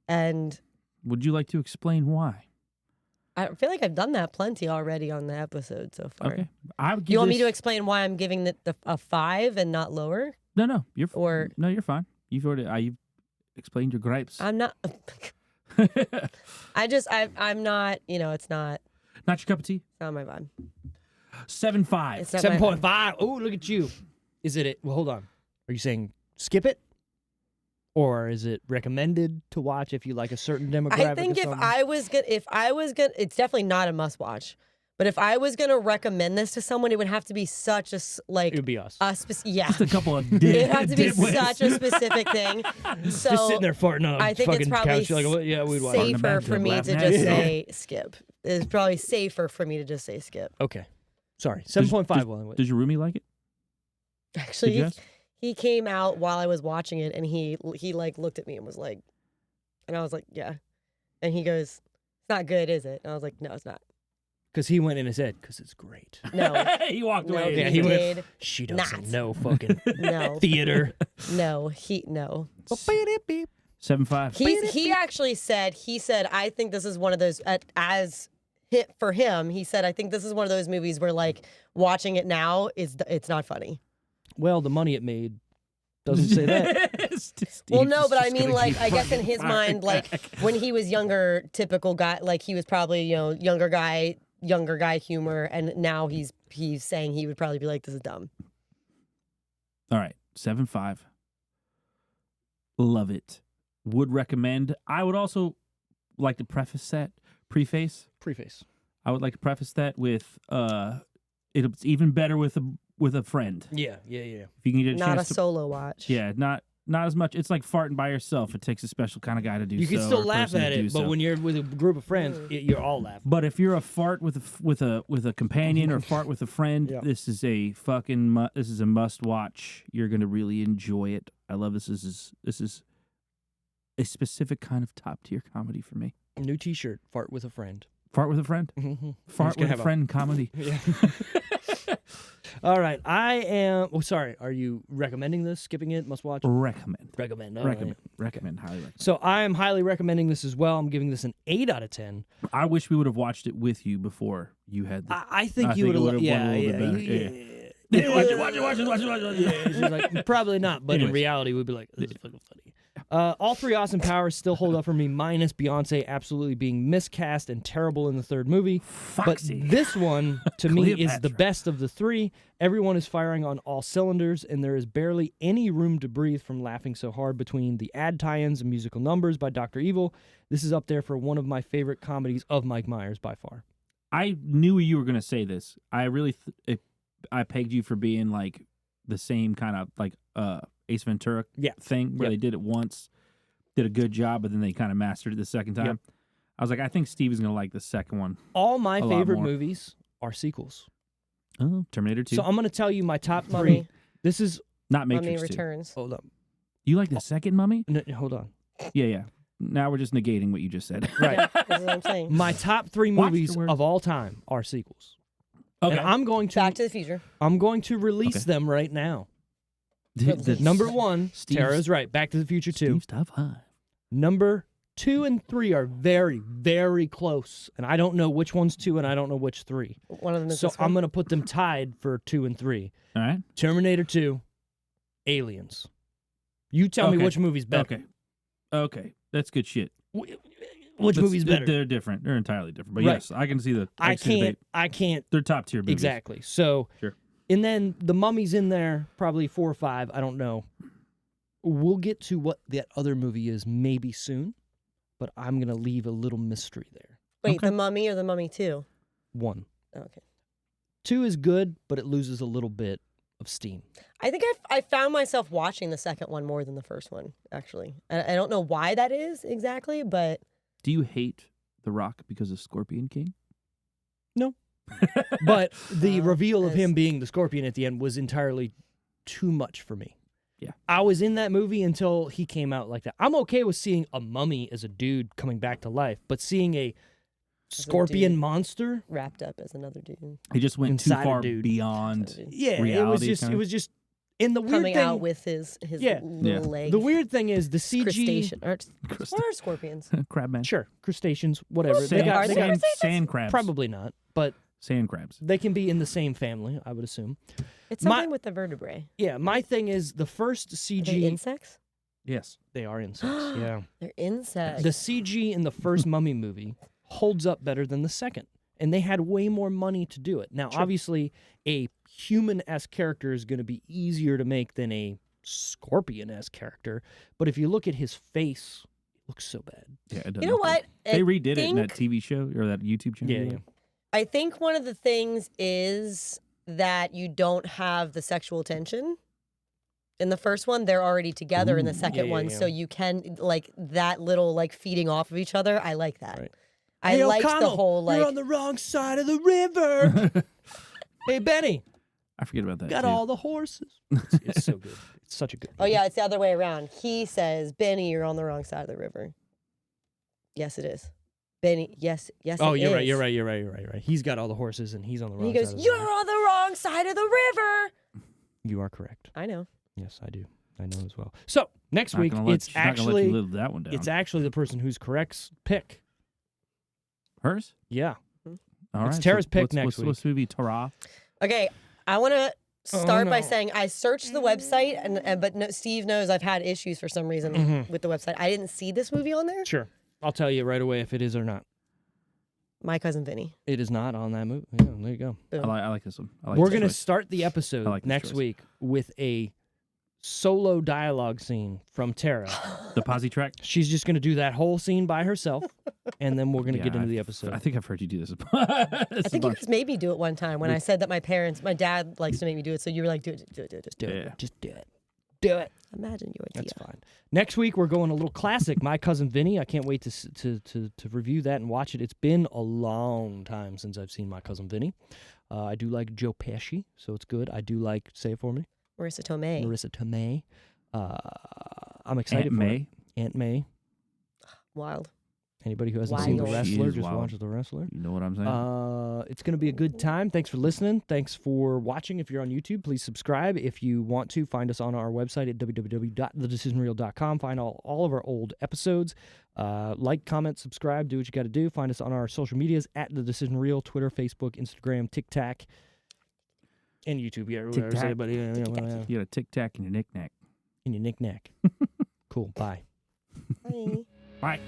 And Would you like to explain why? I feel like I've done that plenty already on the episode so far. Okay. I would give You want me to this- explain why I'm giving it a 5 and not lower? No, you're or- no, you're fine. You've already you've explained your gripes. I'm not. I'm not. It's not. Not your cup of tea. It's not my vibe. 7.5. It's not my vibe. 7.5. Oh, look at you. Is it? Well, hold on. Are you saying skip it? Or is it recommended to watch if you like a certain demographic? I think or if something? I was gonna, it's definitely not a must watch. But if I was gonna recommend this to someone, it would have to be such a it would be us. yeah. Just a couple of It'd have to be dimwits. such a specific thing. So Just sitting there farting on a I think it's fucking probably couch. You're like, well, yeah, we'd watch it. Farting safer about for it, me to laughing at just it. say skip. It's probably safer for me to just say skip. Okay. Sorry. 7.5. Well, Does your roomie like it? Did you Actually, ask? he came out while I was watching it, and he like looked at me and was like, and I was like, yeah, and he goes, "It's not good, is it?" And I was like, "No, it's not." because he went in his head, because it's great. No, He walked no, away. Yeah, he he went- did. She doesn't Not. know fucking No, theater. no. 7.5. He actually said, I think this is one of those, as hit for him, he said, I think this is one of those movies where, like, watching it now, it's not funny. Well, the money it made doesn't say that. Well, no, but I mean, like, I guess in his mind, like, when he was younger, typical guy, like, he was probably, younger guy, younger guy humor, and now he's saying he would probably be like, this is dumb. All right, 7.5. Love it. Would recommend. I would also like to preface. I would like to preface that with it's even better with a friend. Yeah. If you can get a not chance a solo watch. Yeah, not as much. It's like farting by yourself. It takes a special kind of guy to do. You can so, still laugh at it, but when you're with a group of friends, you're all laughing. But if you're a fart with a companion or fart with a friend, this is a fucking this is a must watch. You're gonna really enjoy it. I love this. This is a specific kind of top tier comedy for me. New T-shirt: fart with a friend. Fart with a friend. Fart with a friend comedy. Yeah. All right, I am. Oh, sorry. Are you recommending this? Skipping it? Must watch. Recommend. All Recommend. right. Recommend. Highly recommend. So I am highly recommending this as well. I'm giving this an 8 out of 10. I wish we would have watched it with you before you had. I think you would have. Yeah. Watch it. Yeah, she's like, probably not, but in reality, we'd be like, this is fucking funny. All three Austin Powers still hold up for me, minus Beyonce absolutely being miscast and terrible in the third movie. Foxy. But this one, to me, is the Cleopatra. best of the three. Everyone is firing on all cylinders, and there is barely any room to breathe from laughing so hard between the ad tie-ins and musical numbers by Dr. Evil. This is up there for one of my favorite comedies of Mike Myers by far. I knew you were going to say this. I really, I pegged you for being like the same kind of like Ace Ventura thing where they did it once, did a good job, but then they kind of mastered it the second time. I was like, I think Steve is going to like the second one. All my favorite movies are sequels. Oh, Terminator 2. So I'm going to tell you my top three. Mummy. This is not Matrix Mummy 2. Returns. Hold on. You like the second Mummy? No, hold on. Yeah. Now we're just negating what you just said. Right. Yeah, that's what I'm saying. My top three Watch movies the word. of all time are sequels. Okay. And I'm going to Back to the Future. I'm going to release them right now. The Number one, Steve's- Tara's right. Back to the Future 2. Steve's top 5. Number 2 and 3 are very, very close. And I don't know which one's 2 and I don't know which 3. One of them is So this one. I'm going to put them tied for 2 and 3. All right. Terminator 2, Aliens. You tell me which movie's better. Okay. That's good shit. Which movie's better? They're different. They're entirely different. But Right. yes, I can see the. I see the debate. can't. They're top tier movies. Exactly. So, Sure. And then the Mummy's in there, probably 4 or 5. I don't know. We'll get to what that other movie is maybe soon, but I'm going to leave a little mystery there. Wait, Okay. The Mummy or The Mummy 2? 1. Okay. 2 is good, but it loses a little bit of steam. I think I found myself watching the second one more than the first one, actually. I don't know why that is exactly, but... Do you hate The Rock because of Scorpion King? No. But the reveal of that's- him being the Scorpion at the end was entirely too much for me. Yeah. I was in that movie until he came out like that. I'm okay with seeing a mummy as a dude coming back to life, but seeing a scorpion dude. monster, Wrapped up as another dude. He just went Inside too a far dude. beyond. yeah, reality it kinda? was just. And the weird Coming thing, out with his Yeah. little leg. the weird thing is the CG. Crustacean. Or, Crust- what are scorpions? Crabman. Sure, crustaceans, whatever. Sand- They got, Are they sand crabs. probably not, but Sand crabs. they can be in the same family, I would assume. It's My- something with the vertebrae. Yeah, my thing is the first Are CG. they insects? Yes. They are insects. Yeah. They're insects. The CG in the first Mummy movie holds up better than the second. And they had way more money to do it. Now, obviously, a human-esque character is going to be easier to make than a scorpion-esque character. But if you look at his face, it looks so bad. Yeah. It doesn't You know look what? good. They I redid it in that think- TV show or that YouTube channel. Yeah, yeah. I think one of the things is that you don't have the sexual tension. In the first one, they're already together. In the second one, so you can like that little like feeding off of each other. I like that. Right. I Hey, liked the O'Connell, whole like. you're on the wrong side of the river. Hey, Benny, I forget about that. got too. all the horses. It's so good. It's such a good Oh yeah, it's the other way around. He says, "Benny, you're on the wrong side of the river." Yes, it is. Benny, yes. Oh, it you're is. right. You're right. He's got all the horses, and he's on the wrong And he goes, side of the "You're river. on the wrong side of the river." You are correct. I know. Yes, I do. I know as well. So next Not week, gonna let it's you- not gonna let actually you live that one down. it's actually the person who's correct's pick. hers. Yeah. All It's right. Tara's pick what's, next what's, week. What's movie Tara? Okay, I want to start by no. saying I searched the website, but no, Steve knows I've had issues for some reason with the website. I didn't see this movie on there. Sure. I'll tell you right away if it is or not. My Cousin Vinny. It is not on that movie. Yeah, there you go. I like this one. We're going to start the episode next choice. week with a solo dialogue scene from Tara. The posse track? She's just going to do that whole scene by herself, and then we're going to get into the episode. I think I've heard you do this. I think you guys made me do it one time when I said that my dad likes to make me do it, so you were like, do it. Just do it. Do it. Imagine your idea. That's fine. Next week, we're going a little classic, My Cousin Vinny. I can't wait to review that and watch it. It's been a long time since I've seen My Cousin Vinny. I do like Joe Pesci, so it's good. I do like, say it for me. Marissa Tomei. I'm excited Aunt for May. it. Aunt May. Wild. Anybody who hasn't seen The Wrestler, just wild. watch The Wrestler. You know what I'm saying? It's going to be a good time. Thanks for listening. Thanks for watching. If you're on YouTube, please subscribe. If you want to, find us on our website at www.thedecisionreel.com. Find all of our old episodes. Like, comment, subscribe. Do what you got to do. Find us on our social medias at The Decision Reel, Twitter, Facebook, Instagram, TikTok, and YouTube. Yeah, Tic-tac. You got a tic-tac in your knick-knack. In your knick-knack. Cool. Bye. Bye. Bye.